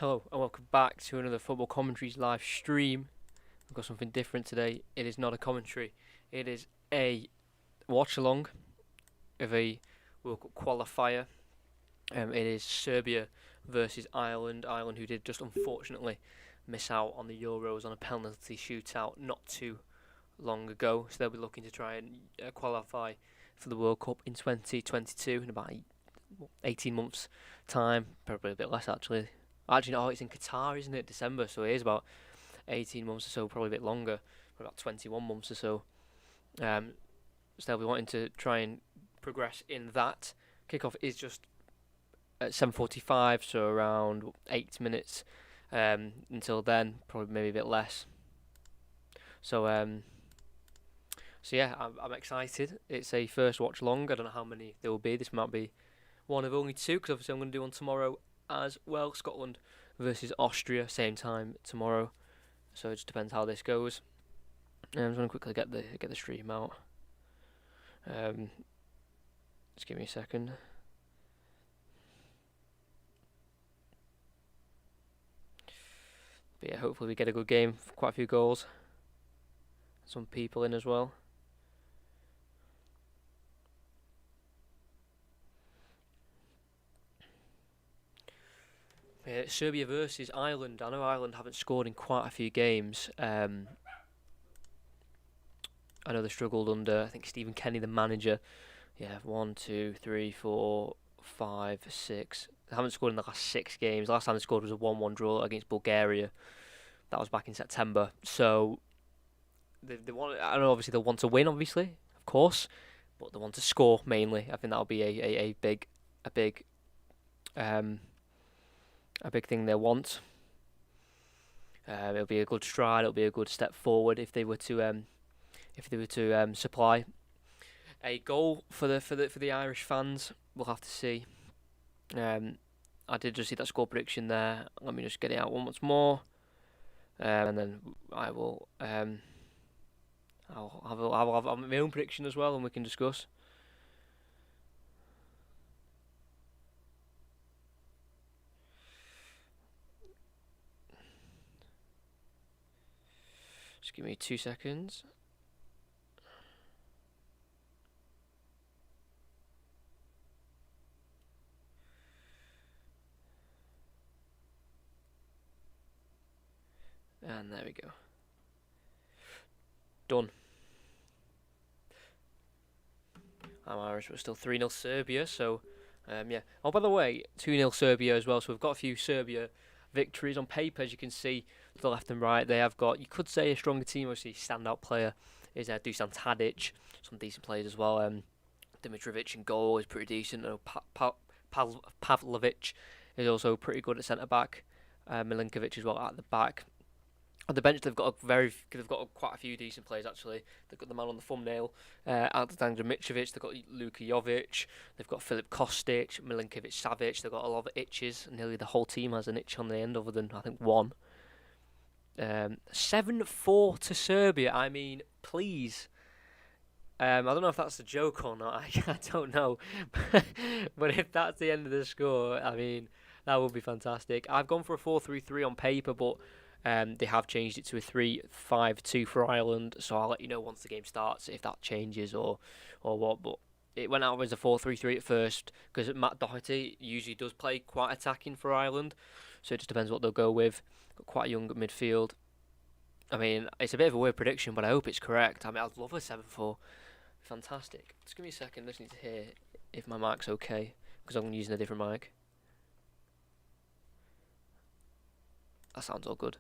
Hello and welcome back to another Football Commentaries live stream. We've got something different today. It is not a commentary. It is a watch-along of a World Cup qualifier. It is Serbia versus Ireland. Ireland, who did just unfortunately miss out on the Euros on a penalty shootout not too long ago. So they'll be looking to try and qualify for the World Cup in 2022 in about 18 months' time. Probably a bit less actually. Actually, no, it's in Qatar, isn't it? December, so it is about 18 months or so, probably a bit longer, about 21 months or so. So they'll be wanting to try and progress in that. Kickoff is just at 7:45, so around 8 minutes until then, probably maybe a bit less. So yeah, I'm excited. It's a first watch along. I don't know how many there will be. This might be one of only two, because obviously I'm going to do one tomorrow as well. Scotland versus Austria, same time tomorrow. So it just depends how this goes. I'm just going to quickly get the stream out. Just give me a second. But yeah, hopefully we get a good game. Quite a few goals. Some people in as well. Serbia versus Ireland. I know Ireland haven't scored in quite a few games. I know they struggled under, I think, Stephen Kenny, the manager. Yeah, 1, 2, 3, 4, 5, 6. They haven't scored in the last 6 games. Last time they scored was a 1-1 draw against Bulgaria. That was back in September. So they want. I know obviously they'll want to win, obviously, of course, but they want to score mainly. I think that'll be a big thing they want. It'll be a good stride. It'll be a good step forward if they were to supply a goal for the Irish fans. We'll have to see. I did just see that score prediction there. Let me just get it out once more, and then I will. I'll have my own prediction as well, and we can discuss. Just give me 2 seconds. And there we go. Done. I'm Irish, but still 3-0 Serbia, so yeah. Oh, by the way, 2-0 Serbia as well, so we've got a few Serbia victories on paper, as you can see, to the left and right. They have got, you could say, a stronger team. Obviously, standout player is Dusan Tadic, some decent players as well. Dimitrovic in goal is pretty decent. Pavlovic is also pretty good at centre-back. Milinkovic as well at the back. On the bench, they've got quite a few decent players actually. They've got the man on the thumbnail, Alexander Mitrovic. They've got Luka Jovic. They've got Filip Kostic, Milinkovic Savic. They've got a lot of itches. Nearly the whole team has an itch on the end, other than I think one. 7-4 to Serbia. I mean, please. I don't know if that's a joke or not. I don't know, but if that's the end of the score, I mean, that would be fantastic. I've gone for a 4-3-3 on paper, but they have changed it to a 3-5-2 for Ireland, so I'll let you know once the game starts if that changes or what. But it went out as a 4-3-3 at first because Matt Doherty usually does play quite attacking for Ireland, so it just depends what they'll go with. Got quite a young midfield. I mean, it's a bit of a weird prediction, but I hope it's correct. I mean, I'd love a 7-4. Fantastic. Just give me a second. I just need to hear if my mic's okay because I'm using a different mic. That sounds all good.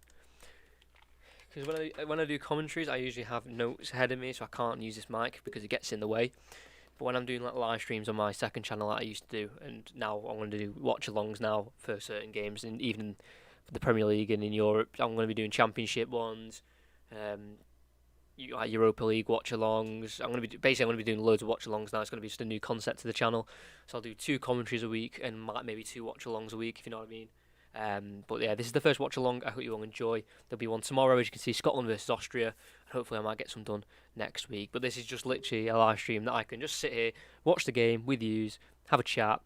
Because when I do commentaries, I usually have notes ahead of me, so I can't use this mic because it gets in the way. But when I'm doing like live streams on my second channel that I used to do, and now I'm going to do watch-alongs now for certain games, and even for the Premier League and in Europe, I'm going to be doing Championship ones, like Europa League watch-alongs. I'm going to be doing loads of watch-alongs now. It's going to be just a new concept to the channel. So I'll do 2 commentaries a week and maybe 2 watch-alongs a week, if you know what I mean. But yeah, this is the first watch along. I hope you all enjoy. There'll be one tomorrow, as you can see, Scotland versus Austria, and hopefully I might get some done next week. But this is just literally a live stream that I can just sit here, watch the game with yous, have a chat,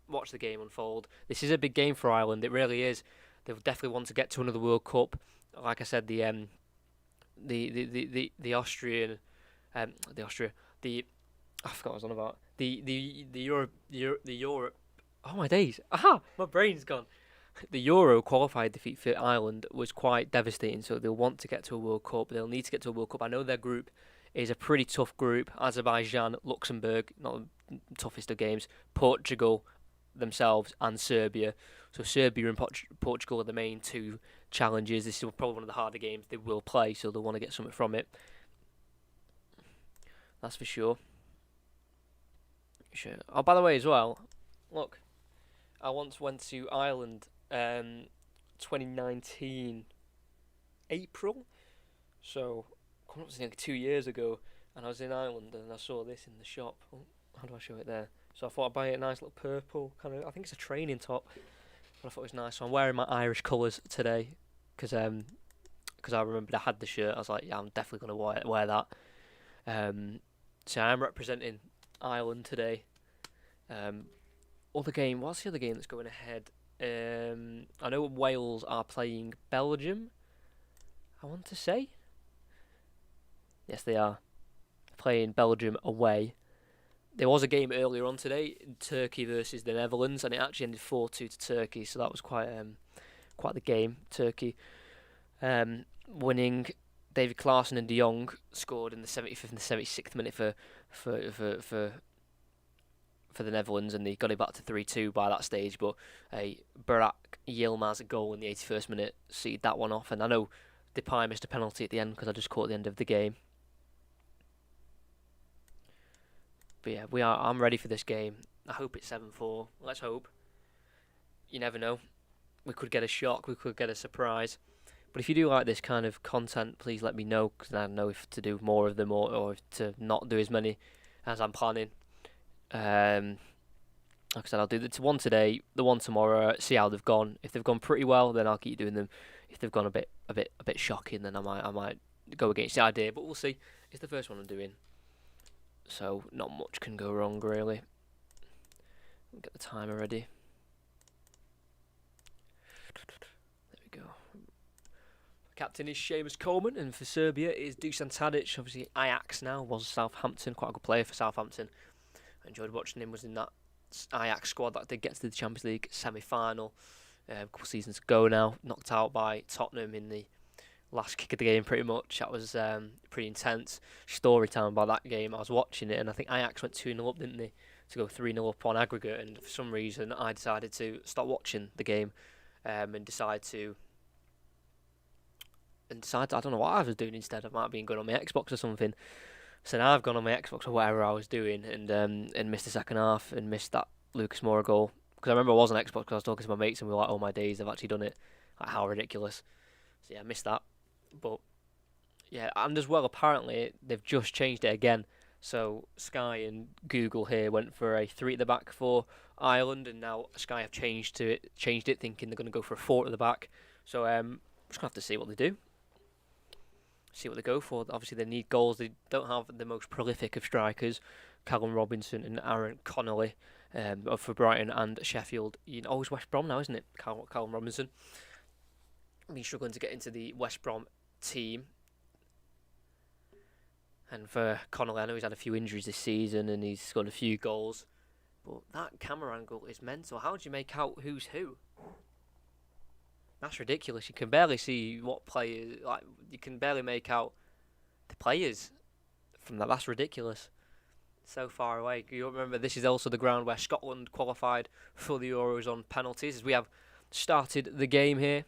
watch the game unfold. This is a big game for Ireland. It really is. They'll definitely want to get to another World Cup. Like I said, the Austrian, the Austria, the I forgot what I was on about. The Europe. Oh my days! Aha, my brain's gone. The Euro qualified defeat for Ireland was quite devastating. So they'll want to get to a World Cup. They'll need to get to a World Cup. I know their group is a pretty tough group. Azerbaijan, Luxembourg, not the toughest of games. Portugal themselves and Serbia. So Serbia and Portugal are the main two challenges. This is probably one of the harder games they will play, so they'll want to get something from it. That's for sure. Sure. Oh, by the way, as well, look, I once went to Ireland, 2019 April, so coming up to like 2 years ago, and I was in Ireland and I saw this in the shop. Oh, how do I show it there? So I thought I'd buy a nice little purple kind of. I think it's a training top, but I thought it was nice. So I'm wearing my Irish colours today, because I remembered I had the shirt. I was like, yeah, I'm definitely gonna wear that. So I'm representing Ireland today. What's the other game that's going ahead? I know Wales are playing Belgium, I want to say. Yes, they are playing Belgium away. There was a game earlier on today, Turkey versus the Netherlands, and it actually ended 4-2 to Turkey, so that was quite the game. Turkey winning. David Klaassen and De Jong scored in the 75th and the 76th minute for the Netherlands, and they got it back to 3-2 by that stage. But Burak Yilmaz goal in the 81st minute seeded that one off, and I know Depay missed a penalty at the end because I just caught the end of the game. But yeah, I'm ready for this game. I hope it's 7-4. Let's hope. You never know. We could get a shock. We could get a surprise. But if you do like this kind of content, please let me know, because I know if to do more of them or to not do as many as I'm planning. Like I said, I'll do the one today, the one tomorrow. See how they've gone. If they've gone pretty well, then I'll keep doing them. If they've gone a bit shocking, then I might go against the idea. But we'll see. It's the first one I'm doing, so not much can go wrong really. Get the timer ready. There we go. Captain is Seamus Coleman, and for Serbia is Dusan Tadic. Obviously Ajax now, was Southampton, quite a good player for Southampton. I enjoyed watching him, was in that Ajax squad that did get to the Champions League semi-final a couple of seasons ago now, knocked out by Tottenham in the last kick of the game pretty much. That was pretty intense story time about that game. I was watching it, and I think Ajax went 2-0 up, didn't they, to go 3-0 up on aggregate, and for some reason I decided to stop watching the game and decide I don't know what I was doing instead. I might have been going on my Xbox or something. So now I've gone on my Xbox or whatever I was doing, and missed the second half and missed that Lucas Moura goal. Because I remember I was on Xbox because I was talking to my mates and we were like, oh my days, I've actually done it. Like, how ridiculous. So yeah, I missed that. But yeah, and as well, apparently they've just changed it again. So Sky and Google here went for a 3 at the back for Ireland, and now Sky have changed it, thinking they're going to go for a 4 at the back. So I'm just going to have to see what they do. See what they go for. Obviously, they need goals. They don't have the most prolific of strikers, Callum Robinson and Aaron Connolly, for Brighton and Sheffield. It's West Brom now, isn't it? Callum Robinson. I've been struggling to get into the West Brom team. And for Connolly, I know he's had a few injuries this season and he's scored a few goals. But that camera angle is mental. How do you make out who's who? That's ridiculous. You can barely see what players, like, you can barely make out the players from that. That's ridiculous. So far away. You remember, this is also the ground where Scotland qualified for the Euros on penalties, as we have started the game here.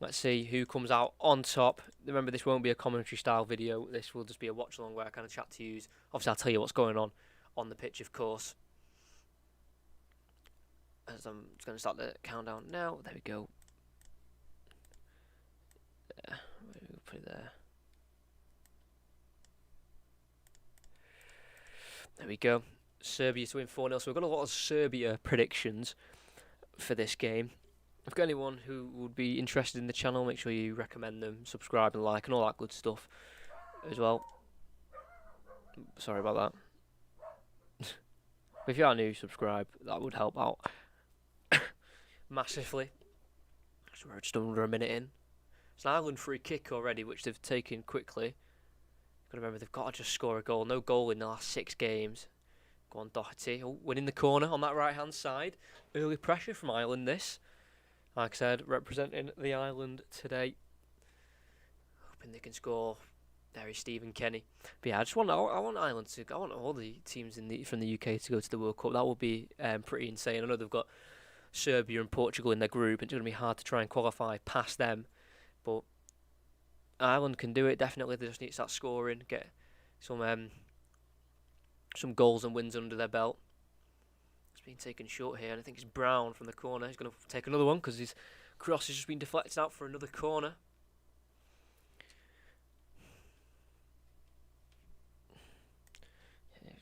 Let's see who comes out on top. Remember, this won't be a commentary style video. This will just be a watch along where I kind of chat to you. Obviously, I'll tell you what's going on the pitch, of course. As I'm just going to start the countdown now. There we go. There. We'll put it there. There we go. Serbia to win 4-0. So we've got a lot of Serbia predictions for this game. If you've got anyone who would be interested in the channel, make sure you recommend them, subscribe and like and all that good stuff as well. Sorry about that. If you are new, subscribe. That would help out. massively. So we're just under a minute in. It's an Ireland free kick already, which they've taken quickly. Got to remember, they've got to just score a goal. No goal in the last 6 games. Go on, Doherty. Oh, winning the corner on that right-hand side. Early pressure from Ireland, this. Like I said, representing the island today. Hoping they can score. There is Stephen Kenny. But yeah, I want Ireland to. I want all the teams from the UK to go to the World Cup. That would be pretty insane. I know they've got Serbia and Portugal in their group. It's going to be hard to try and qualify past them. But Ireland can do it, definitely. They just need to start scoring, get some goals and wins under their belt. It's been taken short here, and I think it's Brown from the corner. He's going to take another one because his cross has just been deflected out for another corner.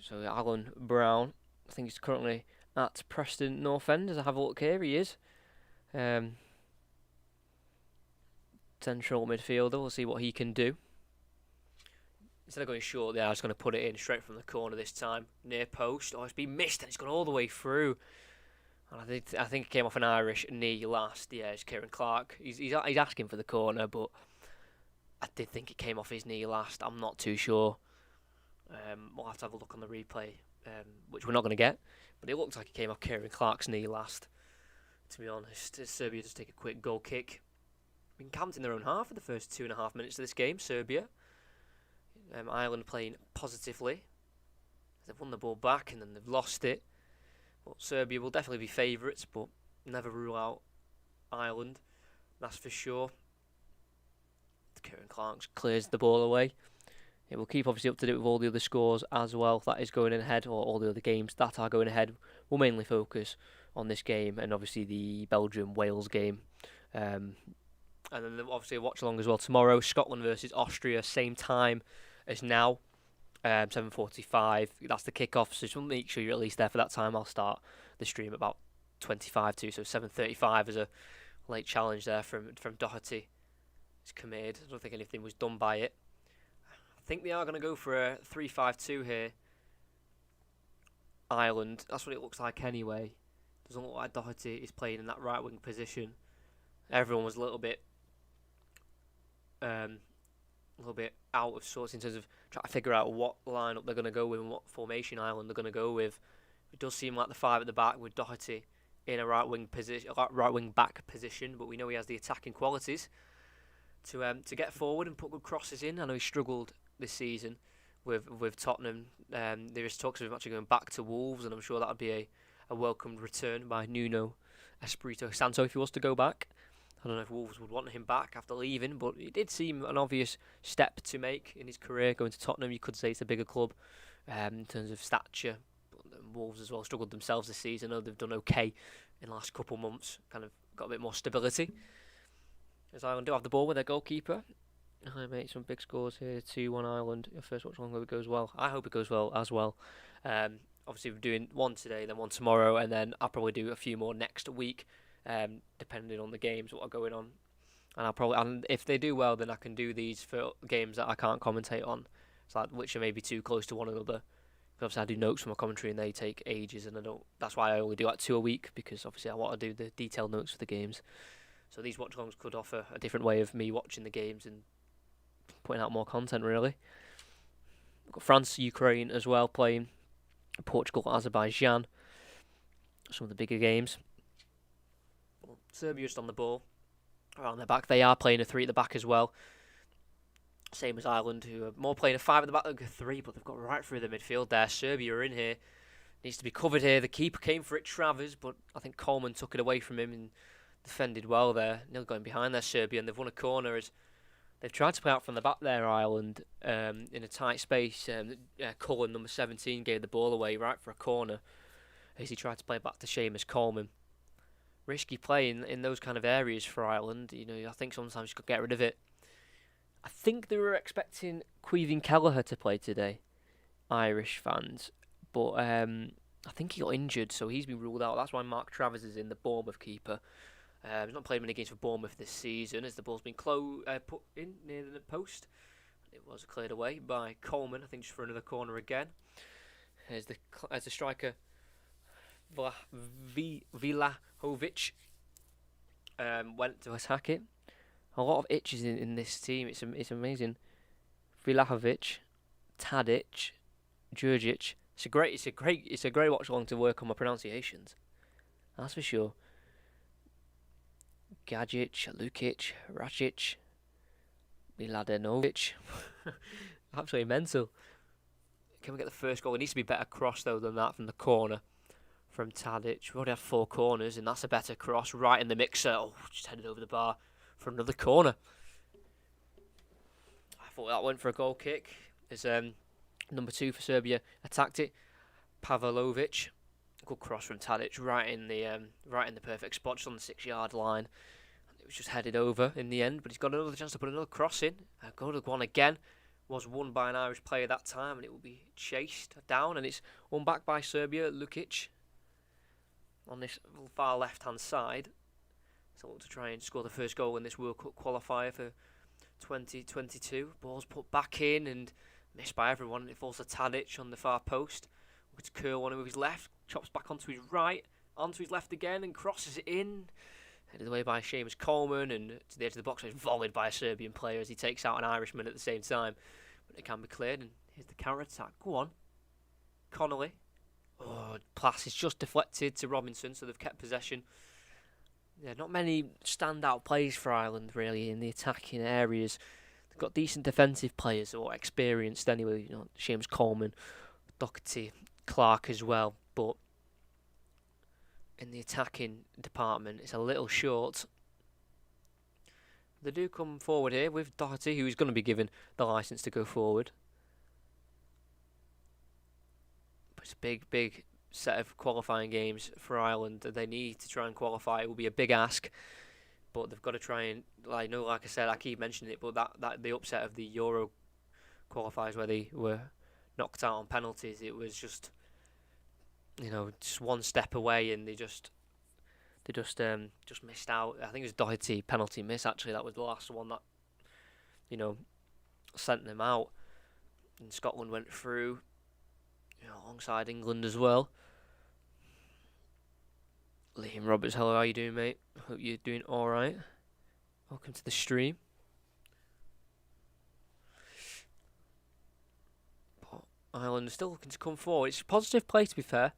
So Alan Brown, I think he's currently at Preston North End. As I have a look here, he is. Central midfielder. We'll see what he can do. Instead of going short there, I was going to put it in straight from the corner this time. Near post. Oh, it's been missed and it's gone all the way through. And I think it came off an Irish knee last. Yeah, it's Kieran Clark. He's asking for the corner, but I did think it came off his knee last. I'm not too sure. We'll have to have a look on the replay, which we're not going to get. But it looks like it came off Kieran Clark's knee last. To be honest, Serbia just take a quick goal kick. Been camped in their own half for the first 2.5 minutes of this game, Serbia. Ireland playing positively. They've won the ball back and then they've lost it. But Serbia will definitely be favourites, but never rule out Ireland. That's for sure. Kieran Clark clears the ball away. It will keep obviously up to date with all the other scores as well. That is going ahead, or all the other games that are going ahead. We'll mainly focus on this game and obviously the Belgium-Wales game. And then obviously a watch-along as well tomorrow. Scotland versus Austria, same time as now, 7:45. That's the kick-off, so just make sure you're at least there for that time. I'll start the stream about 25 to, so 7:35 as a late challenge there from Doherty. It's committed. I don't think anything was done by it. I think they are going to go for a 3-5-2 here. Ireland. That's what it looks like anyway. Doesn't look like Doherty is playing in that right wing position. Everyone was a little bit out of sorts in terms of trying to figure out what lineup they're going to go with and what formation Ireland are going to go with. It does seem like the 5 at the back with Doherty in a right wing back position, but we know he has the attacking qualities to get forward and put good crosses in. I know he struggled this season with Tottenham. There is talks of him actually going back to Wolves, and I'm sure that would be a welcomed return by Nuno Espirito Santo if he was to go back. I don't know if Wolves would want him back after leaving, but it did seem an obvious step to make in his career, going to Tottenham. You could say it's a bigger club in terms of stature. But Wolves as well struggled themselves this season. I know they've done okay in the last couple of months, kind of got a bit more stability. As Ireland do have the ball with their goalkeeper. I made some big scores here. 2-1 Ireland. Your first watch along, hope it goes well. I hope it goes well as well. Obviously we're doing one today, then one tomorrow, and then I'll probably do a few more next week. Depending on the games, what are going on, and if they do well, then I can do these for games that I can't commentate on, so which are maybe too close to one another. But obviously, I do notes for my commentary, and they take ages, and I don't. That's why I only do like 2 a week, because obviously I want to do the detailed notes for the games. So these watch-alongs could offer a different way of me watching the games and putting out more content. Really, we've got France, Ukraine as well playing, Portugal, Azerbaijan. Some of the bigger games. Serbia just on the ball, around their back. They are playing a 3 at the back as well. Same as Ireland, who are more playing a 5 at the back than a 3, but they've got right through the midfield there. Serbia are in here. Needs to be covered here. The keeper came for it, Travers, but I think Coleman took it away from him and defended well there. Nearly going behind there, Serbia, and they've won a corner as they've tried to play out from the back there, Ireland, in a tight space. Cullen, number 17, gave the ball away right for a corner as he tried to play back to Seamus Coleman. Risky play in those kind of areas for Ireland. You know, I think sometimes you could get rid of it. I think they were expecting Caoimhín Kelleher to play today, Irish fans, but I think he got injured, so he's been ruled out. That's why Mark Travers is in, the Bournemouth keeper. He's not played many games for Bournemouth this season, as the ball's been put in near the post. It was cleared away by Coleman, I think, just for another corner again. As the striker Vlahovic went to attack it. A lot of itches in this team. It's amazing. Vlahovic, Tadic, Djurdjic. It's a great watch along to work on my pronunciations. That's for sure. Gajic, Lukic, Racic, Miladinovic. Absolutely mental. Can we get the first goal? It needs to be better cross though than that from the corner from Tadic. We've already had 4 corners and that's a better cross right in the mixer. Oh, just headed over the bar for another corner. I thought that went for a goal kick. As number 2 for Serbia attacked it. Pavlovic. Good cross from Tadic right in the perfect spot, just on the 6-yard line. It was just headed over in the end, but he's got another chance to put another cross in. A good one again. Was won by an Irish player that time, and it will be chased down, and it's won back by Serbia. Lukic on this far left-hand side. So to try and score the first goal in this World Cup qualifier for 2022. Ball's put back in and missed by everyone, and it falls to Tadic on the far post. It's curl one with his left, chops back onto his right, onto his left again, and crosses it in. Headed away by Seamus Coleman, and to the edge of the box, it's volleyed by a Serbian player as he takes out an Irishman at the same time. But it can be cleared, and here's the counter-attack. Go on. Connolly. Oh, pass is just deflected to Robinson, so they've kept possession. Yeah, not many standout plays for Ireland, really, in the attacking areas. They've got decent defensive players, or experienced anyway. You know, Seamus Coleman, Doherty, Clark as well, but in the attacking department, it's a little short. They do come forward here with Doherty, who's going to be given the licence to go forward. But it's a big set of qualifying games for Ireland that they need to try and qualify. It will be a big ask, but they've got to try and, like I said, I keep mentioning it, but that the upset of the Euro qualifiers where they were knocked out on penalties, it was just, just one step away, and they just missed out. I think it was Doherty penalty miss, actually. That was the last one that, sent them out. And Scotland went through, alongside England as well. Liam Roberts, hello, how you doing, mate? Hope you're doing alright. Welcome to the stream. But Ireland are still looking to come forward. It's a positive play, to be fair.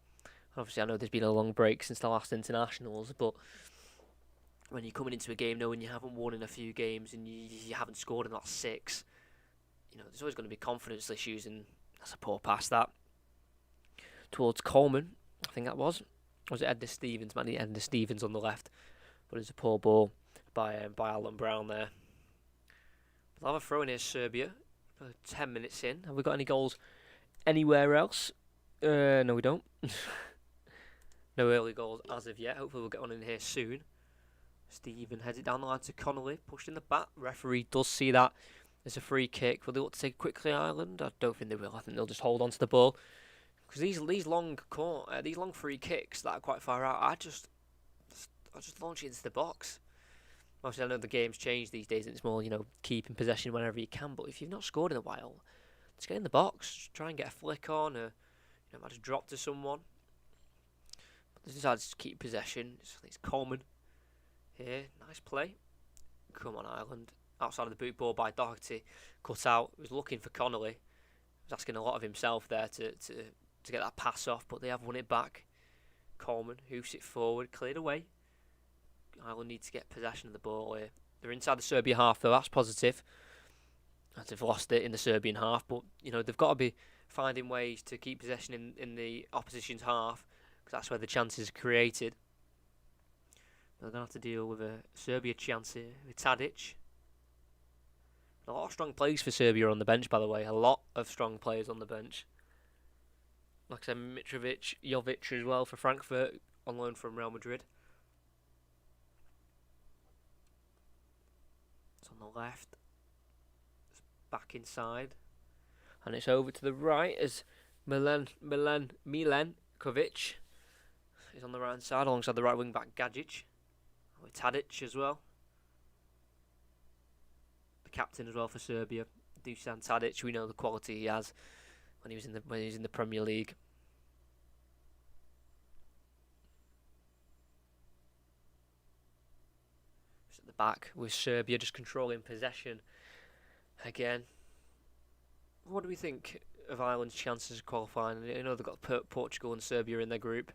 Obviously, I know there's been a long break since the last internationals, but when you're coming into a game knowing you haven't won in a few games and you haven't scored in that 6, there's always going to be confidence issues, and that's a poor pass, that. Towards Coleman, I think that was. Was it Edna Stevens? Man, Edna Stevens on the left. But it's a poor ball by Alan Brown there. We'll have a throw in here, Serbia. 10 minutes in. Have we got any goals anywhere else? No, we don't. No early goals as of yet. Hopefully we'll get one in here soon. Stephen heads it down the line to Connolly. Pushed in the back. Referee does see that. There's a free kick. Will they look to take it quickly, Ireland? I don't think they will. I think they'll just hold on to the ball. Because these long free kicks that are quite far out, I just launch it into the box. Obviously, I know the game's changed these days, and it's more, keeping possession whenever you can. But if you've not scored in a while, just get in the box, just try and get a flick on, or might just drop to someone. But they decided to keep possession. It's Coleman here, nice play. Come on, Ireland. Outside of the boot, ball by Doherty, cut out. He was looking for Connolly. He was asking a lot of himself there to get that pass off, but they have won it back. Coleman hoofs it forward, cleared away. Ireland need to get possession of the ball here. They're inside the Serbia half, though. That's positive. As they've lost it in the Serbian half, but they've got to be finding ways to keep possession in the opposition's half, because that's where the chances are created. They're going to have to deal with a Serbia chance here with Tadic. A lot of strong players for Serbia on the bench, by the way. A lot of strong players on the bench. Like I said, Mitrovic, Jovic as well for Frankfurt, on loan from Real Madrid. It's on the left. It's back inside. And it's over to the right as Milenkovic is on the right hand side alongside the right wing back Gajic. With Tadic as well. The captain as well for Serbia, Dusan Tadic. We know the quality he has when he was in the Premier League. the back, with Serbia just controlling possession again. What do we think of Ireland's chances of qualifying? I know they've got Portugal and Serbia in their group,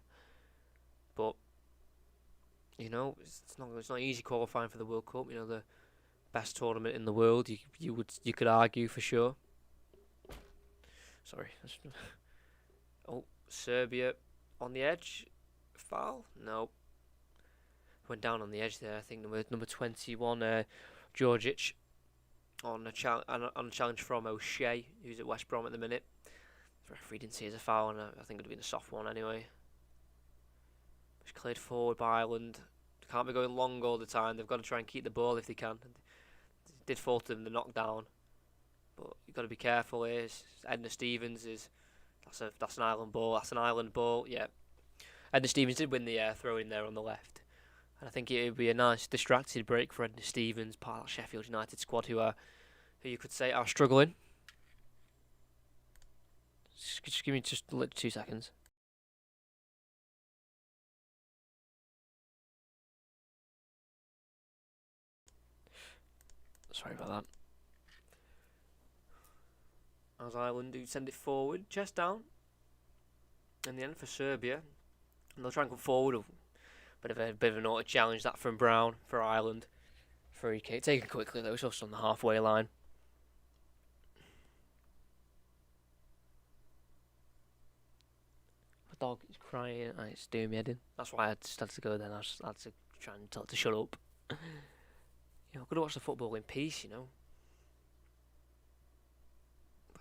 but it's not easy qualifying for the World Cup. The best tournament in the world. You could argue for sure. Sorry. Oh, Serbia on the edge. Foul? No. Went down on the edge there. I think number 21, Georgic, on a challenge from O'Shea, who's at West Brom at the minute. The referee didn't see it as a foul, and I think it would have been a soft one anyway. It's cleared forward by Ireland. They can't be going long all the time. They've got to try and keep the ball if they can. It did fall to them the knockdown, but you've got to be careful here. Edna Stevens that's an Ireland ball. That's an Ireland ball. Yeah, Edna Stevens did win the throw in there on the left, and I think it would be a nice distracted break for Edna Stevens, part of that Sheffield United squad who you could say are struggling. Just give me 2 seconds. Sorry about that. As Ireland do send it forward, chest down. In the end for Serbia, and they'll try and come forward. Bit of an auto challenge that from Brown for Ireland. Free kick taken quickly though. It's just on the halfway line. My dog is crying and it's doing me head in. That's why I just had to go then. I had to try and tell it to shut up. I've got to watch the football in peace,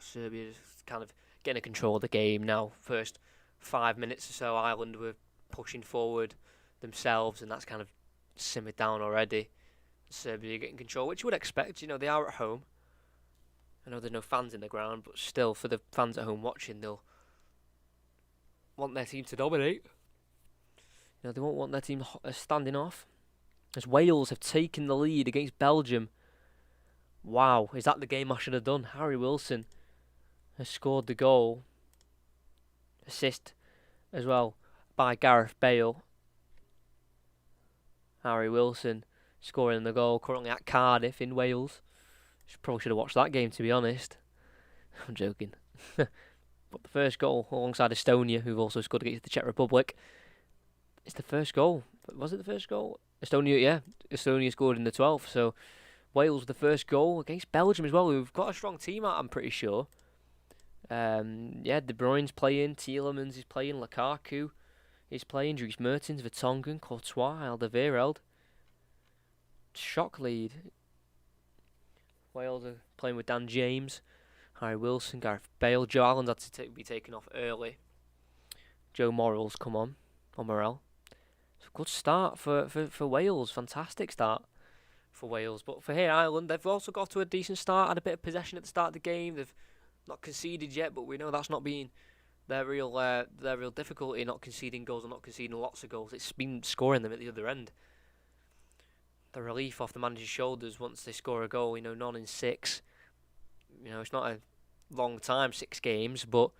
Serbia is kind of getting control of the game now. First 5 minutes or so, Ireland were pushing forward themselves, and that's kind of simmered down already. Serbia getting control, which you would expect. They are at home. I know there's no fans in the ground, but still, for the fans at home watching, they'll want their team to dominate. They won't want their team standing off. As Wales have taken the lead against Belgium. Wow, is that the game I should have done? Harry Wilson has scored the goal. Assist as well by Gareth Bale. Harry Wilson scoring the goal, currently at Cardiff in Wales. Probably should have watched that game, to be honest. I'm joking. But the first goal, alongside Estonia, who've also scored against the Czech Republic, it's the first goal. Was it the first goal? Estonia scored in the 12th, so Wales the first goal against Belgium as well, who've got a strong team out, I'm pretty sure. De Bruyne's playing, Tielemans is playing, Lukaku is playing, Dries Mertens, Vertonghen, Courtois, Alderweireld. Shock lead. Wales are playing with Dan James, Harry Wilson, Gareth Bale. Joe Allen's had to be taken off early. Joe Morrell's come on, or Morel. It's a good start for Wales, fantastic start for Wales. But for here, Ireland, they've also got to a decent start, had a bit of possession at the start of the game. They've not conceded yet, but we know that's not been their real difficulty, not conceding goals or not conceding lots of goals. It's been scoring them at the other end. The relief off the manager's shoulders once they score a goal, none in 6. It's not a long time, 6 games, but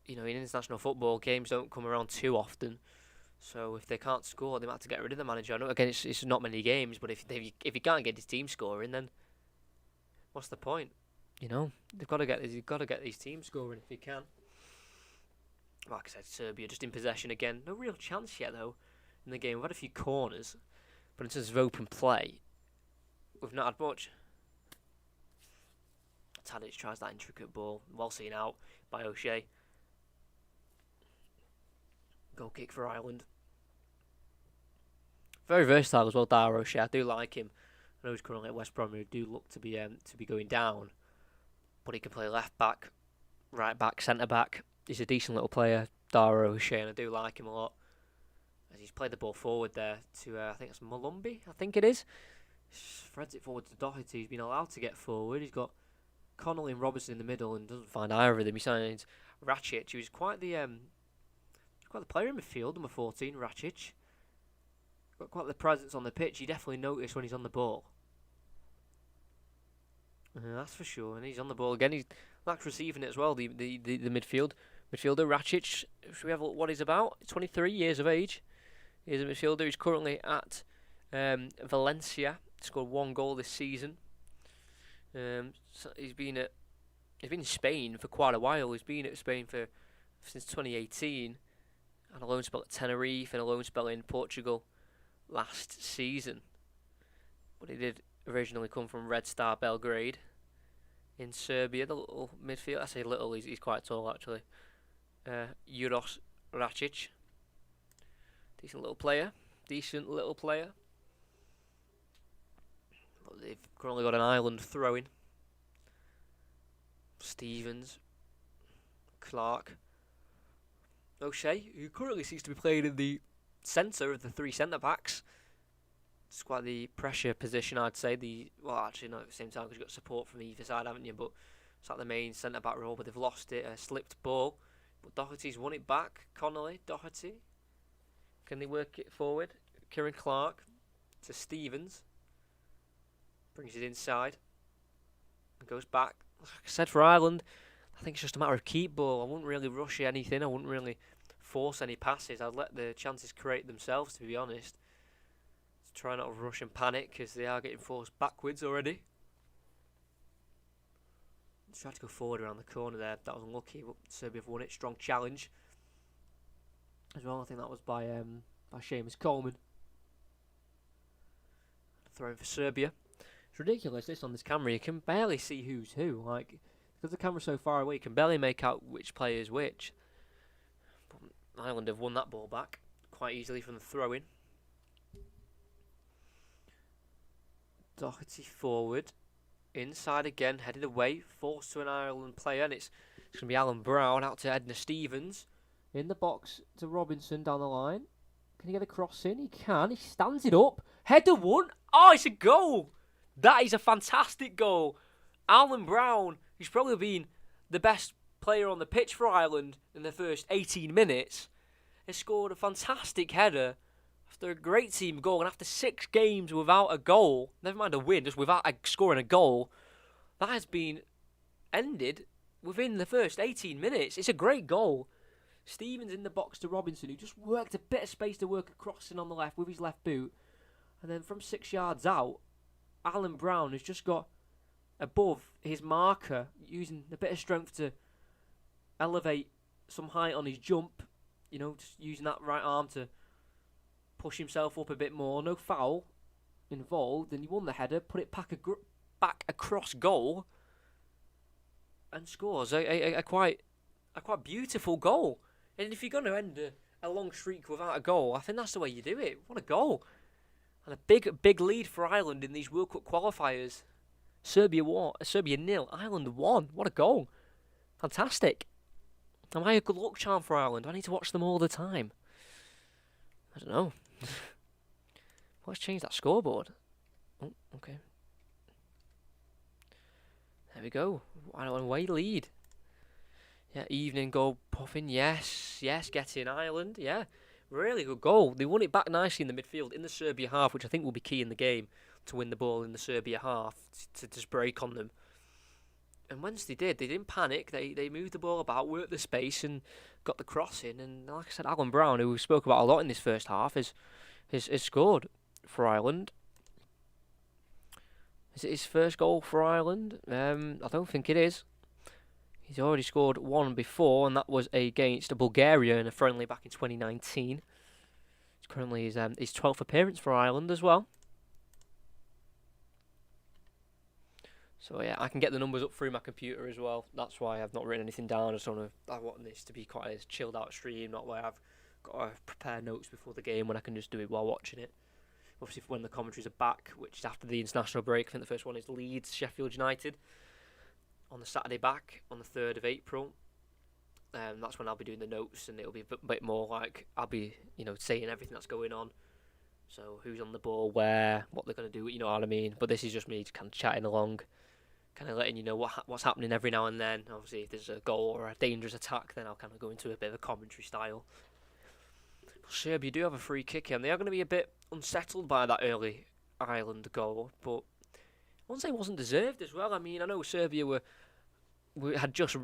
in international football, games don't come around too often. So if they can't score, they might have to get rid of the manager. I know again it's not many games, but if he can't get his team scoring, then what's the point? They've got to get these teams scoring if they can. Like I said, Serbia just in possession again. No real chance yet though in the game. We've had a few corners, but in terms of open play, we've not had much. Tadic tries that intricate ball, well seen out by O'Shea. Goal kick for Ireland. Very versatile as well, Dara O'Shea. I do like him. I know he's currently at West Brom, who do look to be going down, but he can play left back, right back, centre back. He's a decent little player, Dara O'Shea, and I do like him a lot. As he's played the ball forward there to I think it's Mulumby. I think it is. Threads it forward to Doherty. He's been allowed to get forward. He's got Connolly and Robertson in the middle, and doesn't find either of them. He signs Racic, who's quite the player in midfield, number 14, Racic. Got quite the presence on the pitch. You definitely notice when he's on the ball. That's for sure. And he's on the ball again. He likes receiving it as well. The midfielder Racic. Should we have a look what he's about? 23 years of age. He's a midfielder. He's currently at Valencia scored 1 goal this season. So he's been in Spain for quite a while. He's been at Spain since 2018. Had a loan spell at Tenerife and a loan spell in Portugal last season. But he did originally come from Red Star Belgrade in Serbia, the little midfield. I say little, he's quite tall actually. Juros Racic. Decent little player. But they've currently got an Ireland throw-in. Stevens. Clark. O'Shea, who currently seems to be playing in the centre of the 3 centre-backs. It's quite the pressure position, I'd say. Well, actually, no, at the same time, because you've got support from either side, haven't you? But it's like the main centre-back role, but they've lost it. A slipped ball. But Doherty's won it back. Connolly, Doherty. Can they work it forward? Kieran Clark to Stevens. Brings it inside. And goes back. Like I said, for Ireland, I think it's just a matter of keep ball. I wouldn't really rush anything. I wouldn't really force any passes. I'd let the chances create themselves, to be honest. Try not to rush and panic because they are getting forced backwards already. Tried to go forward around the corner there. That was unlucky, but Serbia have won it. Strong challenge as well. I think that was by Seamus Coleman. Throwing for Serbia. It's ridiculous this on this camera. You can barely see who's who. Like, because the camera's so far away, you can barely make out which player is which. But Ireland have won that ball back quite easily from the throw-in. Doherty forward, inside again, headed away, forced to an Ireland player, and it's going to be Alan Brown out to Edna Stevens. In the box to Robinson down the line. Can he get a cross in? He can. He stands it up. Header one. Oh, it's a goal. That is a fantastic goal. Alan Brown, who's probably been the best player on the pitch for Ireland in the first 18 minutes, has scored a fantastic header. After a great team goal and after 6 games without a goal, never mind a win, just without scoring a goal, that has been ended within the first 18 minutes. It's a great goal. Stevens in the box to Robinson, who just worked a bit of space to work a crossing on the left with his left boot. And then from 6 yards out, Alan Brown has just got above his marker, using a bit of strength to elevate some height on his jump. You know, just using that right arm to push himself up a bit more. No foul involved, and he won the header, put it back across goal, and scores a quite beautiful goal. And if you're going to end a long streak without a goal, I think that's the way you do it. What a goal! And a big lead for Ireland in these World Cup qualifiers. Serbia 0, Ireland 1. What a goal! Fantastic. Am I a good luck charm for Ireland? Do I need to watch them all the time? I don't know. Let's change that scoreboard. Oh, okay. There we go. 1-0 away lead. Yeah, evening goal Puffin. Yes, getting Ireland. Yeah, really good goal. They won it back nicely in the midfield in the Serbia half, which I think will be key in the game to win the ball in the Serbia half to just break on them. And once they didn't panic. They moved the ball about, worked the space, and got the cross in. And like I said, Alan Brown, who we spoke about a lot in this first half, has scored for Ireland. Is it his first goal for Ireland? I don't think it is. He's already scored one before, and that was against Bulgaria in a friendly back in 2019. It's currently his 12th appearance for Ireland as well. So yeah, I can get the numbers up through my computer as well. That's why I've not written anything down. I want this to be quite a chilled out stream, not where I've got to prepare notes before the game when I can just do it while watching it. Obviously, when the commentaries are back, which is after the international break. I think the first one is Leeds, Sheffield United, on the Saturday back on the 3rd of April. That's when I'll be doing the notes, and it'll be a bit more like I'll be, saying everything that's going on. So who's on the ball, where, what they're going to do, you know what I mean. But this is just me kind of chatting along, kind of letting you know what's happening every now and then. Obviously, if there's a goal or a dangerous attack, then I'll kind of go into a bit of a commentary style. Serbia do have a free kick, and they are going to be a bit unsettled by that early Ireland goal, but I won't say it wasn't deserved as well. I mean, I know Serbia had just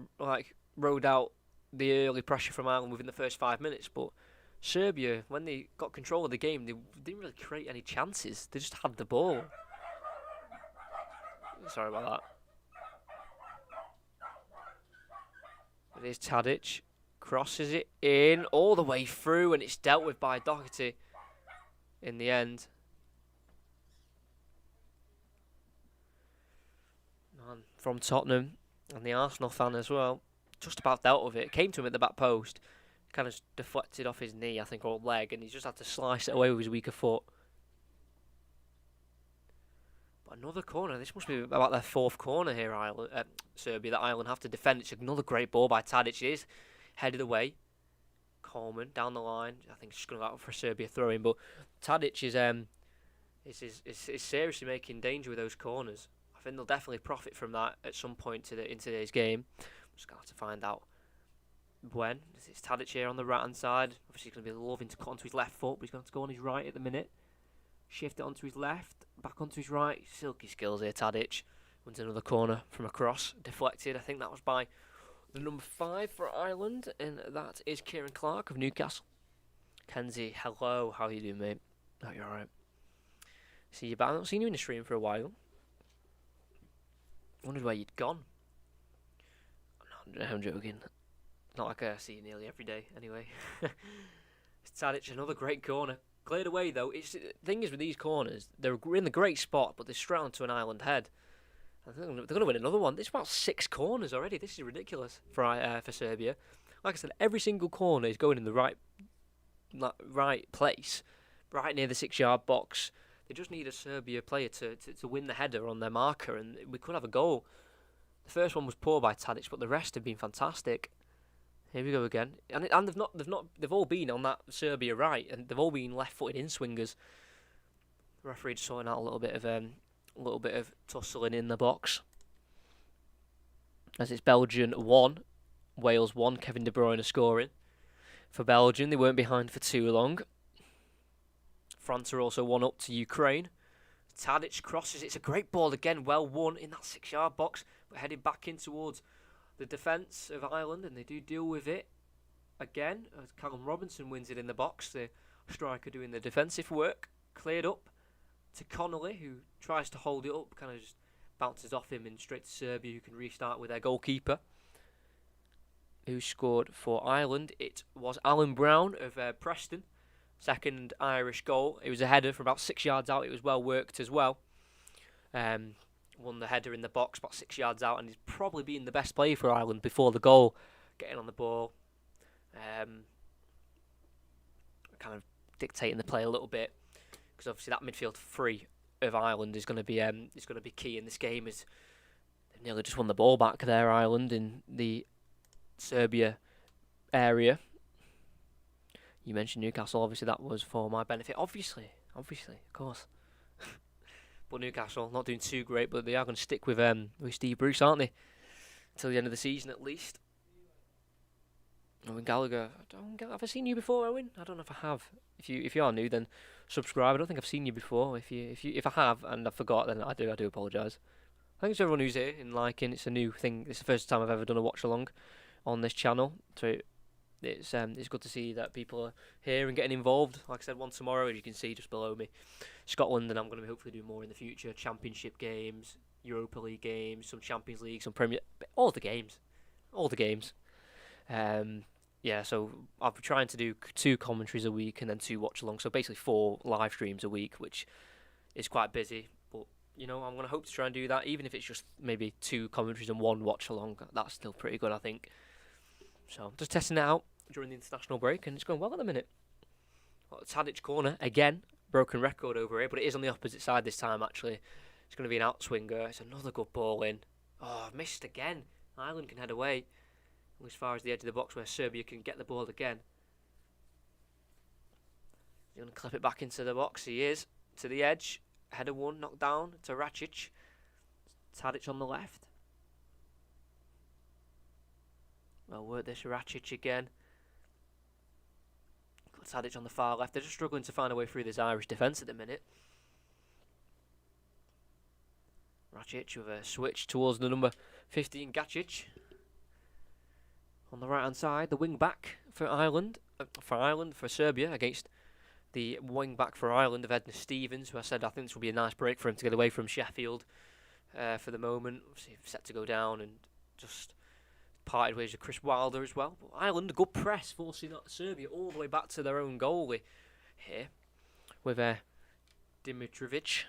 rode out the early pressure from Ireland within the first 5 minutes, but Serbia, when they got control of the game, they didn't really create any chances. They just had the ball. Sorry about that. It is Tadic. Crosses it in all the way through, and it's dealt with by Doherty in the end. Man, from Tottenham, and the Arsenal fan as well, just about dealt with it. Came to him at the back post, kind of deflected off his knee, I think, or leg, and he just had to slice it away with his weaker foot. But another corner. This must be about their fourth corner here, Serbia, that Ireland have to defend. It's another great ball by Tadic. It is headed away. Coleman down the line. I think it's going to go out for a Serbia throw-in, but Tadic is seriously making danger with those corners. I think they'll definitely profit from that at some point in today's game. I'm just going to have to find out when. It's Tadic here on the right-hand side. Obviously, he's going to be loving to cut onto his left foot, but he's going to go on his right at the minute. Shift it onto his left, back onto his right. Silky skills here, Tadic. Wins another corner from a cross. Deflected. I think that was by the number 5 for Ireland, and that is Kieran Clark of Newcastle. Kenzie, hello. How are you doing, mate? Oh, you're alright. See you back. I've not seen you in the stream for a while. Wondered where you'd gone. No, I'm joking. Not like I see you nearly every day, anyway. It's Tadic, another great corner. Cleared away, though. The thing is with these corners, they're in the great spot, but they're straight onto an Ireland head. I think they're going to win another one. There's about 6 corners already. This is ridiculous for Serbia. Like I said, every single corner is going in the right place, right near the 6-yard box. They just need a Serbia player to win the header on their marker, and we could have a goal. The first one was poor by Tadic, but the rest have been fantastic. Here we go again, and they've all been on that Serbia right, and they've all been left-footed in-swingers. The referee just sorting out a little bit of tussling in the box. As it's Belgium 1, Wales 1. Kevin De Bruyne scoring for Belgium. They weren't behind for too long. France are also 1-up to Ukraine. Tadic crosses. It's a great ball again, well won in that 6-yard box, but headed back in towards the defence of Ireland, and they do deal with it again. As Callum Robinson wins it in the box, the striker doing the defensive work. Cleared up to Connolly, who tries to hold it up, kind of just bounces off him and straight to Serbia, who can restart with their goalkeeper, who scored for Ireland. It was Alan Brown of Preston, second Irish goal. It was a header from about 6 yards out. It was well worked as well. Won the header in the box about 6 yards out, and he's probably been the best player for Ireland before the goal, getting on the ball, kind of dictating the play a little bit, because obviously that midfield three of Ireland is going to be key in this game. As they've nearly just won the ball back there, Ireland, in the Serbia area. You mentioned Newcastle, obviously that was for my benefit. Obviously, of course. But Newcastle not doing too great, but they are going to stick with Steve Bruce, aren't they? Until the end of the season, at least. Owen Gallagher, have I seen you before, Owen? I don't know if I have. If you are new, then subscribe. I don't think I've seen you before. If I have and I forgot, then I do apologise. Thanks to everyone who's here and liking. It's a new thing. It's the first time I've ever done a watch along on this channel. So it's good to see that people are here and getting involved. Like I said, one tomorrow, as you can see just below me, Scotland, and I'm going to hopefully do more in the future. Championship games, Europa League games, some Champions League, some Premier, all the games. Yeah, so I'll be trying to do 2 commentaries a week and then 2 watch along. So basically 4 live streams a week, which is quite busy. But I'm going to hope to try and do that, even if it's just maybe 2 commentaries and 1 watch along. That's still pretty good, I think. So just testing it out during the international break, and it's going well at the minute. Tadic corner again, broken record over here, but it is on the opposite side this time. Actually, it's going to be an outswinger. It's another good ball in. Oh, I've missed again. Ireland can head away as far as the edge of the box where Serbia can get the ball again. He's going to clip it back into the box. He is to the edge. Header 1 knocked down to Racic. Tadic on the left. Well, work this Racic again. Tadic on the far left. They're just struggling to find a way through this Irish defence at the minute. Racic with a switch towards the number 15, Gacic. On the right hand side, the wing back for Ireland, for Serbia against the wing back for Ireland of Edna Stevens, who I said I think this will be a nice break for him to get away from Sheffield for the moment. Obviously set to go down and just parted ways with Chris Wilder as well. But Ireland, a good press, forcing Serbia all the way back to their own goalie here with Dimitrovic,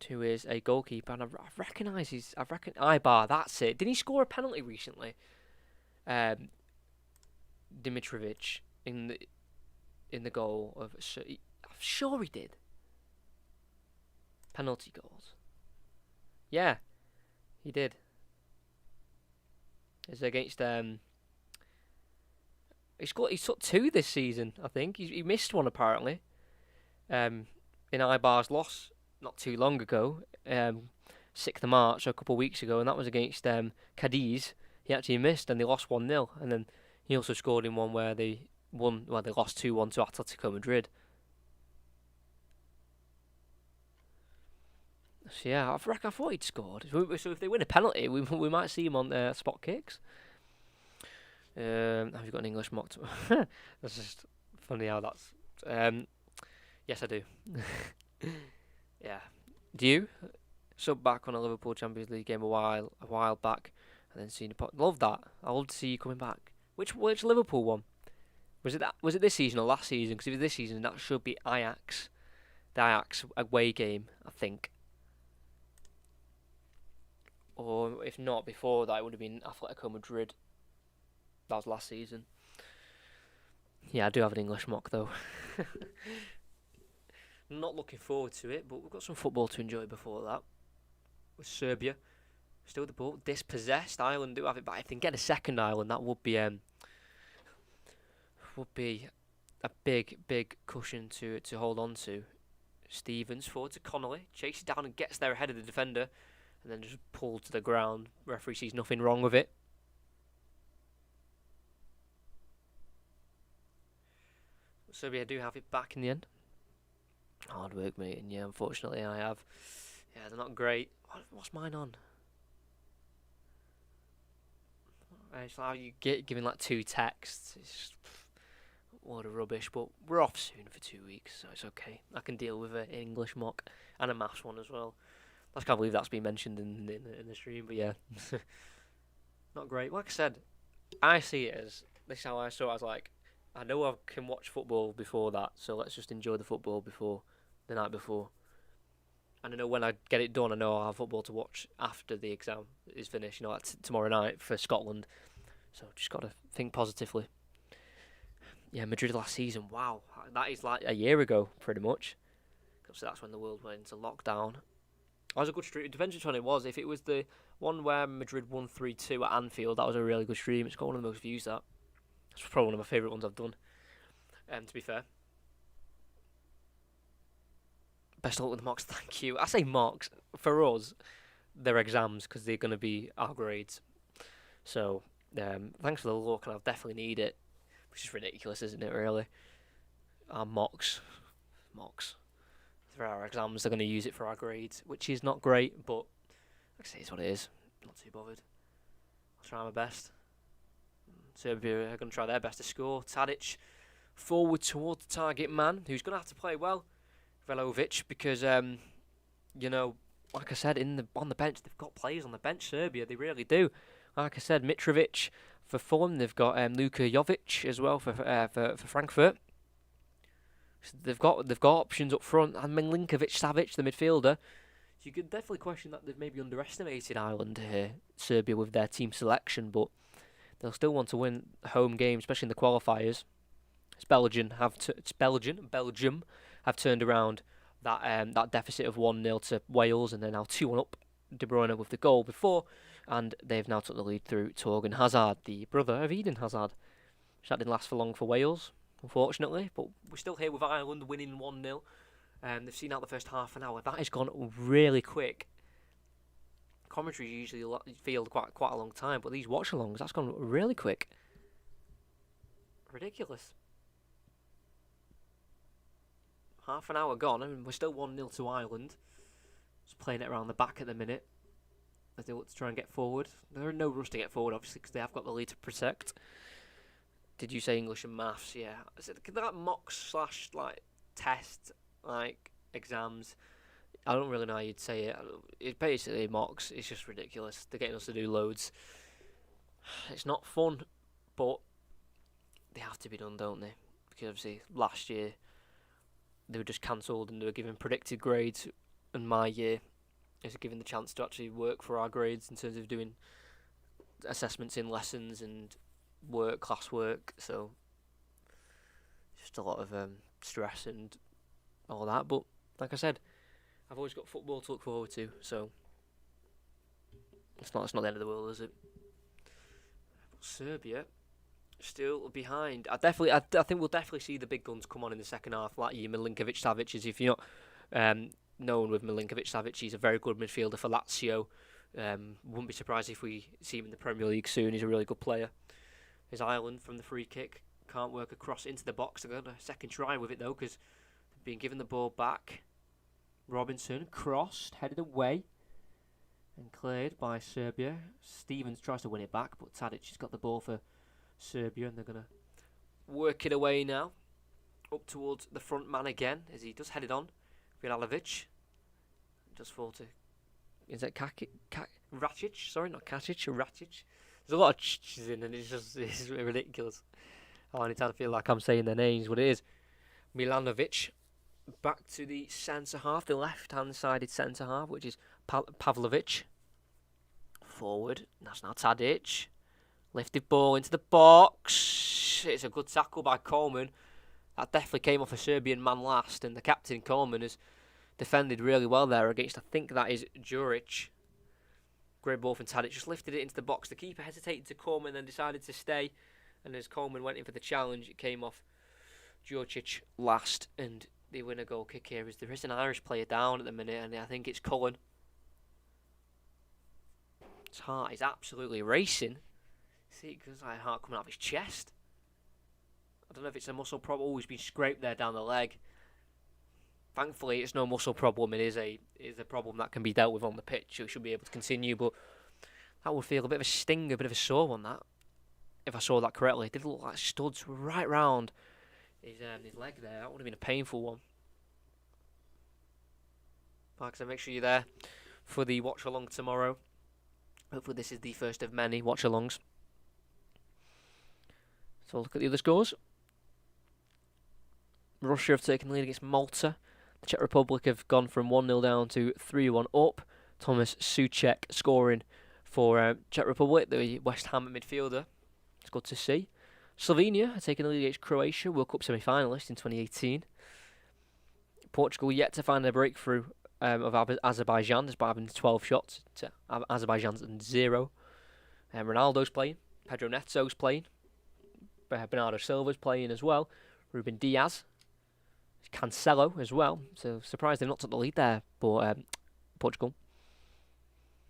who is a goalkeeper, and I recognise Ibar. That's it. Didn't he score a penalty recently? Dimitrovic in the goal of. I'm sure he did. Penalty goals. Yeah, he did. It's against He took 2 this season, I think. He missed one apparently. In Ibar's loss not too long ago, 6th of March, so a couple of weeks ago, and that was against Cadiz. He actually missed, and they lost 1-0. And then he also scored in one where they won. Well, they lost 2-1 to Atletico Madrid. So yeah, I thought he'd scored. So if they win a penalty, we might see him on spot kicks. Have you got an English mock? That's just funny how that's. Yes, I do. Yeah. Do you? Sub back on a Liverpool Champions League game a while back, and then seen the love that. I love to see you coming back. Which Liverpool one? Was it this season or last season? Because if it's this season, that should be Ajax. The Ajax away game, I think. Or if not before that, it would have been Atletico Madrid. That was last season. Yeah, I do have an English mock though. Not looking forward to it, but we've got some football to enjoy before that. With Serbia still the ball, dispossessed. Ireland do have it, but if they can get a second Ireland, that would be a big cushion to hold on to. Stevens forward to Connolly, chases down and gets there ahead of the defender, and then just pulled to the ground. Referee sees nothing wrong with it. Serbia do have it back in the end. Hard work, mate, and yeah, unfortunately I have. Yeah, they're not great. What's mine on? It's like you get giving like 2 texts. It's just, what a rubbish, but we're off soon for 2 weeks, so it's okay. I can deal with an English mock and a maths one as well. I can't believe that's been mentioned in the stream, but yeah. Not great. Like I said, I see it as, this is how I saw it, as like, I know I can watch football before that, so let's just enjoy the football before the night before. And I know when I get it done, I know I'll have football to watch after the exam is finished, like tomorrow night for Scotland. So just got to think positively. Yeah, Madrid last season, wow. That is like a year ago, pretty much. So that's when the world went into lockdown. That was a good stream. It depends which one it was. If it was the one where Madrid won 3-2 at Anfield, that was a really good stream. It's got one of the most views, that. It's probably one of my favourite ones I've done, to be fair. Best of luck with the mocks, thank you. I say mocks, for us, they're exams, because they're going to be our grades. So, thanks for the look, and I'll definitely need it. Which is ridiculous, isn't it, really? Our mocks. For our exams, they're going to use it for our grades, which is not great, but like I say, it's what it is. Not too bothered. I'll try my best. Serbia are going to try their best to score. Tadic forward towards the target man, who's going to have to play well, Velovic, because like I said, on the bench, they've got players on the bench. Serbia, they really do. Like I said, Mitrovic for Fulham. They've got Luka Jovic as well for Frankfurt. So they've got options up front, and Milinkovic Savic, the midfielder. So you could definitely question that they've maybe underestimated Ireland here, Serbia, with their team selection, but they'll still want to win home games, especially in the qualifiers. Belgium have turned around that deficit of 1-0 to Wales, and they're now 2-1 up. De Bruyne with the goal before, and they've now took the lead through Torgan Hazard, the brother of Eden Hazard. That didn't last for long for Wales, unfortunately, but we're still here with Ireland winning 1-0. They've seen out the first half an hour. That has gone really quick. Commentaries usually feel quite a long time, but these watch-alongs, that's gone really quick. Ridiculous. Half an hour gone, and we're still 1-0 to Ireland. Just playing it around the back at the minute, as they look to try and get forward. They're in no rush to get forward, obviously, because they have got the lead to protect. Did you say English and maths? Yeah. Is it that mock slash like test like exams? I don't really know how you'd say it. It's basically mocks. It's just ridiculous. They're getting us to do loads. It's not fun, but they have to be done, don't they? Because obviously last year they were just cancelled and they were given predicted grades, and my year is given the chance to actually work for our grades in terms of doing assessments in lessons and classwork. So just a lot of stress and all that. But like I said, I've always got football to look forward to, so it's not the end of the world, is it? Serbia still behind. I think we'll definitely see the big guns come on in the second half, like your Milinkovic-Savic's. If you're not known with Milinkovic-Savic, he's a very good midfielder for Lazio. Wouldn't be surprised if we see him in the Premier League soon. He's a really good player. His Ireland from the free kick can't work across into the box. They're going to second try with it though, because they've been given the ball back. Robinson crossed, headed away, and cleared by Serbia. Stevens tries to win it back, but Tadic has got the ball for Serbia, and they're going to work it away now. Up towards the front man again, as he does head it on. Vilalovic does fall to... Is that Racic? Sorry, not Kacic, Racic. There's a lot of ch in, and it's ridiculous. Oh, anytime I feel like I'm saying their names, what it is. Milanovic back to the centre half, the left-hand sided centre half, which is Pavlovic. Forward, that's now Tadic. Lifted ball into the box. It's a good tackle by Coleman. That definitely came off a Serbian man last, and the captain Coleman has defended really well there against, I think that is Juric. Great ball from Tadic, just lifted it into the box. The keeper hesitated to come and then decided to stay, and as Coleman went in for the challenge, it came off Juric last, and they win a goal kick here as there is an Irish player down at the minute, and I think it's Cullen. His heart is absolutely racing. See, because I heart coming out of his chest. I don't know if it's a muscle problem. Oh, he's been scraped there down the leg. Thankfully, it's no muscle problem. It is a problem that can be dealt with on the pitch. So he should be able to continue, but that would feel a bit of a sting, a bit of a sore on that. If I saw that correctly, it did look like studs right round his leg there. That would have been a painful one. Like I said, make sure you're there for the watch along tomorrow. Hopefully, this is the first of many watch alongs. So look at the other scores. Russia have taken the lead against Malta. The Czech Republic have gone from 1-0 down to 3-1 up. Thomas Souček scoring for Czech Republic, the West Ham midfielder. It's good to see. Slovenia are taking the lead against Croatia, World Cup semi-finalist in 2018. Portugal yet to find a breakthrough of Azerbaijan, despite having 12 shots to Azerbaijan's 0. Ronaldo's playing. Pedro Neto's playing. Bernardo Silva's playing as well. Ruben Diaz. Cancelo as well. So surprised they've not took the lead there for Portugal.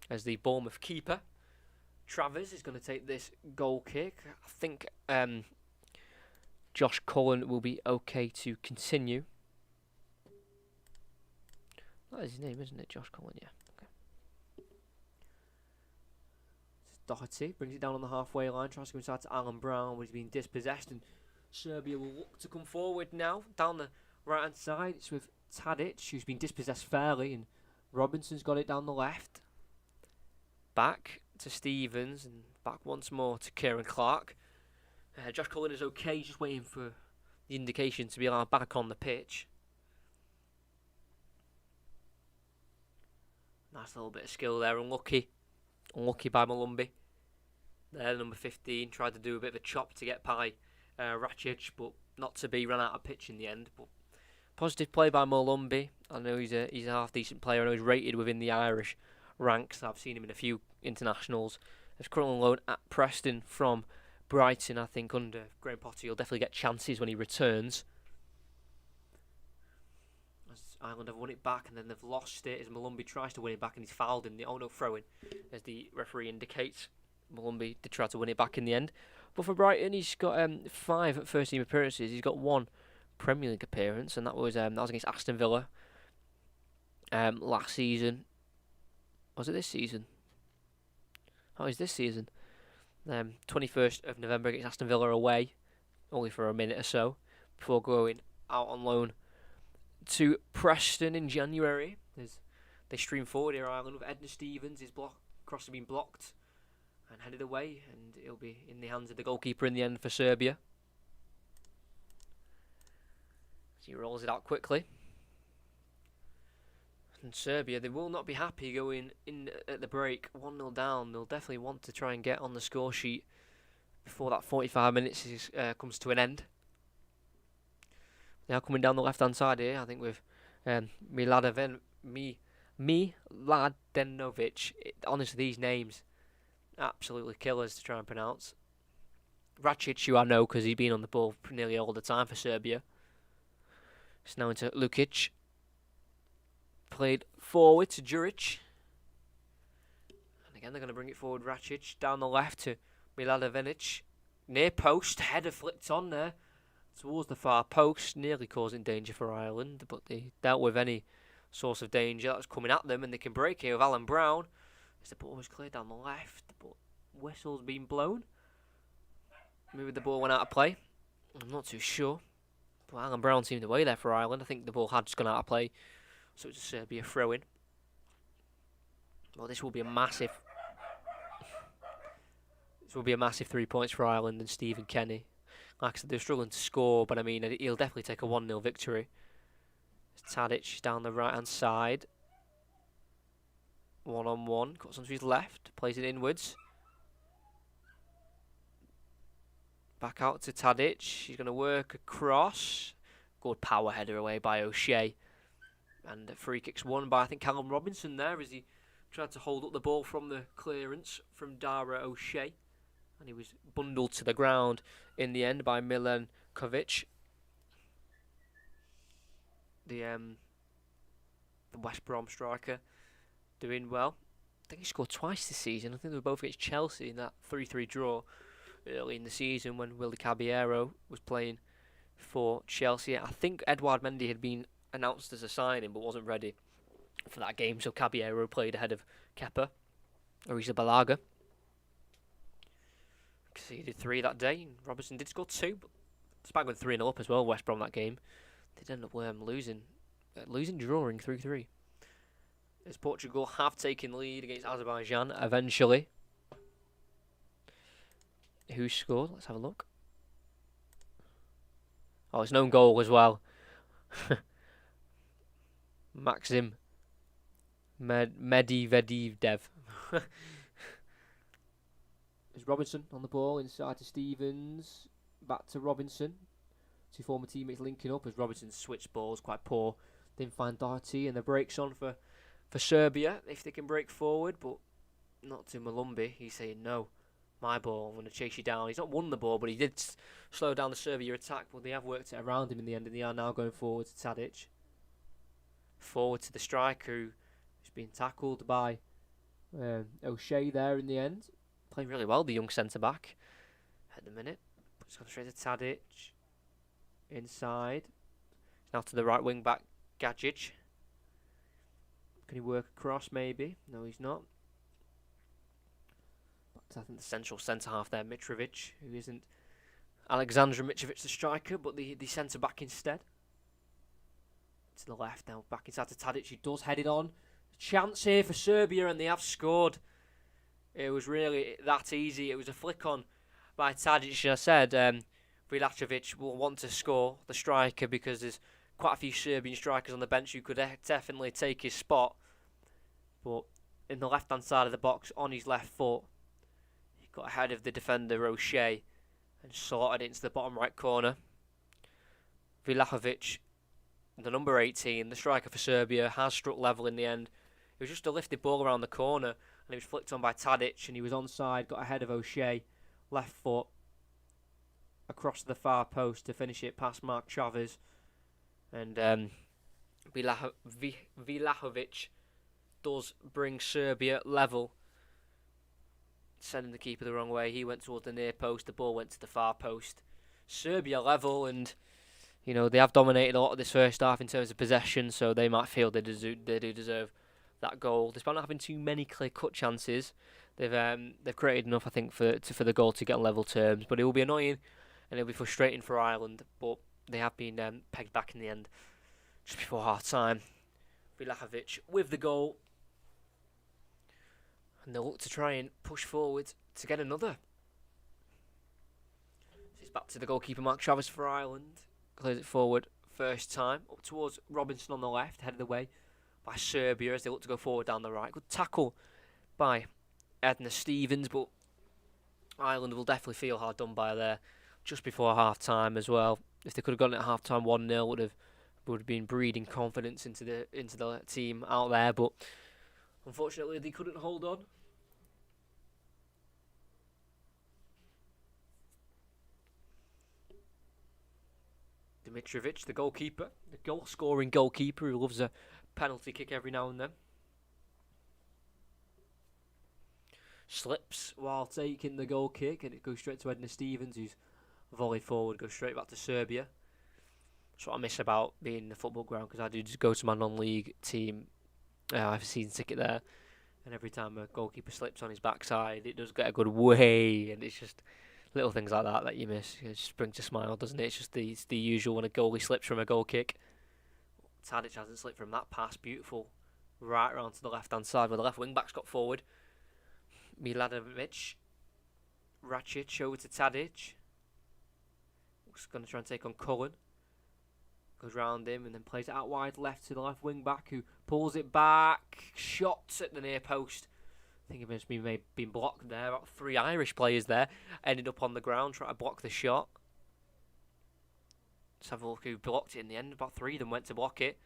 As the Bournemouth keeper, Travers, is going to take this goal kick. I think Josh Cullen will be okay to continue. That is his name, isn't it? Josh Cullen, yeah. Okay. Doherty brings it down on the halfway line, tries to go inside to Alan Brown, but he's been dispossessed, and Serbia will look to come forward now down the right hand side. It's with Tadic, who's been dispossessed fairly, and Robinson's got it down the left. Back to Stevens, and back once more to Kieran Clark. Josh Cullen is okay, just waiting for the indication to be allowed back on the pitch. Nice little bit of skill there, unlucky by Malumbi. There, number 15, tried to do a bit of a chop to get by Racic, but not to be, ran out of pitch in the end. But positive play by Malumbi. I know he's a half decent player. I know he's rated within the Irish ranks. I've seen him in a few internationals. He's currently on loan at Preston from Brighton. I think under Graham Potter he'll definitely get chances when he returns. As Ireland have won it back and then they've lost it as Malumbi tries to win it back and he's fouled in the throw-in, as the referee indicates. Malumbi did try to win it back in the end. But for Brighton, he's got 5 first-team appearances. He's got 1 Premier League appearance, and that was against Aston Villa last season. Was it this season? Oh, it's this season. 21st of November against Aston Villa away. only for a minute or so, before going out on loan to Preston in January. They stream forward here, Ireland, with Edna Stevens. His cross has been blocked and headed away, and it'll be in the hands of the goalkeeper in the end for Serbia. So he rolls it out quickly. And Serbia, they will not be happy going in at the break 1-0 down. They'll definitely want to try and get on the score sheet before that 45 minutes comes to an end. They are coming down the left-hand side here, I think, with Miladenovic. Honestly, these names absolutely killers to try and pronounce. Racic, who I know because he's been on the ball nearly all the time for Serbia. It's now into Lukic. Played forward to Juric. And again, they're going to bring it forward. Racic down the left to Miladenovic. Near post, header flicked on there towards the far post, nearly causing danger for Ireland, but they dealt with any source of danger that was coming at them, and they can break here with Alan Brown as the ball was cleared down the left, but whistle's been blown. Maybe the ball went out of play. I'm not too sure, but Alan Brown seemed away there for Ireland. I think the ball had just gone out of play, so it's a Serbia throw-in. Well, this will be a massive 3 points for Ireland and Stephen Kenny. Like I said, they're struggling to score, but I mean, he'll definitely take a 1-0 victory. Tadic down the right-hand side. 1-on-1. Cuts onto his left. Plays it inwards. Back out to Tadic. He's going to work across. Good power header away by O'Shea. And the free kick's won by, I think, Callum Robinson there as he tried to hold up the ball from the clearance from Dara O'Shea. And he was bundled to the ground in the end by Milenkovic. The West Brom striker doing well. I think he scored twice this season. I think they were both against Chelsea in that 3-3 draw early in the season when Willy Caballero was playing for Chelsea. I think Edouard Mendy had been announced as a signing but wasn't ready for that game, so Caballero played ahead of Kepa, Arrizabalaga. Conceded 3 that day. Robertson did score 2, but despite going 3-0 up as well, West Brom that game, they did end up drawing 3-3. As Portugal have taken the lead against Azerbaijan eventually. Who scored? Let's have a look. Oh, it's an own goal as well. Maxim Medvedev. Is Robinson on the ball, inside to Stevens, back to Robinson. Two former teammates linking up as Robinson switched balls, quite poor. Didn't find Doherty, and the break's on for Serbia if they can break forward, but not to Malumbi. He's saying, no, my ball, I'm going to chase you down. He's not won the ball, but he did slow down the Serbia attack, but they have worked it around him in the end, and they are now going forward to Tadic. Forward to the striker who's been tackled by O'Shea there in the end. Playing really well, the young centre-back at the minute. It's gone straight to Tadic. Inside. Now to the right wing-back, Gajic. Can he work across, maybe? No, he's not. Back to, I think, the central centre-half there, Mitrovic, who isn't Alexandra Mitrovic, the striker, but the centre-back instead. To the left now, back inside to Tadic. He does head it on. Chance here for Serbia, and they have scored. It was really that easy. It was a flick on by Tadic. I said Vilačević will want to score, the striker, because there's quite a few Serbian strikers on the bench who could definitely take his spot. But in the left-hand side of the box, on his left foot, he got ahead of the defender O'Shea and slotted it into the bottom right corner. Vilačević, the number 18, the striker for Serbia, has struck level in the end. It was just a lifted ball around the corner, and it was flicked on by Tadic, and he was onside, got ahead of O'Shea, left foot, across the far post to finish it past Mark Chavez. And Vilačević does bring Serbia level, sending the keeper the wrong way. He went towards the near post, the ball went to the far post. Serbia level, and you know they have dominated a lot of this first half in terms of possession, so they might feel they do deserve that goal. Despite not having too many clear-cut chances, they've created enough, I think, for the goal to get on level terms. But it will be annoying and it'll be frustrating for Ireland, but they have been pegged back in the end just before half time. Vlahovic with the goal, and they'll look to try and push forward to get another. So it's back to the goalkeeper, Mark Travis, for Ireland. Clears it forward first time, up towards Robinson on the left, headed away by Serbia as they look to go forward down the right. Good tackle by Edna Stevens, but Ireland will definitely feel hard done by there just before half time as well. If they could have gotten it at half time 1-0, would have been breeding confidence into the team out there, but unfortunately they couldn't hold on. Dimitrovic, the goalkeeper, the goal-scoring goalkeeper who loves a penalty kick every now and then. Slips while taking the goal kick, and it goes straight to Edna Stevens, who's volleyed forward, goes straight back to Serbia. That's what I miss about being in the football ground, because I do just go to my non-league team. I have a season ticket there, and every time a goalkeeper slips on his backside, it does get a good way, and it's just little things like that you miss. It just brings a smile, doesn't it? It's just the usual when a goalie slips from a goal kick. Tadic hasn't slipped from that pass. Beautiful. Right around to the left-hand side where the left wing-back's got forward. Milanovic. Racic over to Tadic. Looks going to try and take on Cullen. Goes round him and then plays it out wide left to the left wing-back, who pulls it back. Shots at the near post. I think it must have been blocked there. About 3 Irish players there ended up on the ground trying to block the shot. Let's have a look who blocked it in the end. About 3 of them went to block it.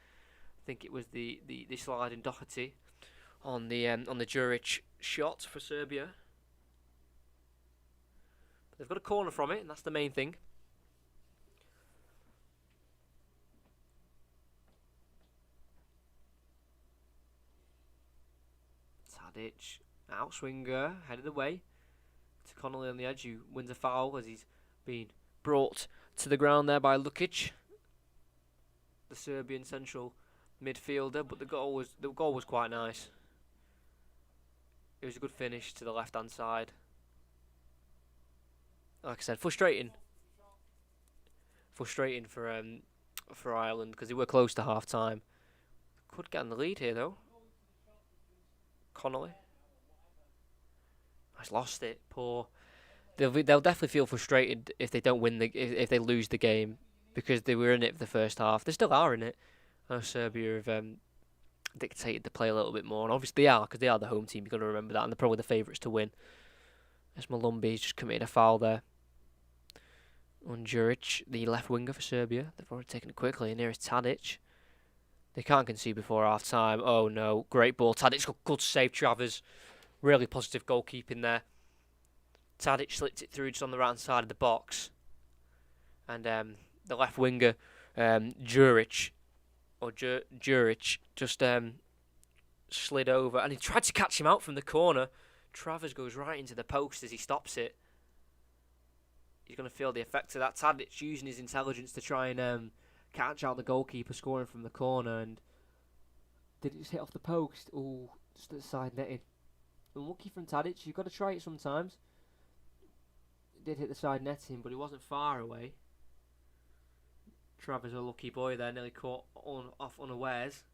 I think it was the sliding Doherty on the Juric shot for Serbia. But they've got a corner from it, and that's the main thing. Tadic, outswinger, headed away to Connolly on the edge, who wins a foul as he's been brought to the ground there by Lukic, the Serbian central midfielder. But the goal was quite nice. It was a good finish to the left-hand side. Like I said, frustrating for Ireland, because they were close to half time. Could get in the lead here though. Connolly has lost it. Poor. They'll definitely feel frustrated if they don't win if they lose the game, because they were in it for the first half. They still are in it. Serbia have dictated the play a little bit more, and obviously they are, because they are the home team. You've got to remember that, and they're probably the favourites to win. As Malumbi's just committed a foul there on Juric, the left winger for Serbia. They've already taken it quickly, and here is Tadic. They can't concede before half time. Oh no, great ball. Tadic got good save, Travers. Really positive goalkeeping there. Tadic slipped it through just on the right side of the box. And the left winger, Juric, just slid over. And he tried to catch him out from the corner. Travers goes right into the post as he stops it. He's going to feel the effect of that. Tadic using his intelligence to try and catch out the goalkeeper scoring from the corner, and did it just hit off the post? Oh, just at the side netting. Unlucky from Tadic. You've got to try it sometimes. It did hit the side netting, but it wasn't far away. Travers, a lucky boy there, nearly caught off unawares.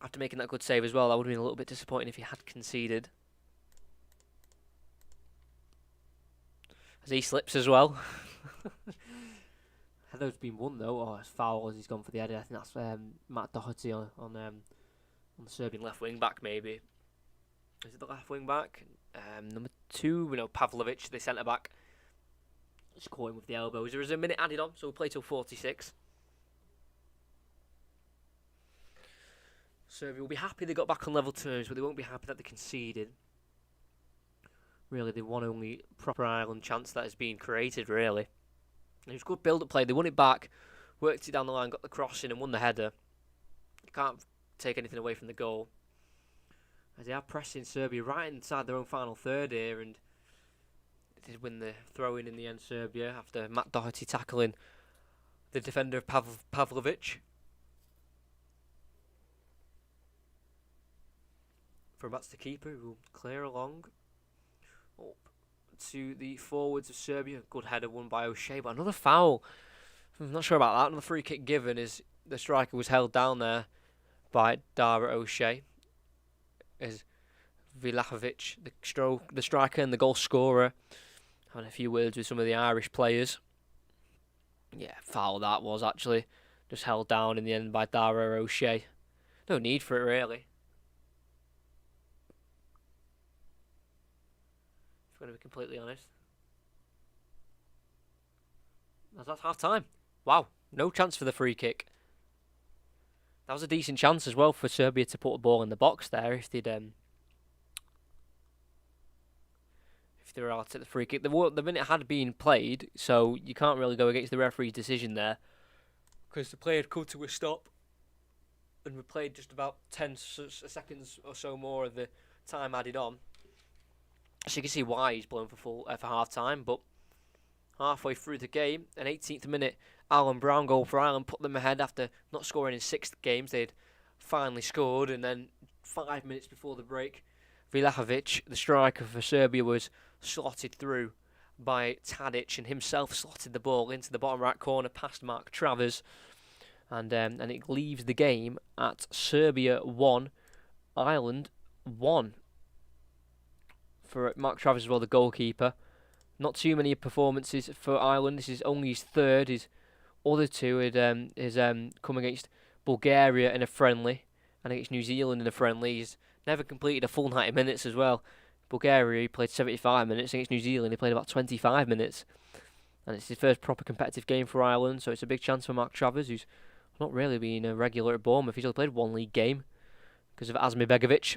After making that good save as well, that would have been a little bit disappointing if he had conceded. As he slips as well. Header's been won though, or it's foul as he's gone for the header. I think that's Matt Doherty on the Serbian left wing back, maybe. Is it the left wing back? Number 2, Pavlovic, the centre back. Just caught him with the elbows. There is a minute added on, so we'll play till 46. Serbia will be happy they got back on level terms, but they won't be happy that they conceded. Really, they won only proper Ireland chance that has been created, really. It was good build-up play. They won it back, worked it down the line, got the cross in and won the header. You can't take anything away from the goal. As they are pressing Serbia right inside their own final third here, and they did win the throw-in the end, Serbia, after Matt Doherty tackling the defender Pavlovic. From that's the keeper who will clear along up to the forwards of Serbia. Good header won by O'Shea, but another foul. I'm not sure about that. Another free kick given is the striker was held down there by Dara O'Shea. As Vlahovic, the striker and the goal scorer, having a few words with some of the Irish players. Yeah, foul that was actually. Just held down in the end by Dara O'Shea. No need for it really. If I'm going to be completely honest. That's half time. Wow, no chance for the free kick. That was a decent chance as well for Serbia to put a ball in the box there if they were out at the free kick. The minute had been played, so you can't really go against the referee's decision there because the play had come to a stop and we played just about 10 seconds or so more of the time added on. So you can see why he's blown for half time, but halfway through the game, an 18th minute Alan Brown goal for Ireland put them ahead after not scoring in 6 games. They'd finally scored, and then 5 minutes before the break, Vlahovic, the striker for Serbia, was slotted through by Tadic and himself slotted the ball into the bottom right corner past Mark Travers, and it leaves the game at Serbia 1, Ireland 1. For Mark Travers as well, the goalkeeper. Not too many performances for Ireland. This is only his third. His other two is come against Bulgaria in a friendly and against New Zealand in a friendly. He's never completed a full 90 minutes as well. Bulgaria, he played 75 minutes. Against New Zealand, he played about 25 minutes. And it's his first proper competitive game for Ireland, so it's a big chance for Mark Travers, who's not really been a regular at Bournemouth. He's only played one league game because of Asmir Begovic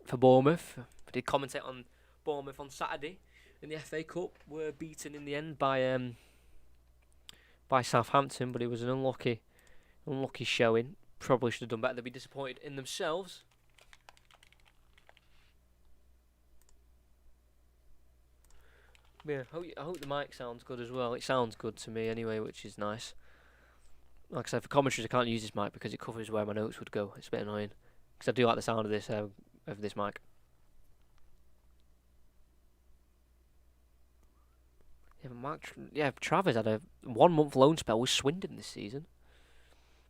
for Bournemouth. I did commentate on Bournemouth on Saturday in the FA Cup. Were beaten in the end by Southampton, but it was an unlucky showing. Probably should have done better. They'd be disappointed in themselves. Yeah, I hope the mic sounds good as well. It sounds good to me anyway, which is nice. Like I said, for commentaries I can't use this mic because it covers where my notes would go. It's a bit annoying because I do like the sound of this mic. Yeah, Travers had a 1 month loan spell with Swindon this season.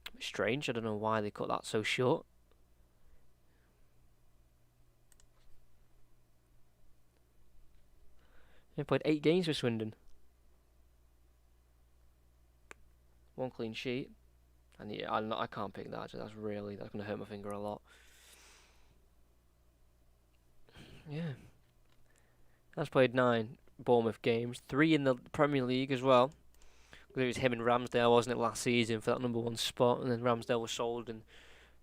A bit strange. I don't know why they cut that so short. He played 8 games for Swindon. 1 clean sheet. And yeah, I can't pick that. That's going to hurt my finger a lot. Yeah. That's played 9 Bournemouth games. 3 in the Premier League as well. It was him and Ramsdale, wasn't it, last season for that number 1 spot. And then Ramsdale was sold and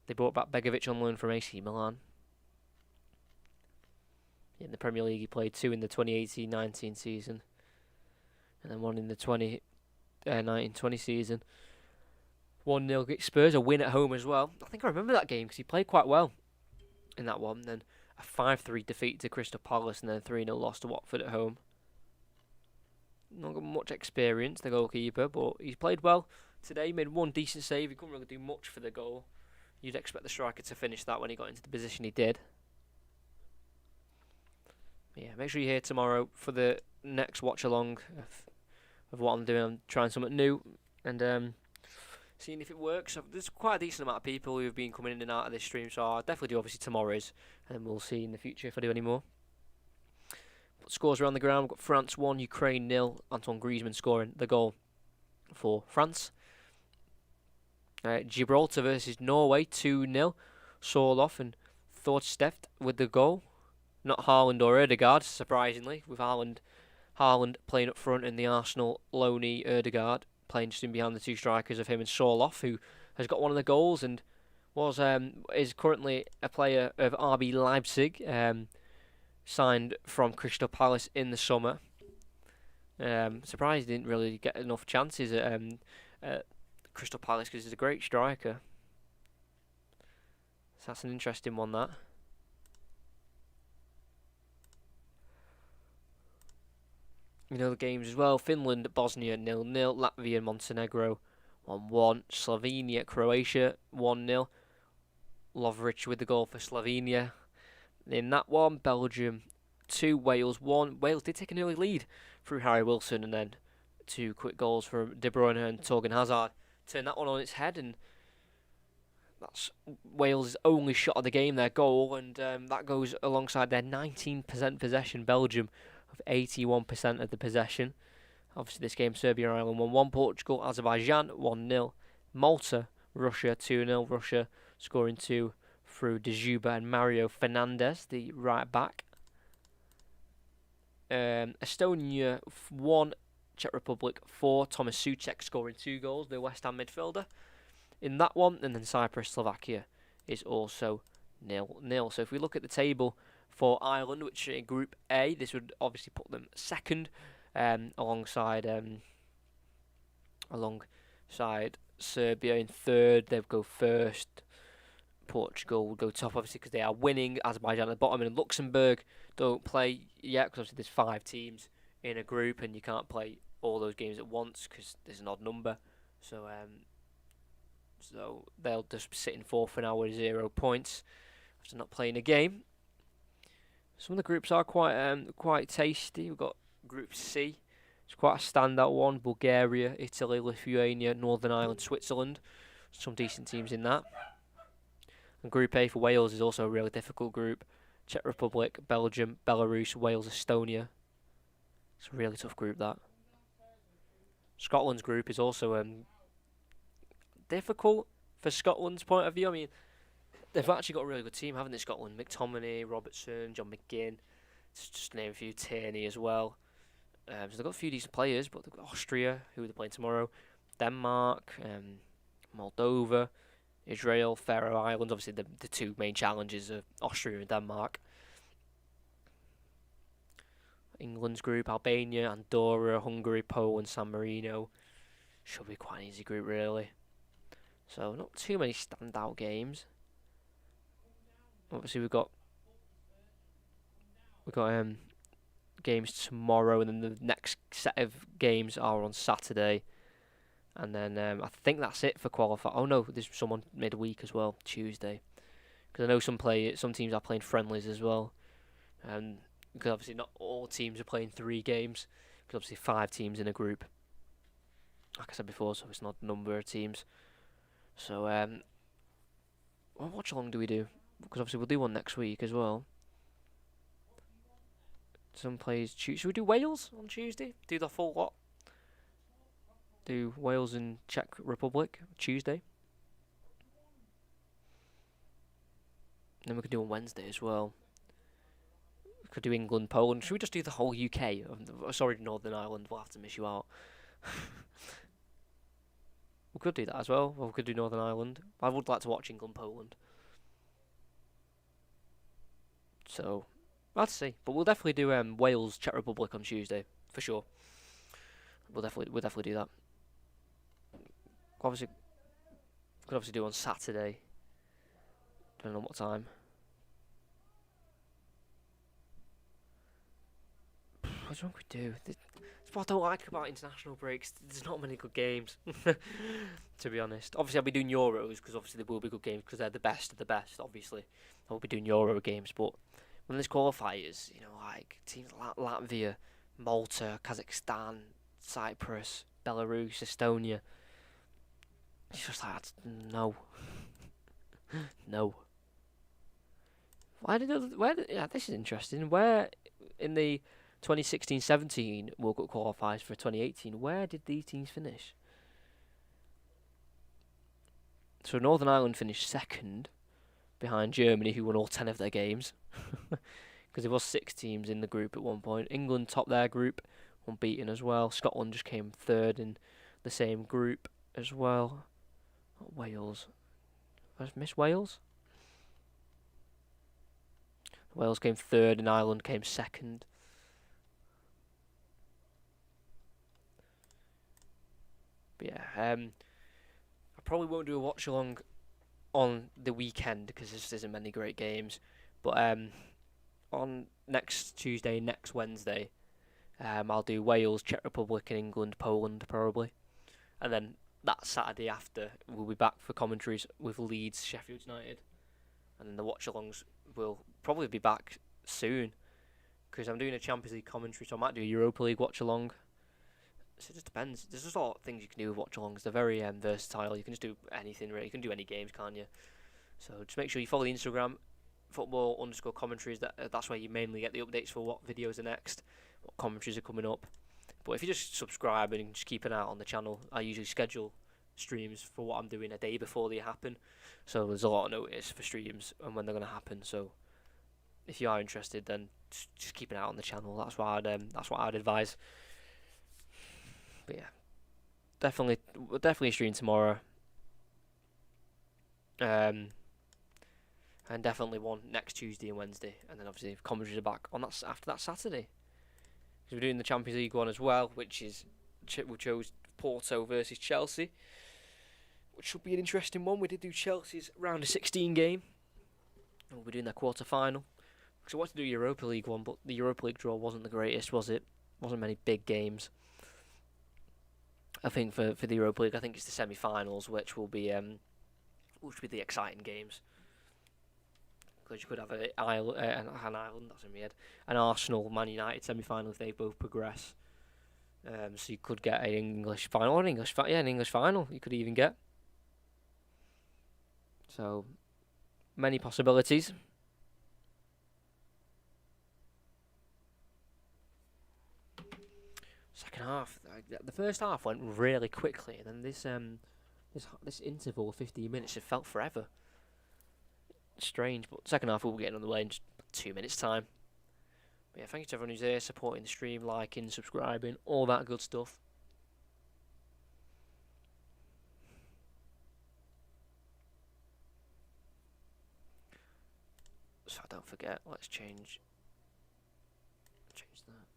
they brought back Begovic on loan from AC Milan. In the Premier League, he played 2 in the 2018-19 season, and then 1 in the 19-20 season. 1-0 against Spurs, a win at home as well. I think I remember that game because he played quite well in that one. Then a 5-3 defeat to Crystal Palace, and then 3-0 loss to Watford at home. Not got much experience, the goalkeeper, but he's played well today. He made 1 decent save. He couldn't really do much for the goal. You'd expect the striker to finish that when he got into the position he did. Yeah, make sure you're here tomorrow for the next watch along of what I'm doing. I'm trying something new and seeing if it works. So there's quite a decent amount of people who've been coming in and out of this stream, so I'll definitely do obviously tomorrow's, and then we'll see in the future if I do any more. But scores around the ground. We've got France 1, Ukraine 0. Antoine Griezmann scoring the goal for France. Gibraltar versus Norway 2-0. Sorloth and Thorstvedt with the goal. Not Haaland or Ødegaard, surprisingly, with Haaland playing up front and the Arsenal loanee Ødegaard playing just in behind the 2 strikers of him and Sorloth, who has got 1 of the goals and is currently a player of RB Leipzig, signed from Crystal Palace in the summer. Surprised he didn't really get enough chances at Crystal Palace because he's a great striker. So that's an interesting one, that. You know the games as well. Finland, Bosnia 0-0. Latvia, Montenegro 1-1. Slovenia, Croatia 1-0. Lovric with the goal for Slovenia. In that one, Belgium 2, Wales 1. Wales did take an early lead through Harry Wilson, and then 2 quick goals from De Bruyne and Torgan Hazard turned that one on its head, and that's Wales' only shot of the game, their goal, and that goes alongside their 19% possession. Belgium of 81% of the possession. Obviously, this game, Serbia and Ireland 1-1, Portugal, Azerbaijan 1-0, Malta, Russia 2-0. Russia scoring 2 through Djuba and Mario Fernandes, the right back. Estonia 1, Czech Republic 4. Thomas Souček scoring 2 goals, the West Ham midfielder in that one. And then Cyprus, Slovakia is also 0-0. So if we look at the table for Ireland, which in Group A, this would obviously put them second, alongside Serbia in third. They'll go first. Portugal will go top, obviously, because they are winning. Azerbaijan at the bottom, and Luxembourg don't play yet, because obviously there's 5 teams in a group, and you can't play all those games at once because there's an odd number. So they'll just sit in fourth for now with 0 points after not playing a game. Some of the groups are quite tasty. We've got Group C. It's quite a standout one. Bulgaria, Italy, Lithuania, Northern Ireland, Switzerland. Some decent teams in that. And Group A for Wales is also a really difficult group. Czech Republic, Belgium, Belarus, Wales, Estonia. It's a really tough group, that. Scotland's group is also difficult for Scotland's point of view. I mean, they've actually got a really good team, haven't they, Scotland? McTominay, Robertson, John McGinn, just to name a few, Tierney as well. So they've got a few decent players, but they've got Austria, who they're playing tomorrow, Denmark, Moldova, Israel, Faroe Islands. Obviously, the 2 main challenges are Austria and Denmark. England's group, Albania, Andorra, Hungary, Poland, San Marino. Should be quite an easy group, really. So, not too many standout games. Obviously, we've got games tomorrow, and then the next set of games are on Saturday. And then I think that's it for qualifier. Oh no, there's someone midweek as well, Tuesday. Because I know some teams are playing friendlies as well. Because obviously not all teams are playing 3 games. Because obviously 5 teams in a group. Like I said before, so it's not a number of teams. So what watch-along do we do? Because obviously we'll do one next week as well. Some plays Tuesday. Should we do Wales on Tuesday? Do the full lot? Do Wales and Czech Republic Tuesday. And then we could do on Wednesday as well. We could do England, Poland. Should we just do the whole UK? Sorry, Northern Ireland. We'll have to miss you out. We could do that as well. Or we could do Northern Ireland. I would like to watch England, Poland. So, let's see. But we'll definitely do Wales, Czech Republic on Tuesday for sure. We'll definitely do that. Obviously, could obviously do on Saturday. Depending on what time. What do we do? That's what I don't like about international breaks. There's not many good games, to be honest. Obviously, I'll be doing Euros because obviously there will be good games because they're the best of the best. Obviously, I'll be doing Euro games, but when there's qualifiers, like teams like Latvia, Malta, Kazakhstan, Cyprus, Belarus, Estonia. It's just like, no. No. This is interesting. Where in the 2016-17 World Cup qualifiers for 2018, where did these teams finish? So Northern Ireland finished second behind Germany, who won all 10 of their games. Because there was 6 teams in the group at one point. England topped their group, unbeaten as well. Scotland just came third in the same group as well. Wales. Did I miss Wales? Wales came third and Ireland came second. But yeah, I probably won't do a watch along on the weekend because there just isn't many great games. But on next Tuesday, next Wednesday, I'll do Wales, Czech Republic, and England, Poland probably, and then that Saturday after we'll be back for commentaries with Leeds, Sheffield United. and then the watch-alongs will probably be back soon, because I'm doing a Champions League commentary, so I might do a Europa League watch-along. So it just depends. There's just a lot of things you can do with watch-alongs. They're very versatile. You can just do anything, really. You can do any games, can't you? So just make sure you follow the Instagram, football_commentaries. That's where you mainly get the updates for what videos are next, what commentaries are coming up. But if you just subscribe and just keep an eye on the channel, I usually schedule streams for what I'm doing a day before they happen. So there's a lot of notice for streams and when they're going to happen. So if you are interested, then just keep an eye on the channel. That's what I'd advise. But yeah, definitely stream tomorrow. And definitely one next Tuesday and Wednesday, and then obviously commentaries are back on that after that Saturday. Because we're doing the Champions League one as well, which is we chose Porto versus Chelsea, which should be an interesting one. We did do Chelsea's round of 16 game, and we're doing their quarter final. So I wanted to do Europa League one, but the Europa League draw wasn't the greatest, was it? Wasn't many big games. I think for the Europa League, I think it's the semi-finals, which will be the exciting games. Because you could have an Ireland, that's in my head, an Arsenal, Man United semi-final if they both progress. So you could get an English final, or an English final. You could even get. So many possibilities. Second half, the first half went really quickly, and then this interval of 15 minutes it felt forever. Strange, but second half we'll get on the way in just 2 minutes time. But yeah, thank you to everyone who's there, supporting the stream, liking, subscribing, all that good stuff. So I don't forget, let's change that.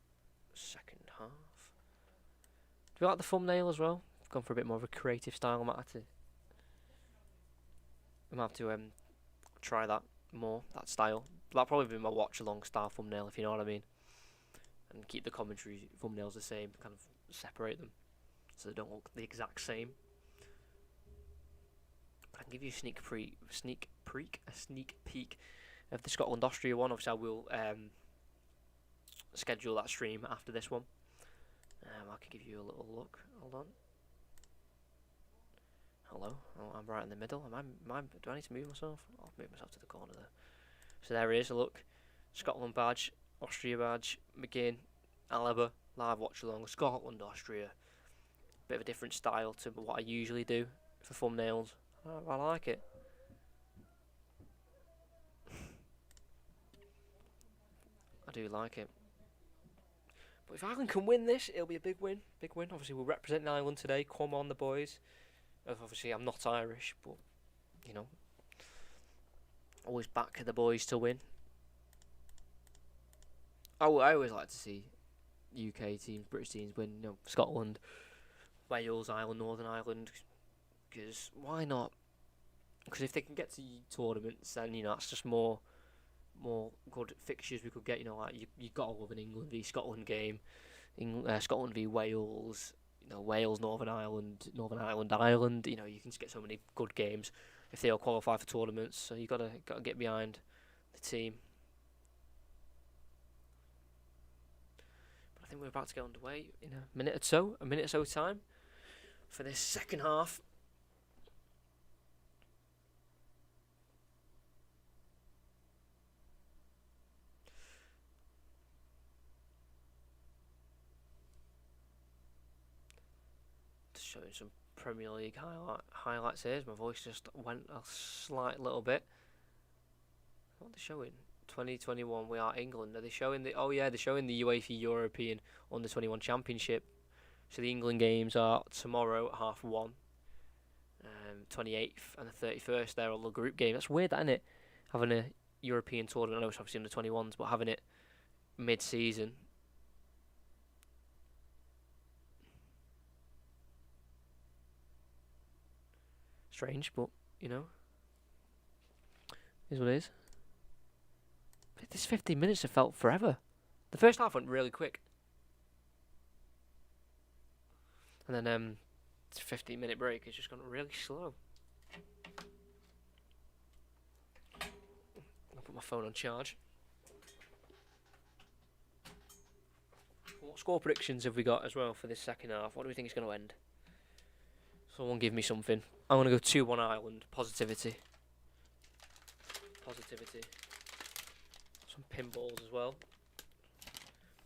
Second half. Do you like the thumbnail as well? I've gone for a bit more of a creative style. I might have to try that more, that style. That'll probably be my watch-along style thumbnail, if you know what I mean. And keep the commentary thumbnails the same, kind of separate them so they don't look the exact same. I can give you a sneak peek of the Scotland-Austria one. Obviously I will schedule that stream after this one. I can give you a little look. Hold on. Hello. Oh, I'm right in the middle. Do I need to move myself? I'll move myself to the corner there. So there it is. Look. Scotland badge, Austria badge, McGinn, Alaba, live watch along. Scotland, Austria. Bit of a different style to what I usually do for thumbnails. I like it. I do like it. But if Ireland can win this, it'll be a big win. Big win. Obviously, we're representing Ireland today. Come on, the boys. Obviously, I'm not Irish, but, you know, always back the boys to win. I always like to see UK teams, British teams win. You know, Scotland, Wales, Ireland, Northern Ireland. Because why not? Because if they can get to tournaments, then, you know, that's just more good fixtures we could get. You know, like you got to love an England v Scotland game, Scotland v Wales. You know, Wales, Northern Ireland, Ireland. You know, you can just get so many good games if they all qualify for tournaments. So you gotta get behind the team. But I think we're about to get underway in a minute or so time for this second half. Showing some Premier League highlights here. My voice just went a slight little bit. What are they showing? 2021. We are England. Are they showing the? Oh yeah, they're showing the UEFA European Under-21 Championship. So the England games are tomorrow at 1:30. 28th and the 31st. They're all the group game. That's weird, isn't it? Having a European tournament. I know it's obviously under-21s, but having it mid-season. Strange, but, you know, is what it is. But this 15 minutes have felt forever. The first half went really quick. And then, 15-minute break has just gone really slow. Put my phone on charge. What score predictions have we got as well for this second half? What do we think it's going to end? Someone give me something. I'm going to go 2-1 Ireland. Positivity. Some pinballs as well.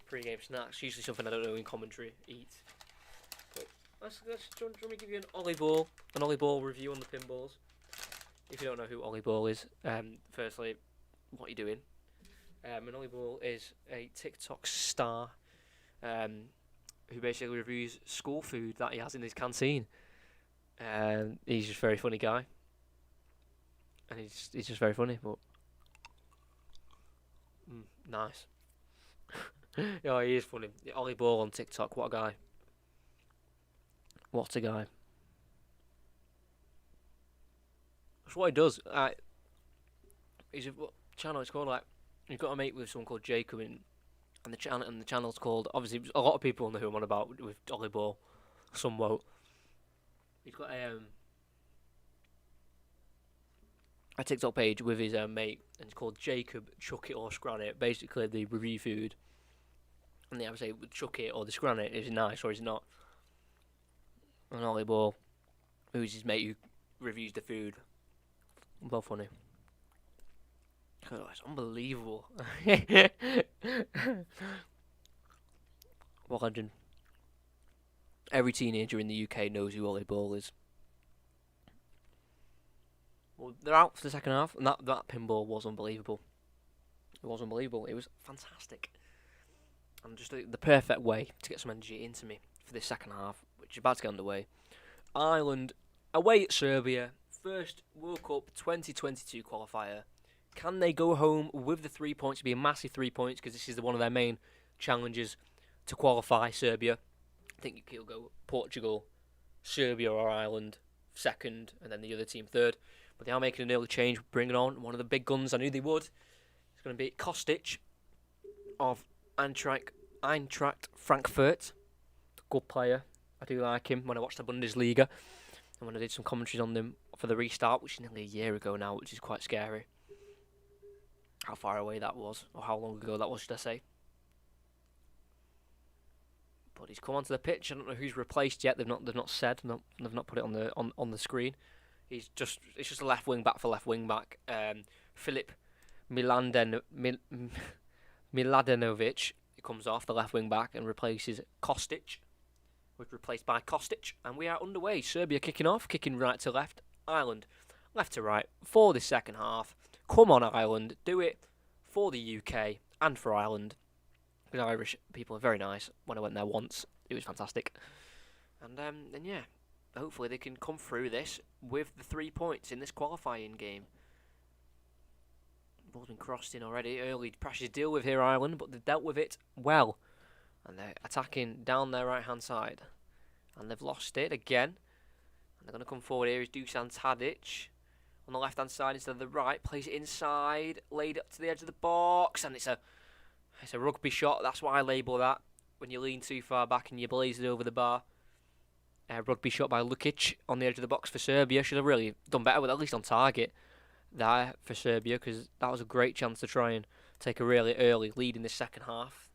Pre-game snacks. Usually something I don't know in commentary. Eat. But do you want me to give you an Ollie Ball review on the pinballs? If you don't know who Ollie Ball is, firstly, what are you doing? And Ollie Ball is a TikTok star who basically reviews school food that he has in his canteen. He's just a very funny guy. And he's just very funny, but nice. Yeah, he is funny. Ollie Ball on TikTok, what a guy. What a guy. That's what he does. He's what channel it's called, like, you've got a mate with someone called Jacob and the channel's called, obviously a lot of people know who I'm on about with Ollie Ball. Some won't. He's got a TikTok page with his mate, and it's called Jacob Chuck It or Scran It. Basically, they review food, and they either say chuck it or the scran it, is it nice or is it not? And Ollie Ball, who's his mate who reviews the food, both funny. Oh, it's unbelievable. What legend. Every teenager in the UK knows who Ollie Ball is. Well, they're out for the second half, and that pinball was unbelievable. It was unbelievable. It was fantastic. And just the perfect way to get some energy into me for this second half, which is about to get underway. Ireland away at Serbia. First World Cup 2022 qualifier. Can they go home with the 3 points? It'd be a massive 3 points because this is one of their main challenges to qualify Serbia. I think you'll go Portugal, Serbia or Ireland second, and then the other team third. But they are making an early change, bringing on one of the big guns. I knew they would. It's going to be Kostic of Eintracht Frankfurt. Good player. I do like him when I watched the Bundesliga and when I did some commentaries on them for the restart, which is nearly a year ago now, which is quite scary. How far away that was, or how long ago that was, should I say. But he's come onto the pitch. I don't know who's replaced yet. They've not said. They've not put it on the screen. It's just a left wing back for left wing back. Filip Miladinovic comes off the left wing back and replaces Kostic. Was replaced by Kostic, and we are underway. Serbia kicking off, kicking right to left. Ireland left to right for the second half. Come on, Ireland, do it for the UK and for Ireland. Because Irish people are very nice. When I went there once, it was fantastic. And yeah, hopefully they can come through this with the 3 points in this qualifying game. Ball's been crossed in already. Early pressure to deal with here, Ireland, but they've dealt with it well. And they're attacking down their right-hand side. And they've lost it again. And they're going to come forward here is Dusan Tadic. On the left-hand side instead of the right. Plays it inside. Laid up to the edge of the box. And it's a rugby shot. That's why I label that. When you lean too far back and you blaze it over the bar. Rugby shot by Lukic on the edge of the box for Serbia. Should have really done better with at least on target there for Serbia. Because that was a great chance to try and take a really early lead in the second half.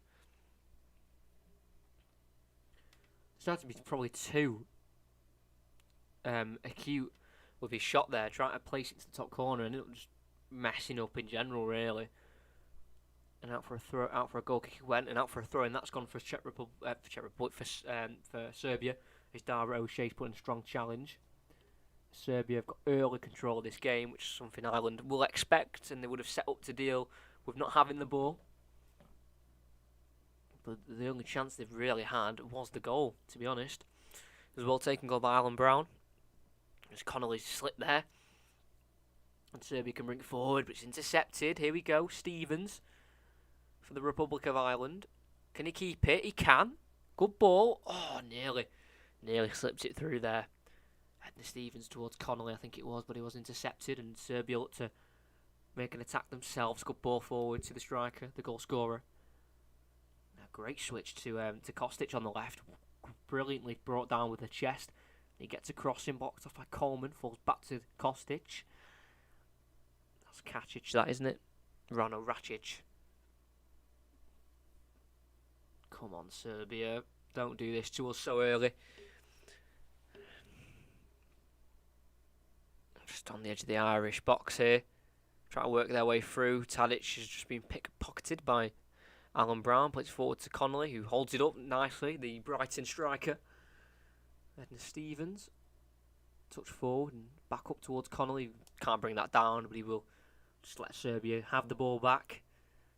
Started to be probably too acute with his shot there, trying to place it to the top corner, and it was just messing up in general, really. And out for a goal kick he went, and out for a throw, and that's gone for Serbia. It's Dara O'Shea's putting a strong challenge. Serbia have got early control of this game, which is something Ireland will expect, and they would have set up to deal with not having the ball. But the only chance they've really had was the goal, to be honest. It was a well-taken goal by Alan Brown. As Connolly slipped there. And Serbia can bring it forward, but it's intercepted. Here we go, Stevens for the Republic of Ireland. Can he keep it? He can. Good ball. Oh, nearly slipped it through there. Heading Stevens towards Connolly, I think it was, but he was intercepted, and Serbia looked to make an attack themselves. Good ball forward to the striker, the goal scorer. Great switch to Kostic on the left. Brilliantly brought down with the chest. He gets a crossing, blocked off by Coleman. Falls back to Kostic. That's Kacic, that, isn't it? Rano Racic. Come on, Serbia. Don't do this to us so early. Just on the edge of the Irish box here. Trying to work their way through. Tadic has just been pickpocketed by Alan Brown. Plays forward to Connolly, who holds it up nicely. The Brighton striker. Edna Stevens. Touch forward and back up towards Connolly. Can't bring that down, but he will just let Serbia have the ball back.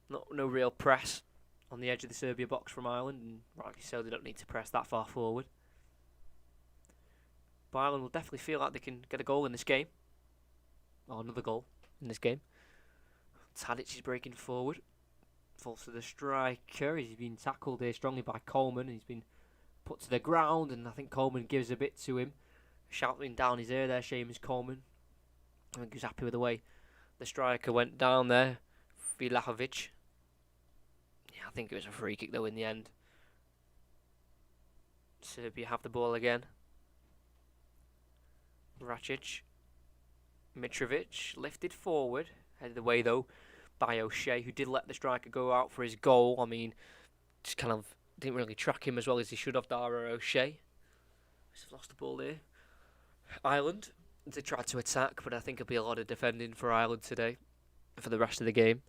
No real press on the edge of the Serbia box from Ireland, and rightly so, they don't need to press that far forward. But Ireland will definitely feel like they can get a goal in this game. Or another goal in this game. Tadic is breaking forward. Falls to the striker. He's been tackled here strongly by Coleman. He's been put to the ground, and I think Coleman gives a bit to him. Shouting down his ear there, Seamus Coleman. I think he was happy with the way the striker went down there. Vilahovic. Yeah, I think it was a free kick though in the end. Serbia have the ball again. Racic. Mitrovic lifted forward. Headed away though by O'Shea, who did let the striker go out for his goal. I mean, just kind of didn't really track him as well as he should have, Dara O'Shea. He's lost the ball there. Ireland, they tried to attack, but I think it'll be a lot of defending for Ireland today for the rest of the game.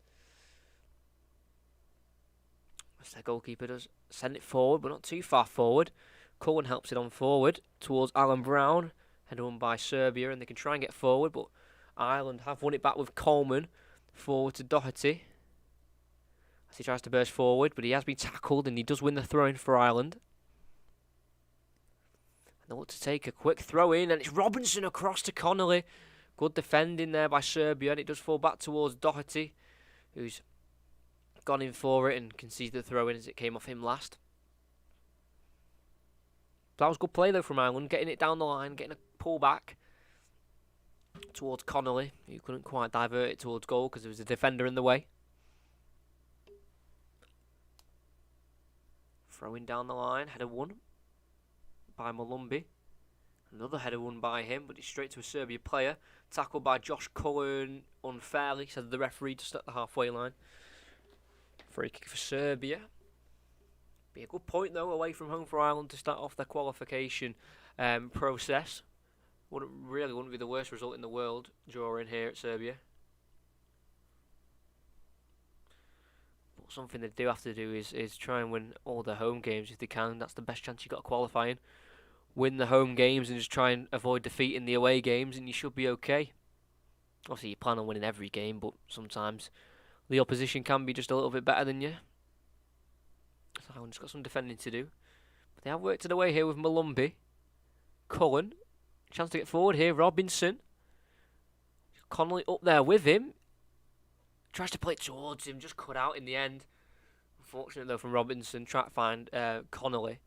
As their goalkeeper does send it forward, but not too far forward. Cullen helps it on forward towards Alan Brown, headed on by Serbia, and they can try and get forward, but Ireland have won it back with Coleman forward to Doherty as he tries to burst forward, but he has been tackled and he does win the throw-in for Ireland. And they want to take a quick throw-in, and it's Robinson across to Connolly. Good defending there by Serbia, and it does fall back towards Doherty, who's gone in for it and concedes the throw-in as it came off him last. That was good play though from Ireland, getting it down the line, getting a pull back towards Connolly, who couldn't quite divert it towards goal because there was a defender in the way. Throwing down the line, header won by Malumbi. Another header won by him, but it's straight to a Serbia player. Tackled by Josh Cullen unfairly, said the referee, just at the halfway line. Free kick for Serbia. Be a good point though, away from home for Ireland to start off their qualification process. Wouldn't be the worst result in the world, drawing here at Serbia. But something they do have to do is try and win all their home games if they can. That's the best chance you got of qualifying. Win the home games and just try and avoid defeat in the away games, and you should be okay. Obviously, you plan on winning every game, but sometimes the opposition can be just a little bit better than you. So Ireland's got some defending to do. But they have worked it away here with Malumbi. Cullen. Chance to get forward here. Robinson. Connolly up there with him. Tries to play it towards him. Just cut out in the end. Unfortunate though from Robinson. Try to find Connolly.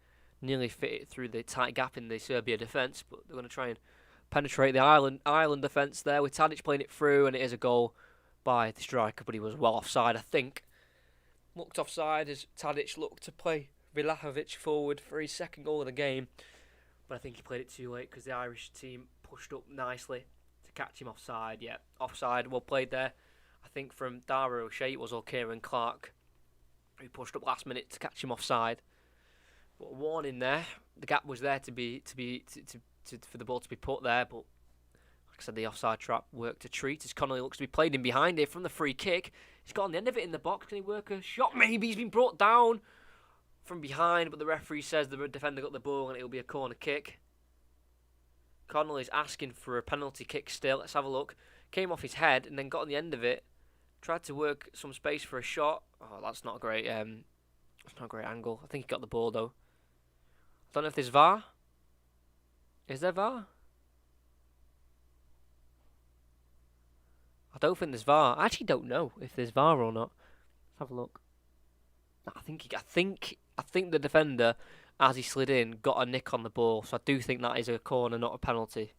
Nearly fit it through the tight gap in the Serbia defence. But they're going to try and penetrate the Ireland defence there. With Tadic playing it through. And it is a goal by the striker. But he was well offside, I think. Looked offside as Tadic looked to play Vilahovic forward for his second goal of the game. But I think he played it too late because the Irish team pushed up nicely to catch him offside. Yeah, offside, well played there. I think from Dara O'Shea it was, or Kieran Clark, who pushed up last minute to catch him offside. But a warning there. The gap was there for the ball to be put there. But like I said, the offside trap worked a treat as Connolly looks to be played in behind here from the free kick. He's got on the end of it in the box. Can he work a shot? Maybe he's been brought down from behind, but the referee says the defender got the ball and it'll be a corner kick. Connolly's asking for a penalty kick still. Let's have a look. Came off his head and then got on the end of it. Tried to work some space for a shot. Oh, that's not a great. That's not a great angle. I think he got the ball though. I don't know if there's VAR. Is there VAR? I don't think there's VAR. I actually don't know if there's VAR or not. Let's have a look. I think the defender, as he slid in, got a nick on the ball. So I do think that is a corner, not a penalty.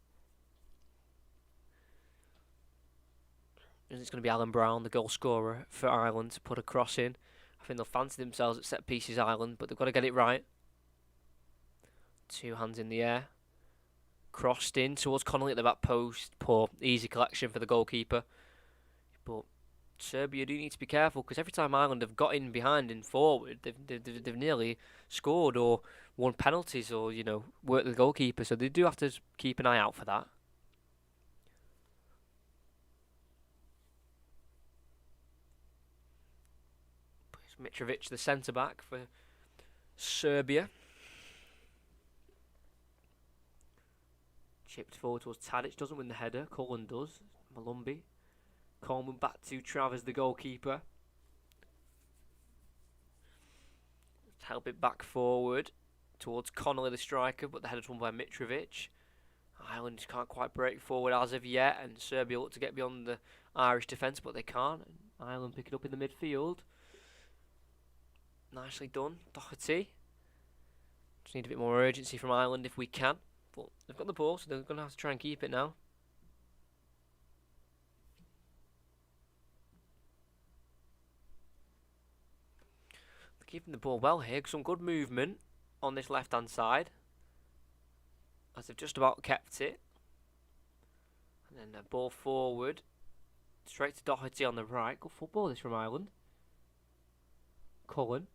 And it's going to be Alan Brown, the goal scorer for Ireland, to put a cross in. I think they'll fancy themselves at set pieces, Ireland, but they've got to get it right. Two hands in the air. Crossed in towards Connolly at the back post. Poor, easy collection for the goalkeeper. But Serbia do need to be careful because every time Ireland have got in behind and forward, they've nearly scored or won penalties or worked the goalkeeper. So they do have to keep an eye out for that. Mitrovic, the centre back for Serbia. Chipped forward towards Tadic, doesn't win the header. Cullen does. Malumbi. Coleman back to Travers, the goalkeeper. Help it back forward towards Connolly, the striker, but the header's won by Mitrovic. Ireland can't quite break forward as of yet, and Serbia look to get beyond the Irish defence, but they can't. And Ireland pick it up in the midfield. Nicely done, Doherty. Just need a bit more urgency from Ireland if we can. But they've got the ball, so they're going to have to try and keep it now. They're keeping the ball well here. Some good movement on this left-hand side, as they've just about kept it. And then the ball forward, straight to Doherty on the right. Good football this from Ireland. Cullen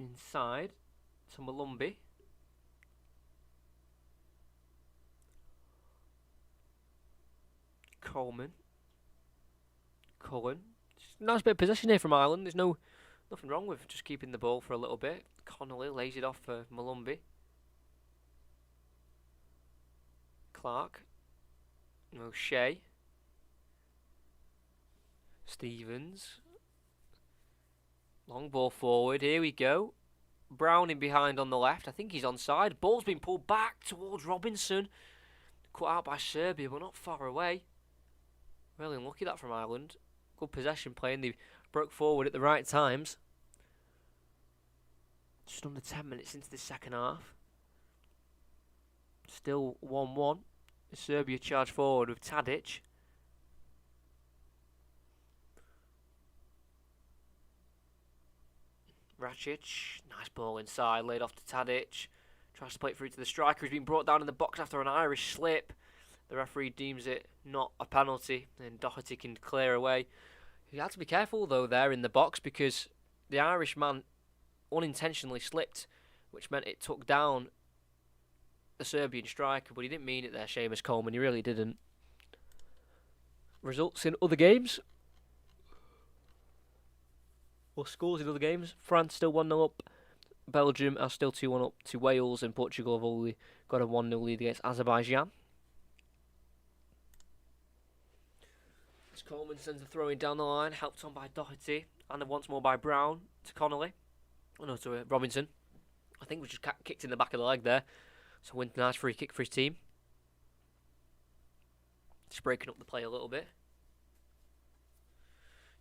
inside to Malumbi. Coleman. Cullen. Nice bit of possession here from Ireland. There's nothing wrong with just keeping the ball for a little bit. Connolly lays it off for Malumbi. Clark. O'Shea. Stevens. Long ball forward. Here we go. Browning behind on the left. I think he's onside. Ball's been pulled back towards Robinson. Cut out by Serbia, but not far away. Really unlucky that from Ireland. Good possession play, and they broke forward at the right times. Just under 10 minutes into the second half. Still 1-1. Serbia charge forward with Tadic. Racic, nice ball inside, laid off to Tadic. Tries to play it through to the striker, who's been brought down in the box after an Irish slip. The referee deems it not a penalty, and Doherty can clear away. He had to be careful though there in the box because the Irish man unintentionally slipped, which meant it took down the Serbian striker, but he didn't mean it there, Seamus Coleman, he really didn't. Results in other games. Or scores in other games. France still 1-0 up. Belgium are still 2-1 up to Wales, and Portugal have only got a 1-0 lead against Azerbaijan. As Coleman sends a throw in down the line, helped on by Doherty, and once more by Brown to Connolly. Oh no, to Robinson. I think we just kicked in the back of the leg there. So win, nice free kick for his team. Just breaking up the play a little bit.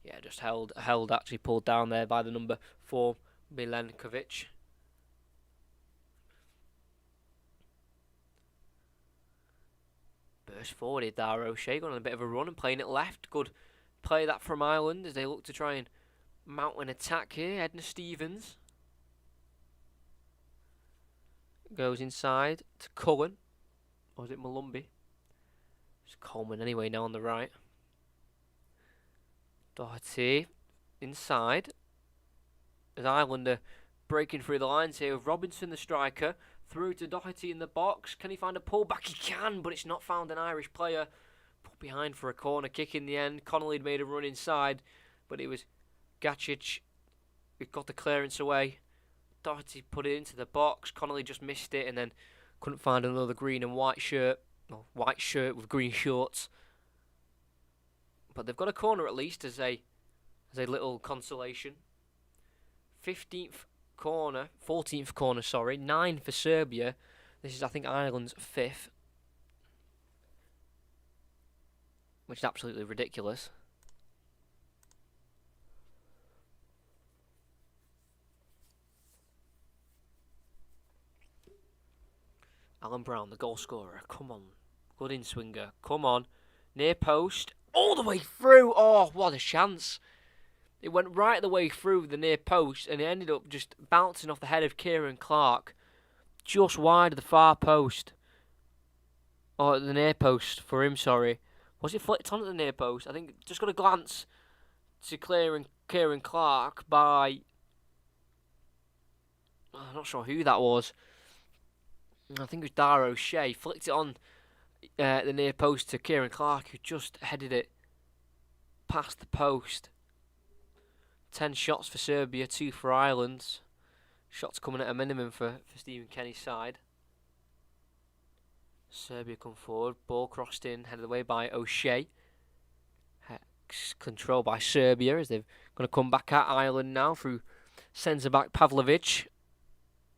Yeah, just held, actually pulled down there by the number 4, Milenkovic. Burst forward here, Dar O'Shea, going on a bit of a run and playing it left. Good play that from Ireland as they look to try and mount an attack here. Edna Stevens goes inside to Cullen. Or is it Malumbi? It's Coleman anyway now on the right. Doherty inside. As Ireland are breaking through the lines here with Robinson, the striker, through to Doherty in the box. Can he find a pullback? He can, but it's not found an Irish player. Put behind for a corner kick in the end. Connolly had made a run inside, but it was Gacic who got the clearance away. Doherty put it into the box. Connolly just missed it and then couldn't find another green and white shirt. Or white shirt with green shorts. But they've got a corner at least as a little consolation. 14th corner, sorry. 9 for Serbia. This is, I think, Ireland's 5th. Which is absolutely ridiculous. Alan Brown, the goal scorer. Come on. Good in-swinger. Come on. Near post. All the way through. Oh, what a chance. It went right the way through the near post and it ended up just bouncing off the head of Kieran Clark. Just wide of the far post. Or the near post for him, sorry. Was it flicked onto the near post? I think just got a glance to Kieran Clark by... I'm not sure who that was. I think it was Dar O'Shea. Flicked it on the near post to Kieran Clark, who just headed it past the post. 10 shots for Serbia, 2 for Ireland. Shots coming at a minimum for Stephen Kenny's side. Serbia come forward. Ball crossed in, headed away by O'Shea. Controlled by Serbia as they're going to come back at Ireland now through centre-back Pavlovic.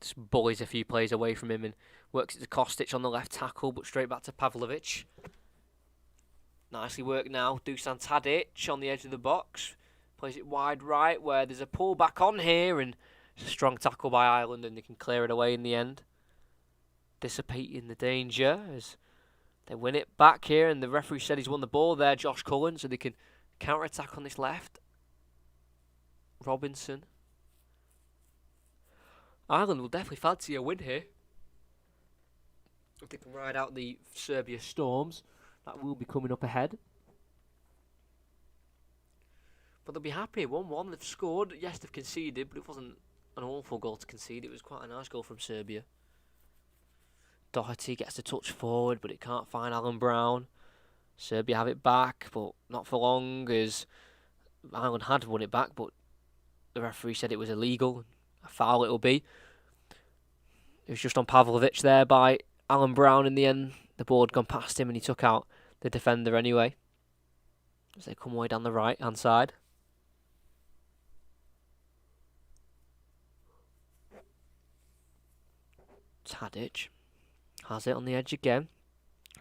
Just bullies a few players away from him and works it to Kostic on the left tackle, but straight back to Pavlovic. Nicely worked now. Dusan Tadic on the edge of the box. Plays it wide right where there's a pull back on here, and it's a strong tackle by Ireland and they can clear it away in the end. Dissipating the danger as they win it back here, and the referee said he's won the ball there, Josh Cullen, so they can counter-attack on this left. Robinson. Ireland will definitely fancy a win here. If they can ride out the Serbia Storms, that will be coming up ahead. But they'll be happy. 1-1, they've scored. Yes, they've conceded, but it wasn't an awful goal to concede. It was quite a nice goal from Serbia. Doherty gets a touch forward, but it can't find Alan Brown. Serbia have it back, but not for long, as Ireland had won it back, but the referee said it was illegal. A foul it'll be. It was just on Pavlovic there by Alan Brown in the end. The ball had gone past him and he took out the defender anyway. As they come away down the right hand side. Tadic has it on the edge again.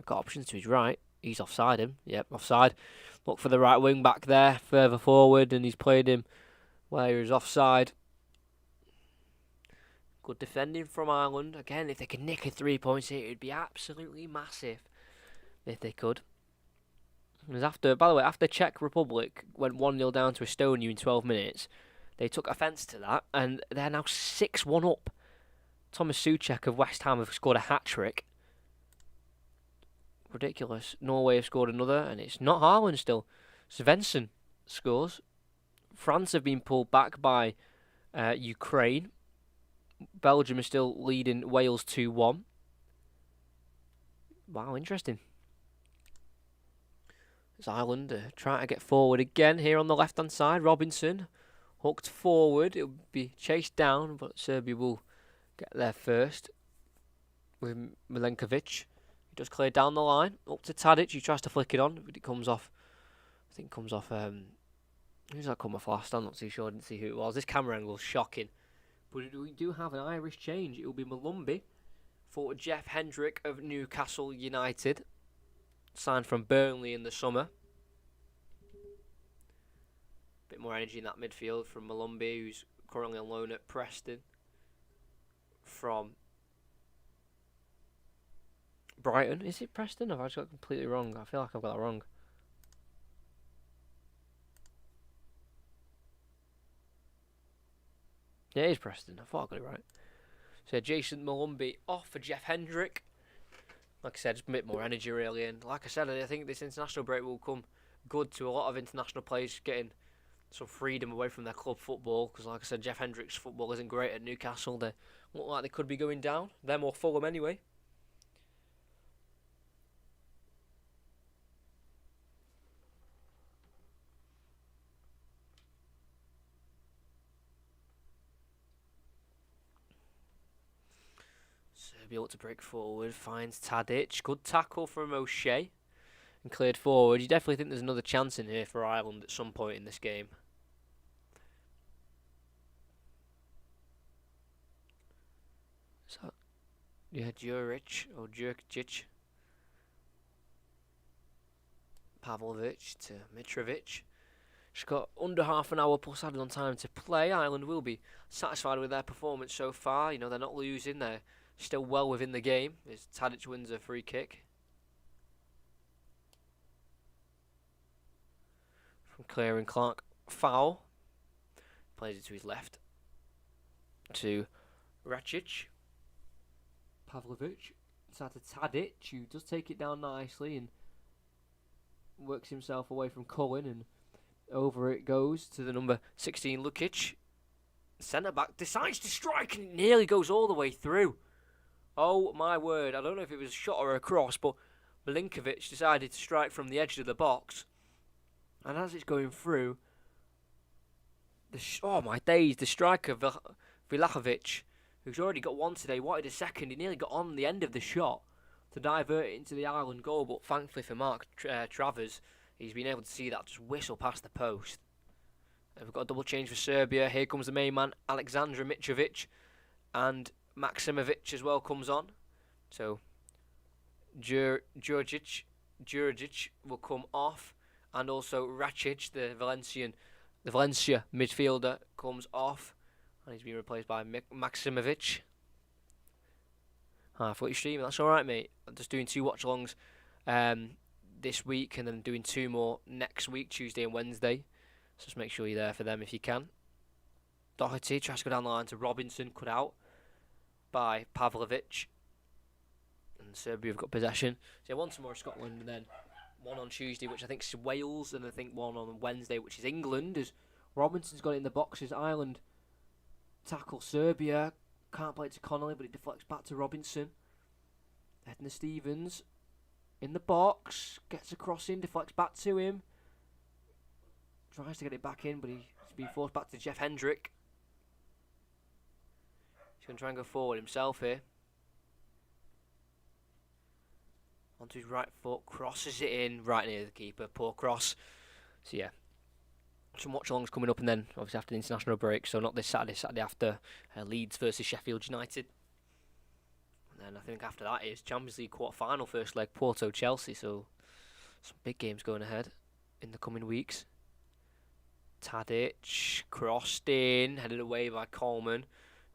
Got options to his right. He's offside him. Yep, offside. Look for the right wing back there, further forward, and he's played him where he was offside. Good defending from Ireland. Again, if they could nick a 3 points here, it would be absolutely massive. If they could. It was after, by the way, after Czech Republic went 1-0 down to Estonia in 12 minutes, they took offence to that, and they're now 6-1 up. Thomas Souček of West Ham have scored a hat-trick. Ridiculous. Norway have scored another, and it's not Ireland still. Svensson scores. France have been pulled back by Ukraine. Belgium is still leading Wales 2-1. Wow, interesting. As Ireland trying to get forward again here on the left-hand side. Robinson hooked forward. It'll be chased down, but Serbia will get there first with Milenkovic. He does clear down the line. Up to Tadic. He tries to flick it on, but it comes off. I think it comes off. Who's that come off last? I'm not too sure. I didn't see who it was. This camera angle is shocking. But we do have an Irish change. It will be Malumbi for Jeff Hendrick of Newcastle United. Signed from Burnley in the summer. Bit more energy in that midfield from Malumbi, who's currently on loan at Preston. From Brighton. Is it Preston? Have I just got completely wrong? I feel like I've got that wrong. Yeah, it is Preston. I thought I got it right. So Jason Malumbi off for Jeff Hendrick. Like I said, just a bit more energy really. And like I said, I think this international break will come good to a lot of international players getting some freedom away from their club football. Because like I said, Jeff Hendrick's football isn't great at Newcastle. They look like they could be going down. They're more Fulham anyway. Serbia able to break forward, finds Tadic. Good tackle from O'Shea and cleared forward. You definitely think there's another chance in here for Ireland at some point in this game. So, yeah, Juric or Jurkic. Pavlovic to Mitrovic. She's got under half an hour plus added on time to play. Ireland will be satisfied with their performance so far. You know, they're not losing. They're still well within the game. As Tadic wins a free kick. From Kieran Clark. Foul. Plays it to his left. To Racic. Pavlovic. To Tadic, who does take it down nicely and works himself away from Cullen and Over it goes to the number 16, Lukic. Centre back decides to strike and it nearly goes all the way through. Oh my word, I don't know if it was a shot or a cross, but Milinkovic decided to strike from the edge of the box. And as it's going through, oh my days, the striker Vlahovic, who's already got one today, wanted a second. He nearly got on the end of the shot to divert it into the Ireland goal, but thankfully for Mark Travers, he's been able to see that just whistle past the post. We've got a double change for Serbia. Here comes the main man, Aleksandar Mitrovic, and Maksimovic as well comes on. So Djurdjic will come off, and also Racic, the Valencia midfielder, comes off, and he's been replaced by Maksimovic. I thought you streaming. That's all right, mate. I'm just doing 2 watch-alongs this week, and then doing 2 more next week, Tuesday and Wednesday. So just make sure you're there for them if you can. Doherty tries to go down the line to Robinson, cut out by Pavlovic. And Serbia have got possession. So one tomorrow, Scotland, and then one on Tuesday, which I think is Wales, and I think one on Wednesday, which is England, as Robinson's got it in the boxes. Ireland tackle Serbia. Can't play it to Connolly, but it deflects back to Robinson. Edna Stevens in the box. Gets a cross in, deflects back to him. Tries to get it back in, but he's been forced back to Jeff Hendrick. He's going to try and go forward himself here. Onto his right foot, crosses it in right near the keeper. Poor cross. So yeah, some watch-alongs coming up, and then obviously after the international break. So not this Saturday, Saturday after Leeds versus Sheffield United. And then I think after that is Champions League quarter-final first leg, Porto-Chelsea. So some big games going ahead in the coming weeks. Tadic crossed in, headed away by Coleman.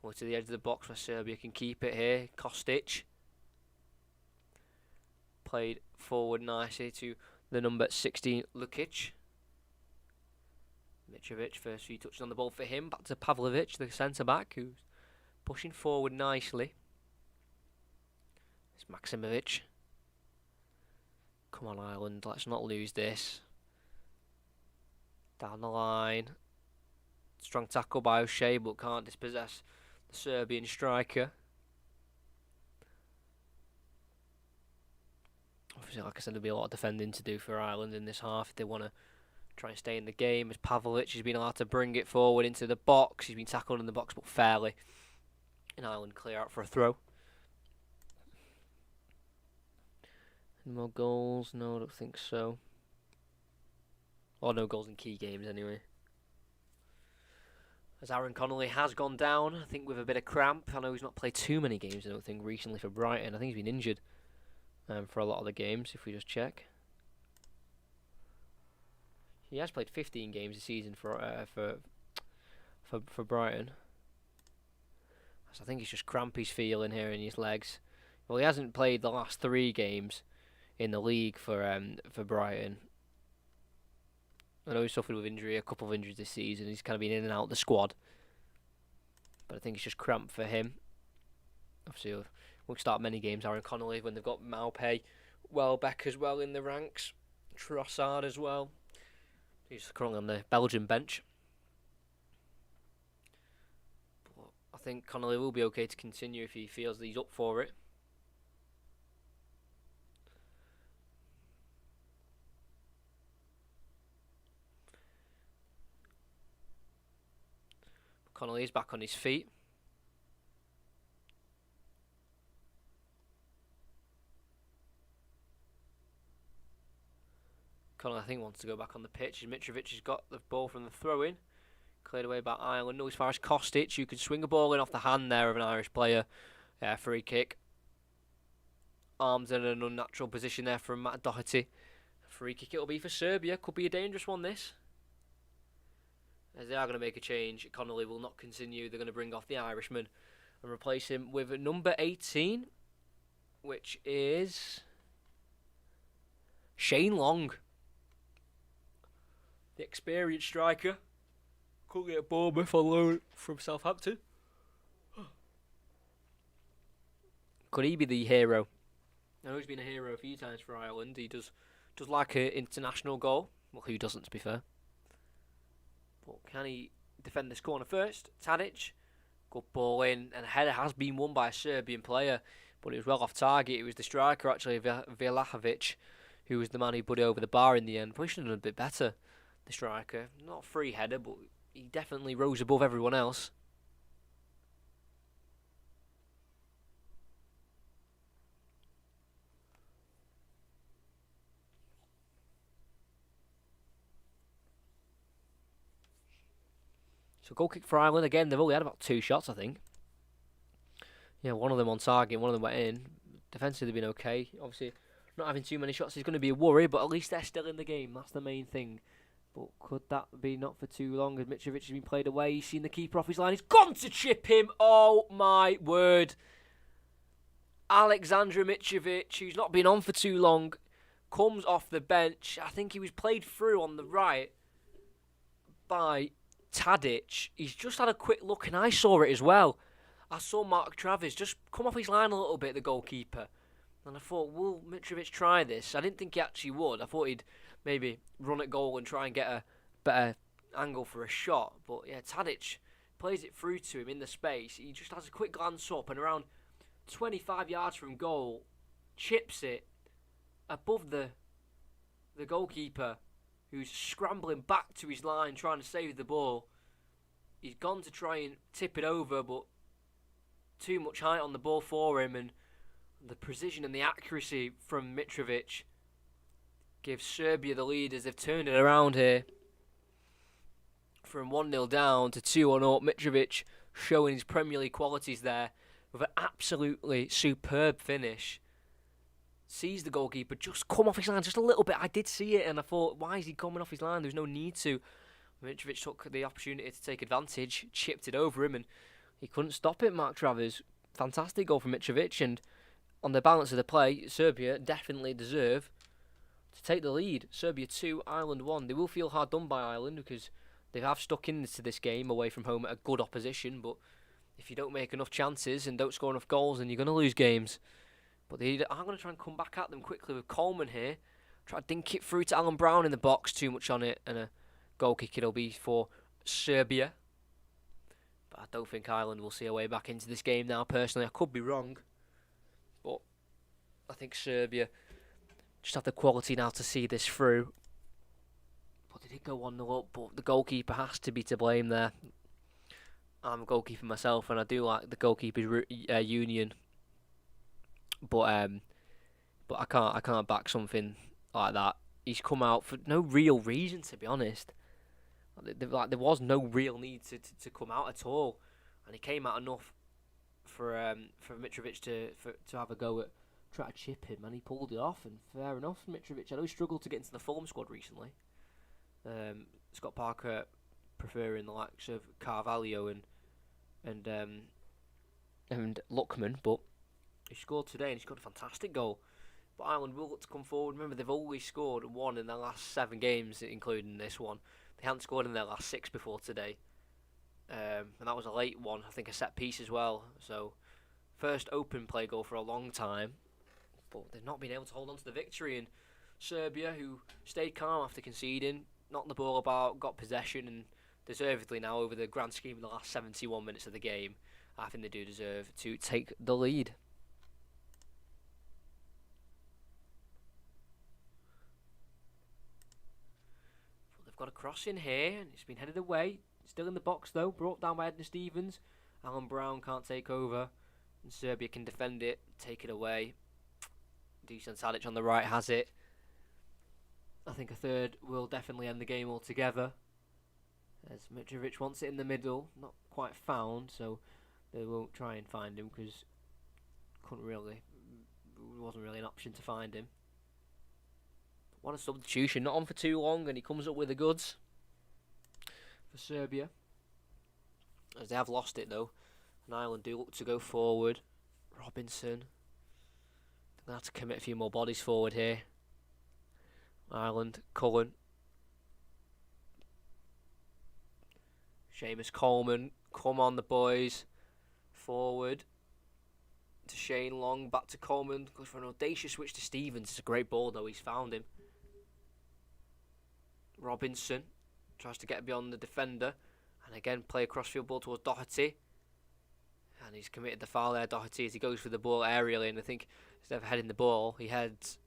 Over to the edge of the box where Serbia can keep it here. Kostic played forward nicely to the number 16, Lukic. Mitrovic, first few touches on the ball for him. Back to Pavlovic, the centre-back, who's pushing forward nicely. It's Maksimovic. Come on, Ireland, let's not lose this. Down the line. Strong tackle by O'Shea, but can't dispossess the Serbian striker. Obviously, like I said, there'll be a lot of defending to do for Ireland in this half if they want to try and stay in the game. As Pavlovic has been allowed to bring it forward into the box. He's been tackled in the box, but fairly. And Ireland clear out for a throw. Any more goals? No, I don't think so. Or no goals in key games anyway. As Aaron Connolly has gone down, I think with a bit of cramp. I know he's not played too many games, I don't think, recently for Brighton. I think he's been injured for a lot of the games, if we just check. He has played 15 games this season for Brighton. So I think it's just cramp he's feeling here in his legs. Well, he hasn't played the last 3 games in the league for Brighton. I know he suffered with injury, a couple of injuries this season. He's kind of been in and out of the squad. But I think it's just cramp for him. Obviously, he won't start many games, Aaron Connolly, when they've got Maupay, Welbeck as well in the ranks. Trossard as well. He's currently on the Belgian bench. But I think Connolly will be okay to continue if he feels that he's up for it. Connolly is back on his feet. Connolly, I think, wants to go back on the pitch. Mitrovic has got the ball from the throw-in. Cleared away by Ireland. No, as far as Kostic, you could swing a ball in off the hand there of an Irish player. Free kick. Arms in an unnatural position there from Matt Doherty. Free kick it'll be for Serbia. Could be a dangerous one, this. As they are going to make a change, Connolly will not continue. They're going to bring off the Irishman and replace him with number 18, which is Shane Long, the experienced striker. Currently at Bournemouth on loan from Southampton. Could he be the hero? I know he's been a hero a few times for Ireland. He does like an international goal. Well, who doesn't, to be fair? But can he defend this corner first? Tadic. Good ball in, and a header has been won by a Serbian player, but it was well off target. It was the striker, actually, Vlahovic, who was the man who put it over the bar in the end. Probably should have done a bit better, the striker. Not a free header, but he definitely rose above everyone else. So goal kick for Ireland. Again, they've only had about 2 shots, I think. Yeah, one of them on target, one of them went in. Defensively, they've been okay. Obviously, not having too many shots is going to be a worry, but at least they're still in the game. That's the main thing. But could that be not for too long? As Mitrovic has been played away, he's seen the keeper off his line. He's gone to chip him. Oh, my word. Aleksandar Mitrovic, who's not been on for too long, comes off the bench. I think he was played through on the right by Tadic. He's just had a quick look, and I saw it as well. I saw Mark Travis just come off his line a little bit, the goalkeeper. And I thought, will Mitrovic try this? I didn't think he actually would. I thought he'd maybe run at goal and try and get a better angle for a shot. But yeah, Tadic plays it through to him in the space. He just has a quick glance up, and around 25 yards from goal, chips it above the goalkeeper, who's scrambling back to his line trying to save the ball. He's gone to try and tip it over, but too much height on the ball for him, and the precision and the accuracy from Mitrovic gives Serbia the lead as they've turned it around here from 1-0 down to 2-1 up. Mitrovic showing his Premier League qualities there with an absolutely superb finish. Sees the goalkeeper just come off his line just a little bit. I did see it, and I thought, why is he coming off his line? There's no need to. Mitrovic took the opportunity to take advantage, chipped it over him, and he couldn't stop it, Mark Travers. Fantastic goal from Mitrovic, and on the balance of the play, Serbia definitely deserve to take the lead. Serbia 2, Ireland 1. They will feel hard done by Ireland because they have stuck into this game away from home at a good opposition, but if you don't make enough chances and don't score enough goals, then you're going to lose games. But they are going to try and come back at them quickly with Coleman here. Try to dink it through to Alan Brown in the box, too much on it, and a goal kick it'll be for Serbia. But I don't think Ireland will see a way back into this game now, personally. I could be wrong, but I think Serbia just have the quality now to see this through. But they did go 1-0 up, but the goalkeeper has to be to blame there. I'm a goalkeeper myself, and I do like the goalkeepers' union. But I can't back something like that. He's come out for no real reason, to be honest. There was no real need to come out at all, and he came out enough for Mitrovic to have a go at try to chip him, and he pulled it off. And fair enough, Mitrovic. I know he struggled to get into the form squad recently. Scott Parker preferring the likes of Carvalho and Luckman, but he scored today, and he scored a fantastic goal. But Ireland will look to come forward. Remember, they've always scored 1 in their last 7 games, including this one. They hadn't scored in their last 6 before today. And that was a late one, I think a set piece as well. So, first open play goal for a long time. But they've not been able to hold on to the victory. And Serbia, who stayed calm after conceding, knocked the ball about, got possession, and deservedly now, over the grand scheme of the last 71 minutes of the game, I think they do deserve to take the lead. Got a cross in here, and it's been headed away. Still in the box though, brought down by Edna Stevens. Alan Brown can't take over, and Serbia can defend it, take it away. Dusan Tadic on the right has it. I think a third will definitely end the game altogether, as Mitrovic wants it in the middle, not quite found, so they won't try and find him because wasn't really an option to find him. What a substitution, not on for too long, and he comes up with the goods for Serbia. As they have lost it though, and Ireland do look to go forward. Robinson, they're going to have to commit a few more bodies forward here. Ireland, Cullen. Seamus Coleman, come on the boys. Forward to Shane Long, back to Coleman, goes for an audacious switch to Stevens. It's a great ball though, he's found him. Robinson, tries to get beyond the defender, and again play a crossfield ball towards Doherty. And he's committed the foul there, Doherty, as he goes for the ball aerially, and I think instead of heading the ball, he heads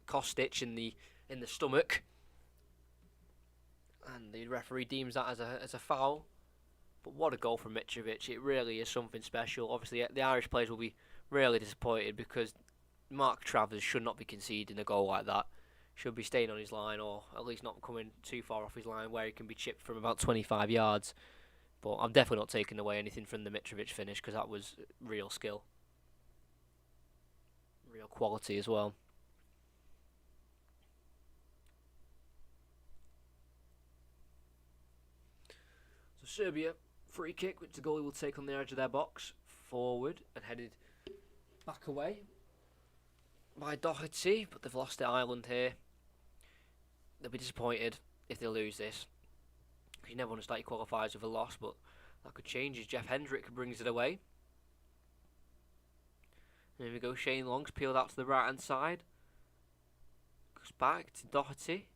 Kostic in the stomach. And the referee deems that as a foul. But what a goal from Mitrovic. It really is something special. Obviously, the Irish players will be really disappointed because Mark Travers should not be conceding a goal like that. Should be staying on his line, or at least not coming too far off his line where he can be chipped from about 25 yards. But I'm definitely not taking away anything from the Mitrovic finish because that was real skill. Real quality as well. So Serbia, free kick, which the goalie will take on the edge of their box, forward and headed back away by Doherty, but they've lost to Ireland here. They'll be disappointed if they lose this. You never want to start your qualifiers with a loss, but that could change as Jeff Hendrick brings it away. There we go, Shane Long's peeled out to the right hand side. Goes back to Doherty.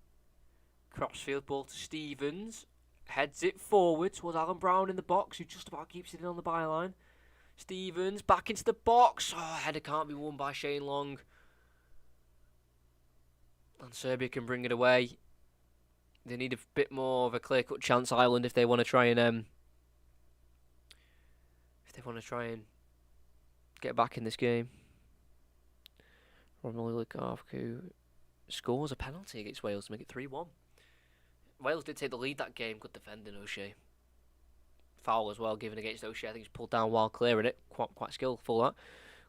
Crossfield ball to Stevens. Heads it forward towards Alan Brown in the box, who just about keeps it in on the byline. Stevens back into the box. Oh, header can't be won by Shane Long. And Serbia can bring it away. They need a bit more of a clear-cut chance, Ireland, if they want to try and get back in this game. Romelu Lukaku scores a penalty against Wales to make it 3-1. Wales did take the lead that game. Good defending, O'Shea. Foul as well given against O'Shea. I think he's pulled down while clearing it. Quite skillful, that.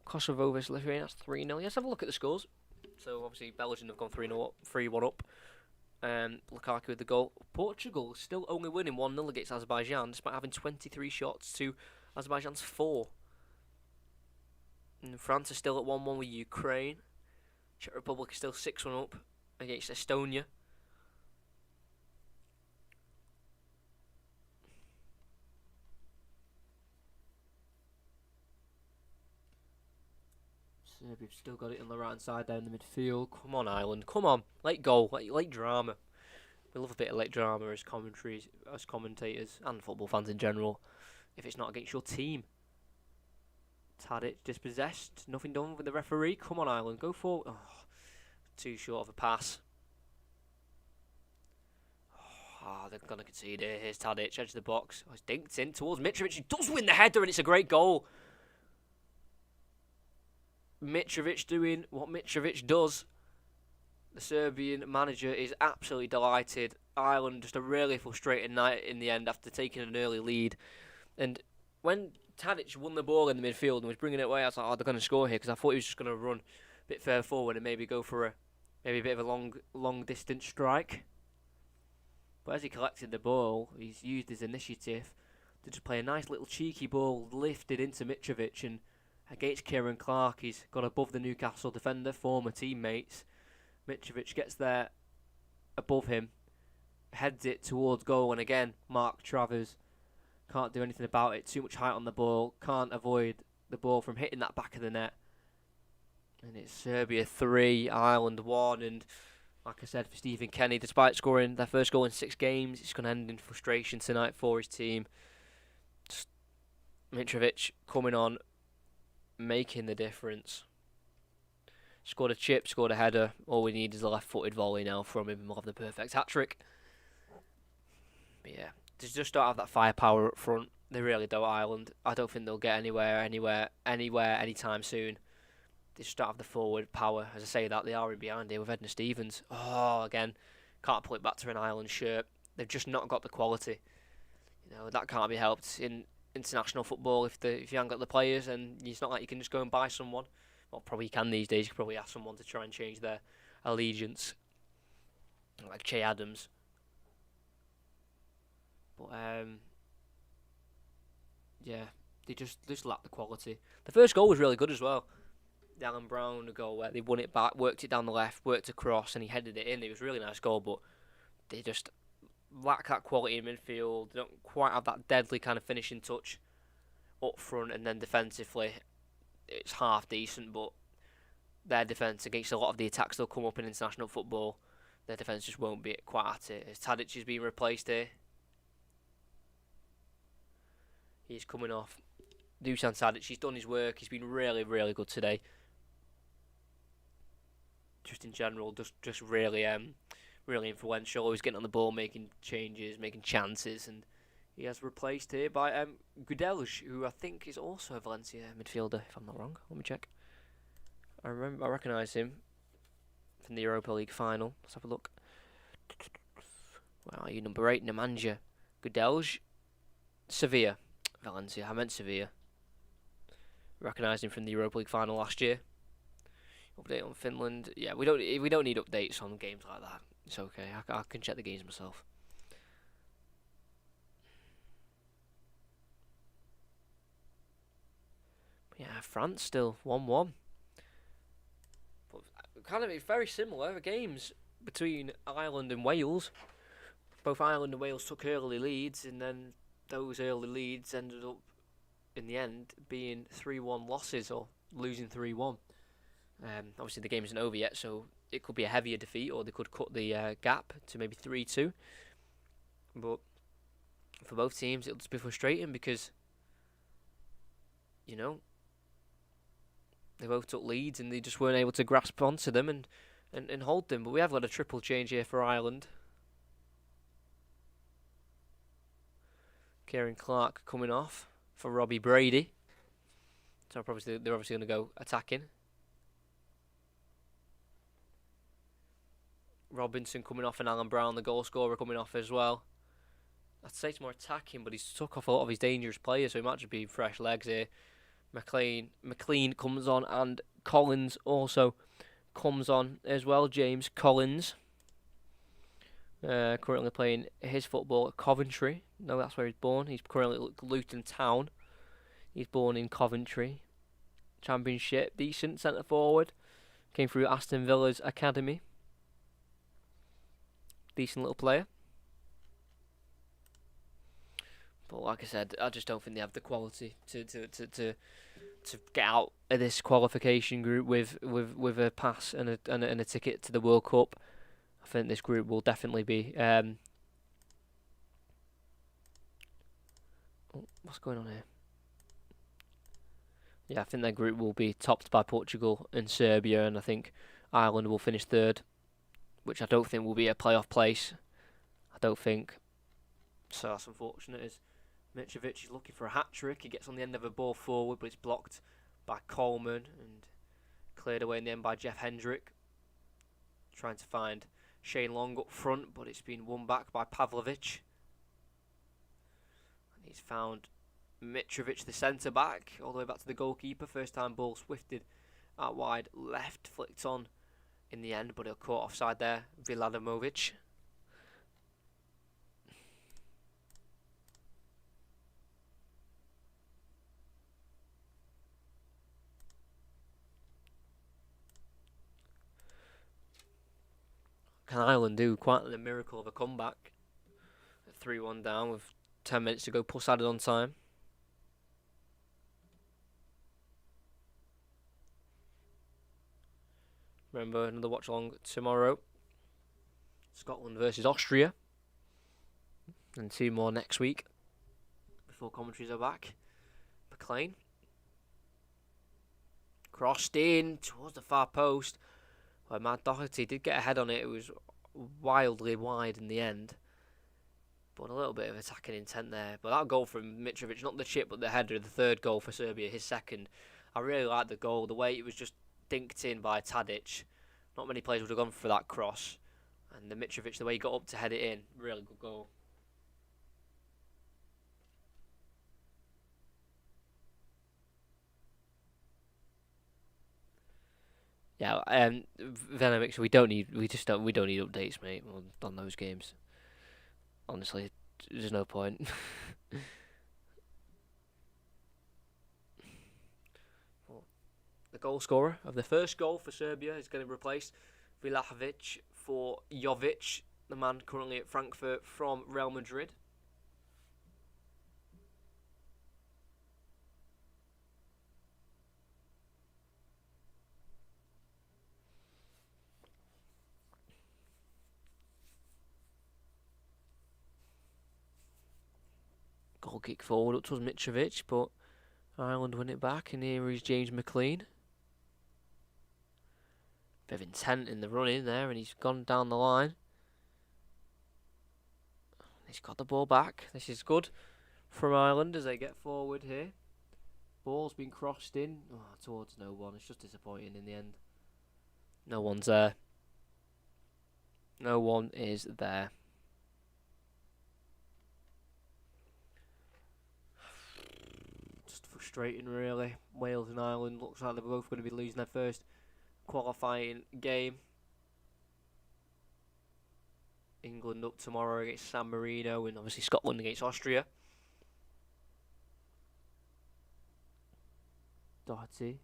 Kosovo versus Lithuania, that's 3-0. Let's have a look at the scores. So obviously Belgium have gone 3-1 up. Lukaku with the goal. Portugal still only winning 1-0 against Azerbaijan, despite having 23 shots to Azerbaijan's 4. And France is still at 1-1 with Ukraine. Czech Republic is still 6-1 up against Estonia. Serbia's still got it on the right hand side down the midfield. Come on, Ireland. Come on. Late goal. Late drama. We love a bit of late drama as commentators, and football fans in general, if it's not against your team. Tadic dispossessed. Nothing done with the referee. Come on, Ireland. Go forward. Oh, too short of a pass. Oh, they're going to concede here. Here's Tadic, edge of the box. Oh, it's dinked in towards Mitrovic. He does win the header, and it's a great goal. Mitrovic doing what Mitrovic does. The Serbian manager is absolutely delighted. Ireland just a really frustrating night in the end after taking an early lead. And when Tadic won the ball in the midfield and was bringing it away, I was like, oh, they're going to score here, because I thought he was just going to run a bit further forward and maybe go for a bit of a long distance strike. But as he collected the ball, he's used his initiative to just play a nice little cheeky ball lifted into Mitrovic, and against Kieran Clark, he's got above the Newcastle defender, former teammates. Mitrovic gets there above him, heads it towards goal, and again, Mark Travers can't do anything about it. Too much height on the ball, can't avoid the ball from hitting that back of the net. And it's Serbia 3, Ireland 1, and like I said, for Stephen Kenny, despite scoring their first goal in 6 games, it's going to end in frustration tonight for his team. Just Mitrovic coming on, making the difference. Scored a chip, scored a header. All we need is a left-footed volley now from him, and we'll have the perfect hat-trick. But yeah, they just don't have that firepower up front. They really don't, Ireland. I don't think they'll get anywhere anytime soon. They just don't have the forward power. As I say that, they are in behind here with Edna Stevens. Oh, again, can't pull it back to an Ireland shirt. They've just not got the quality. You know, that can't be helped in international football. If you haven't got the players, and it's not like you can just go and buy someone. Well, probably you can these days. You can probably ask someone to try and change their allegiance, like Che Adams. But yeah, they just lack the quality. The first goal was really good as well. The Alan Brown goal where they won it back, worked it down the left, worked across, and he headed it in. It was a really nice goal, but they just lack that quality in midfield. They don't quite have that deadly kind of finishing touch up front, and then defensively, it's half decent, but their defence against a lot of the attacks they'll come up in international football, their defence just won't be quite at it. As Tadic is being replaced here. He's coming off. Dusan Tadic, he's done his work. He's been really, really good today. Just in general, just really really influential. Always getting on the ball, making changes, making chances, and he has replaced here by Gudelj, who I think is also a Valencia midfielder, if I'm not wrong. Let me check. I recognise him from the Europa League final. Let's have a look. Where are you? Number 8, Nemanja Gudelj. Sevilla. Valencia. I meant Sevilla. Recognised him from the Europa League final last year. Update on Finland. Yeah, we don't need updates on games like that. It's okay. I can check the games myself. But yeah, France still 1-1. But kind of very similar games between Ireland and Wales. Both Ireland and Wales took early leads, and then those early leads ended up in the end being 3-1 losses, or losing 3-1. Obviously the game isn't over yet, so it could be a heavier defeat, or they could cut the gap to maybe 3-2. But for both teams, it'll just be frustrating because, you know, they both took leads and they just weren't able to grasp onto them and hold them. But we have got a triple change here for Ireland. Kieran Clark coming off for Robbie Brady. So they're obviously going to go attacking. Robinson coming off and Alan Brown, the goal scorer, coming off as well. I'd say it's more attacking, but he's took off a lot of his dangerous players, so he might just be fresh legs here. McLean comes on, and Collins also comes on as well. James Collins, currently playing his football at Coventry. No, that's where he's born. He's currently at Luton Town. He's born in Coventry. Championship, decent centre forward. Came through Aston Villa's academy. Decent little player. But like I said, I just don't think they have the quality to get out of this qualification group with a pass and a ticket to the World Cup. I think this group will definitely be. What's going on here? Yeah, I think their group will be topped by Portugal and Serbia, and I think Ireland will finish third, which I don't think will be a playoff place. I don't think. So that's unfortunate. As Mitrovic is looking for a hat-trick. He gets on the end of a ball forward, but it's blocked by Coleman and cleared away in the end by Jeff Hendrick. Trying to find Shane Long up front, but it's been won back by Pavlovic. And he's found Mitrovic, the centre-back, all the way back to the goalkeeper. First time ball swifted out wide left, flicked on in the end, but he'll caught offside there. Viladamovic. Can Ireland do quite a miracle of a comeback? 3-1 down with 10 minutes to go, plus added on time. Remember, another watch-along tomorrow. Scotland versus Austria. And 2 more next week before commentaries are back. McLean. Crossed in towards the far post. Well, Matt Doherty did get a head on it. It was wildly wide in the end. But a little bit of attacking intent there. But that goal from Mitrovic, not the chip, but the header, the third goal for Serbia, his second. I really liked the goal. The way it was just dinked in by Tadic. Not many players would have gone for that cross. And the Mitrovic, the way he got up to head it in, really good goal. Yeah, Venomix, we don't need updates, mate, on those games. Honestly, there's no point. The goal scorer of the first goal for Serbia is going to replace Vlahovic for Jovic, the man currently at Frankfurt from Real Madrid. Beautiful kick forward up towards Mitrovic, but Ireland win it back, and here is James McLean. Bit of intent in the run-in there, and he's gone down the line. He's got the ball back. This is good from Ireland as they get forward here. Ball's been crossed in towards no one. It's just disappointing in the end. No one's there. No one is there. Just frustrating, really. Wales and Ireland looks like they're both going to be losing their first qualifying game. England up tomorrow against San Marino, and obviously Scotland against Austria. Doherty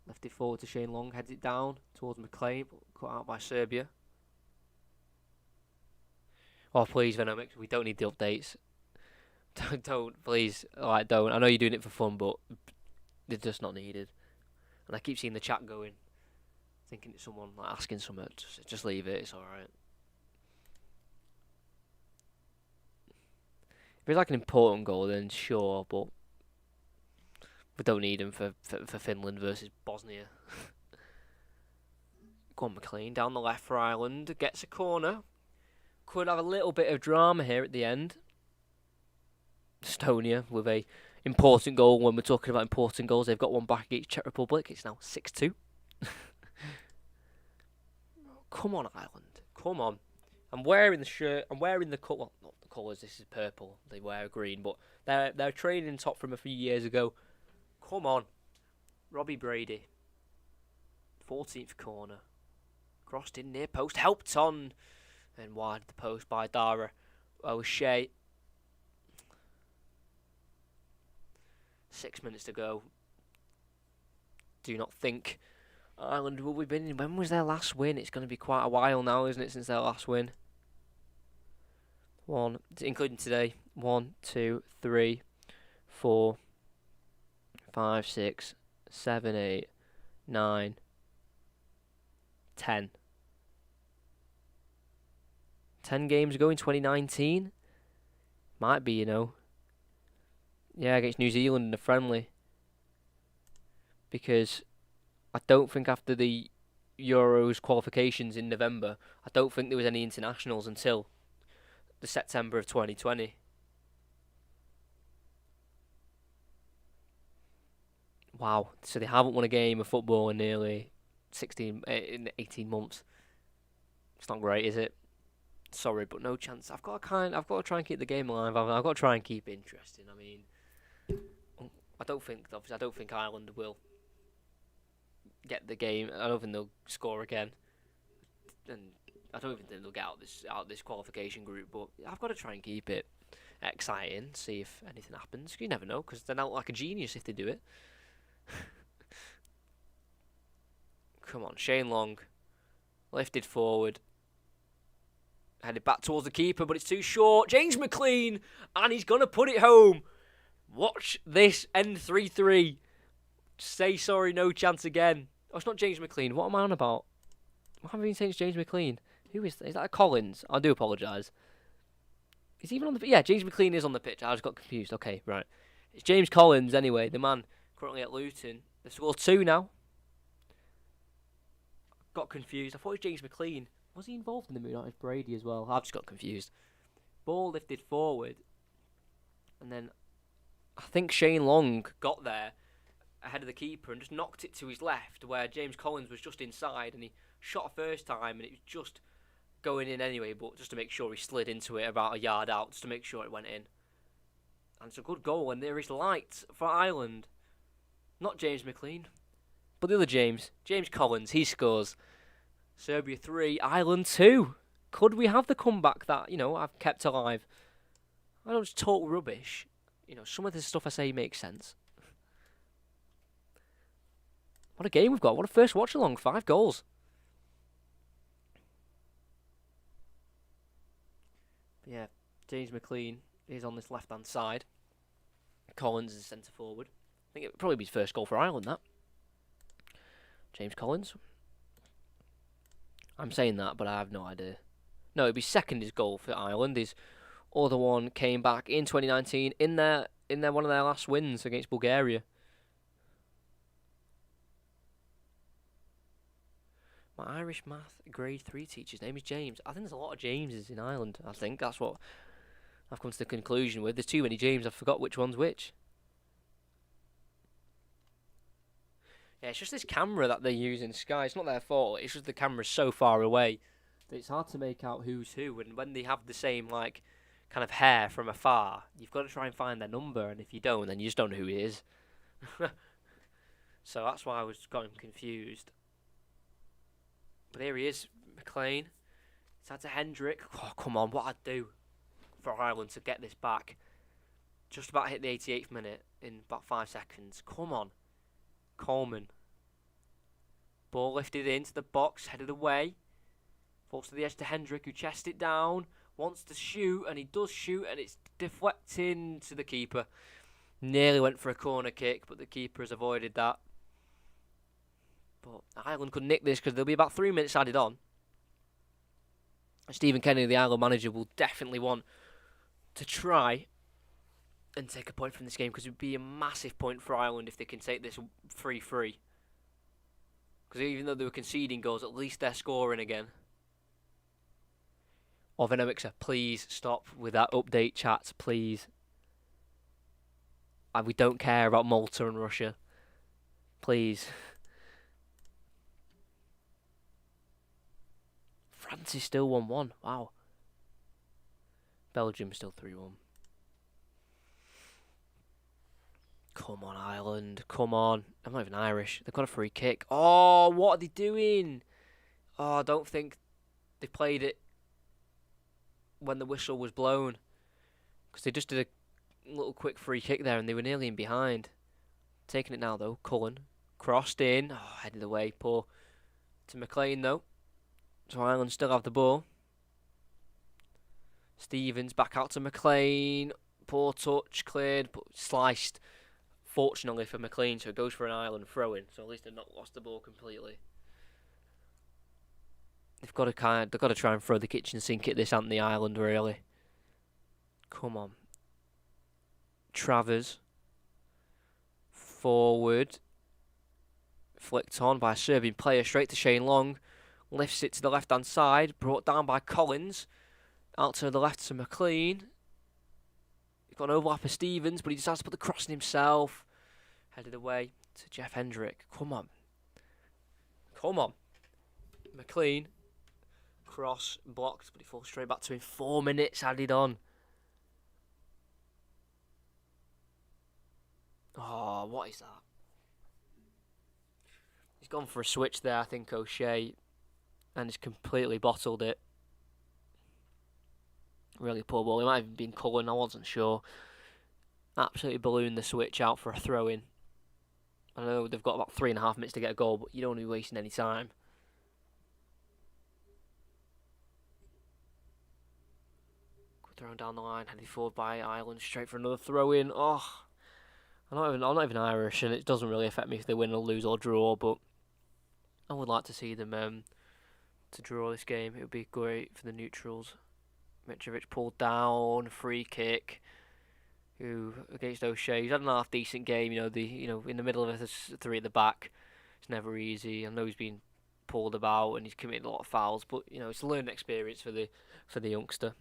left it forward to Shane Long, heads it down towards McLean, but cut out by Serbia. Oh, please, Venomics, we don't need the updates. Don't, please, don't. I know you're doing it for fun, but they're just not needed. And I keep seeing the chat going, thinking it's someone asking something. Just leave it, it's alright. If it's like an important goal, then sure, but we don't need him for Finland versus Bosnia. Go on, McLean, down the left for Ireland, gets a corner. Could have a little bit of drama here at the end. Estonia with a important goal. When we're talking about important goals, they've got one back against Czech Republic. It's now 6-2. Come on, Ireland. Come on. I'm wearing the shirt. I'm wearing the colour. Well, not the colours. This is purple. They wear green, but they're training top from a few years ago. Come on, Robbie Brady. 14th corner, crossed in near post, helped on, and wide the post by Dara O'Shea. 6 minutes to go. Do not think Ireland will be winning. When was their last win? It's going to be quite a while now, isn't it, since their last win? One, including today. 1, 2, 3, 4, 5, 6, 7, 8, 9, 10. 10 games ago in 2019. Might be, Yeah, against New Zealand in a friendly. Because I don't think after the Euros qualifications in November, I don't think there was any internationals until the September of 2020. Wow, so they haven't won a game of football in nearly 18 months. It's not great, is it? Sorry, but no chance. I've got to try and keep the game alive. I've got to try and keep it interesting. I mean, I don't think Ireland will get the game. I don't think they'll score again, and I don't even think they'll get out this qualification group. But I've got to try and keep it exciting. See if anything happens. You never know, because they're not like a genius if they do it. Come on, Shane Long, lifted forward, headed back towards the keeper, but it's too short. James McLean, and he's gonna put it home. Watch this end 3-3. Say sorry, no chance again. Oh, it's not James McLean. What am I on about? What have I been saying? It's James McLean. Who is that? Is that a Collins? I do apologise. Is he even on the pitch? Yeah, James McLean is on the pitch. I just got confused. Okay, right. It's James Collins anyway, the man currently at Luton. They've scored 2 now. Got confused. I thought it was James McLean. Was he involved in the United Brady as well? I've just got confused. Ball lifted forward. And then I think Shane Long got there ahead of the keeper and just knocked it to his left where James Collins was just inside, and he shot a first time and it was just going in anyway, but just to make sure he slid into it about a yard out, just to make sure it went in. And it's a good goal, and there is light for Ireland. Not James McLean, but the other James Collins, he scores. Serbia 3, Ireland 2. Could we have the comeback that, I've kept alive? I don't just talk rubbish. Some of the stuff I say makes sense. What a game we've got. What a first watch along. 5 goals. Yeah, James McLean is on this left-hand side. Collins is centre forward. I think it would probably be his first goal for Ireland, that. James Collins. I'm saying that, but I have no idea. No, it'd be second his goal for Ireland. His other one came back in 2019 in one of their last wins against Bulgaria. My Irish math grade 3 teacher's name is James. I think there's a lot of Jameses in Ireland. I think that's what I've come to the conclusion with. There's too many James. I forgot which one's which. Yeah, it's just this camera that they use in Sky. It's not their fault. It's just the camera's so far away that it's hard to make out who's who. And when they have the same kind of hair from afar, you've got to try and find their number. And if you don't, then you just don't know who it is. So that's why I was got him confused. But here he is, McLean. It's had to Hendrick. Oh, come on, what I'd do for Ireland to get this back. Just about hit the 88th minute in about 5 seconds. Come on. Coleman. Ball lifted into the box, headed away. Falls to the edge to Hendrick, who chests it down. Wants to shoot, and he does shoot, and it's deflecting to the keeper. Nearly went for a corner kick, but the keeper has avoided that. But Ireland could nick this because there'll be about 3 minutes added on. Stephen Kennedy, the Ireland manager, will definitely want to try and take a point from this game because it would be a massive point for Ireland if they can take this 3-3. Because even though they were conceding goals, at least they're scoring again. Oh, Venomixer, please stop with that update chat, please. We don't care about Malta and Russia. Please. France is still 1-1. Wow. Belgium still 3-1. Come on, Ireland. Come on. I'm not even Irish. They've got a free kick. Oh, what are they doing? Oh, I don't think they played it when the whistle was blown. Because they just did a little quick free kick there and they were nearly in behind. Taking it now, though. Cullen. Crossed in. Oh, headed away. Poor to McLean, though. So Ireland still have the ball. Stevens back out to McLean. Poor touch, cleared, but sliced. Fortunately for McLean, so it goes for an Ireland throw-in. So at least they've not lost the ball completely. They've got to try and throw the kitchen sink at this Anthony Ireland, really. Come on. Travers. Forward. Flicked on by a Serbian player straight to Shane Long. Lifts it to the left-hand side. Brought down by Collins. Out to the left to McLean. He's got an overlap of Stevens, but he decides to put the cross in himself. Headed away to Jeff Hendrick. Come on. Come on. McLean. Cross blocked, but he falls straight back to him. 4 minutes added on. Oh, what is that? He's gone for a switch there, I think, O'Shea. And he's completely bottled it. Really poor ball. It might have even been Cullen, I wasn't sure. Absolutely ballooned the switch out for a throw-in. I know they've got about 3.5 minutes to get a goal, but you don't want to be wasting any time. Thrown down the line, headed forward by Ireland, straight for another throw-in. Oh, I'm not even Irish, and it doesn't really affect me if they win or lose or draw, but I would like to see them to draw this game. It would be great for the neutrals. Mitrovic pulled down, free kick. Who against O'Shea? He's had an half decent game. In the middle of a three at the back, it's never easy. I know he's been pulled about and he's committed a lot of fouls, but it's a learning experience for the youngster.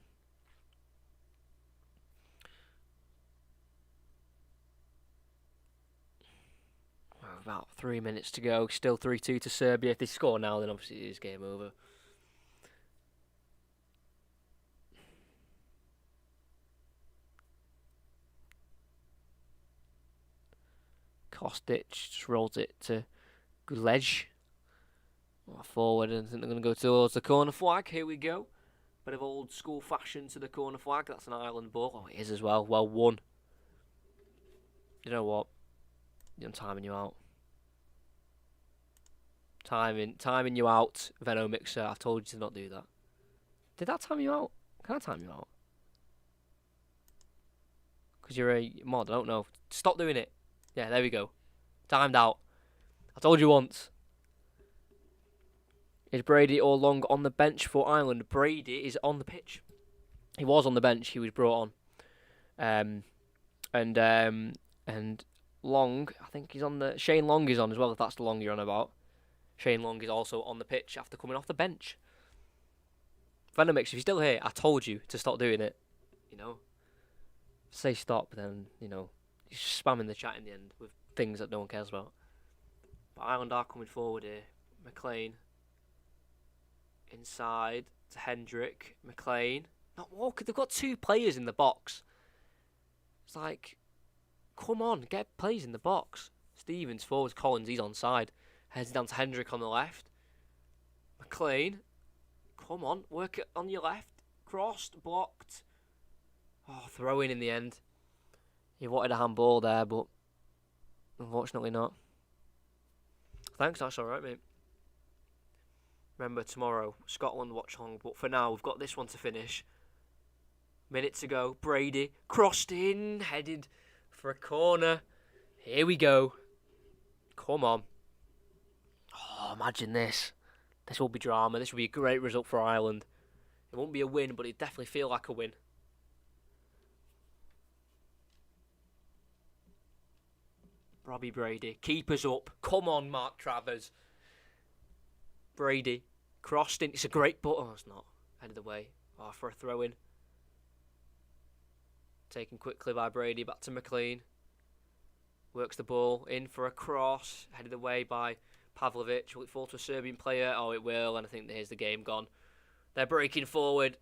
About 3 minutes to go. Still 3-2 to Serbia. If they score now, then obviously it is game over. Kostic just rolls it to Gulej. Forward, and I think they're going to go towards the corner flag. Here we go. Bit of old school fashion to the corner flag. That's an Ireland ball. Oh, it is as well. Well won. You know what? I'm timing you out. Timing you out, Venomixer. I told you to not do that. Did that time you out? Can I time you out? Because you're a mod, I don't know. Stop doing it. Yeah, there we go. Timed out. I told you once. Is Brady or Long on the bench for Ireland? Brady is on the pitch. He was on the bench. He was brought on. And Long, I think he's on the... Shane Long is on as well, if that's the Long you're on about. Shane Long is also on the pitch after coming off the bench. Venomix, if you're still here, I told you to stop doing it. You know? Say stop, then, you know, you're spamming the chat in the end with things that no one cares about. But Ireland are coming forward here. McLean. Inside to Hendrick. McLean. Not Walker. They've got 2 players in the box. It's like, come on, get players in the box. Stevens forwards, Collins, he's onside. Heads down to Hendrick on the left. McLean. Come on, work it on your left. Crossed, blocked. Oh, throw in the end. He wanted a handball there, but unfortunately not. Thanks, that's alright, mate. Remember, tomorrow, Scotland Watchalong, but for now, we've got this one to finish. Minute to go. Brady crossed in, headed for a corner. Here we go. Come on. Oh, imagine this. This will be drama. This will be a great result for Ireland. It won't be a win, but it definitely feel like a win. Robbie Brady. Keepers up. Come on, Mark Travers. Brady. Crossed in. It's a great but. Oh, it's not. Headed away. Oh, for a throw in. Taken quickly by Brady. Back to McLean. Works the ball in for a cross. Headed away by Pavlovic. Will it fall to a Serbian player? Oh, it will. And I think here's the game gone. They're breaking forward.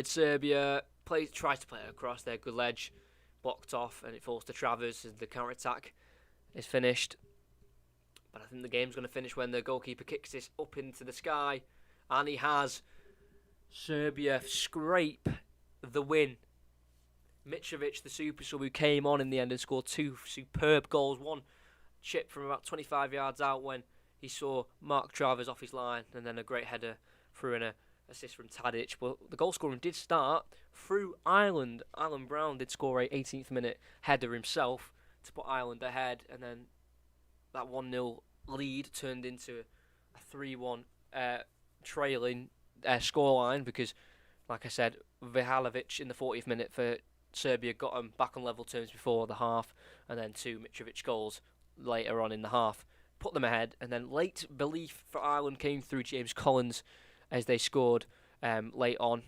Serbia tries to play it across their good ledge. Blocked off. And it falls to Travers as the counter-attack is finished. But I think the game's going to finish when the goalkeeper kicks this up into the sky. And he has. Serbia scrape the win. Mitrovic, the super sub who came on in the end and scored 2 superb goals. One chip from about 25 yards out when he saw Mark Travers off his line, and then a great header through an assist from Tadic. But the goal scoring did start through Ireland. Alan Brown did score a 18th minute header himself to put Ireland ahead, and then that 1-0 lead turned into a 3-1 trailing scoreline because, like I said, Vihalovic in the 40th minute for Serbia got them back on level terms before the half, and then 2 Mitrovic goals later on in the half put them ahead, and then late belief for Ireland came through James Collins as they scored late on,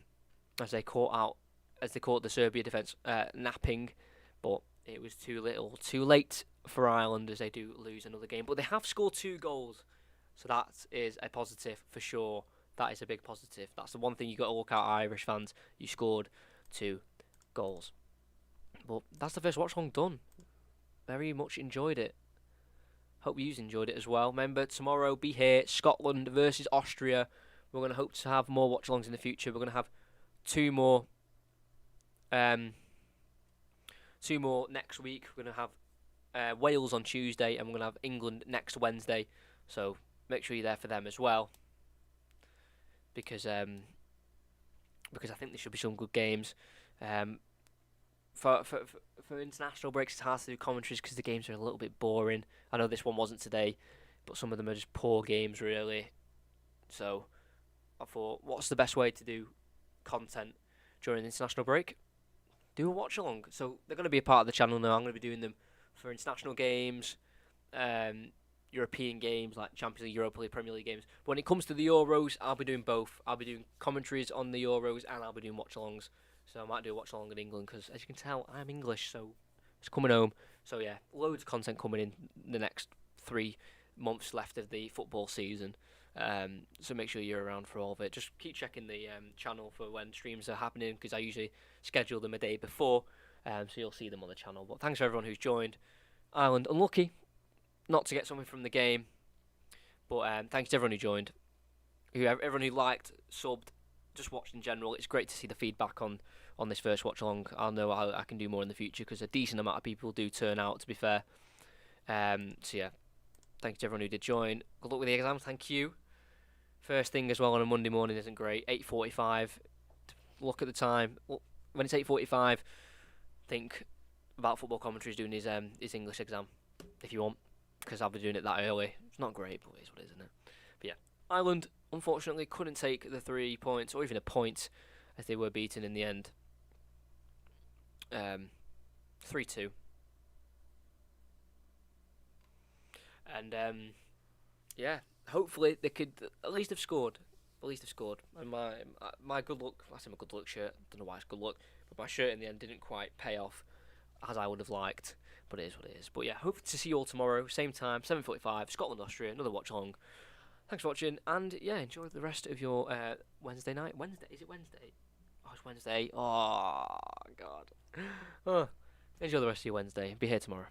as they caught the Serbia defence napping, but it was too late for Ireland as they do lose another game. But they have scored 2 goals, so that is a positive for sure. That is a big positive. That's the one thing you got to look at, Irish fans. You scored 2 goals. But that's the first watch along done. Very much enjoyed it. Hope you enjoyed it as well. Remember, tomorrow be here, Scotland versus Austria. We're going to hope to have more watch alongs in the future. We're going to have 2 more. 2 more next week. We're going to have Wales on Tuesday, and we're going to have England next Wednesday. So make sure you're there for them as well. Because I think there should be some good games. For international breaks, it's hard to do commentaries because the games are a little bit boring. I know this one wasn't today, but some of them are just poor games, really. So I thought, what's the best way to do content during the international break? Do a watch along. So they're going to be a part of the channel now. I'm going to be doing them for international games, European games like Champions League, Europa League, Premier League games. But when it comes to the Euros, I'll be doing both. I'll be doing commentaries on the Euros, and I'll be doing watch-alongs. So I might do a watch-along in England because, as you can tell, I'm English, so it's coming home. So yeah, loads of content coming in the next 3 months left of the football season. So make sure you're around for all of it. Just keep checking the channel for when streams are happening because I usually schedule them a day before. So you'll see them on the channel. But thanks for everyone who's joined. Ireland unlucky not to get something from the game, but thanks to everyone who joined, everyone who liked, subbed, just watched in general. It's great to see the feedback on this first watch along. I'll know I can do more in the future because a decent amount of people do turn out, to be fair. So yeah, thanks to everyone who did join. Good luck with the exams. Thank you. First thing as well on a Monday morning isn't great. 8:45. Look at the time. When it's 8:45, think about football commentaries doing his English exam if you want, because I'll be doing it that early. It's not great, but it is what it is, isn't it? But yeah, Ireland unfortunately couldn't take the 3 points or even a point as they were beaten in the end, 3-2. And yeah, hopefully they could at least have scored. At least have scored. And my good luck, I say my good luck shirt, I don't know why it's good luck, but my shirt in the end didn't quite pay off as I would have liked. But it is what it is. But yeah, hope to see you all tomorrow, same time, 7:45, Scotland, Austria, another watch along. Thanks for watching, and yeah, enjoy the rest of your Wednesday night. Wednesday, is it Wednesday? Oh, it's Wednesday. Oh God. Oh, enjoy the rest of your Wednesday. Be here tomorrow.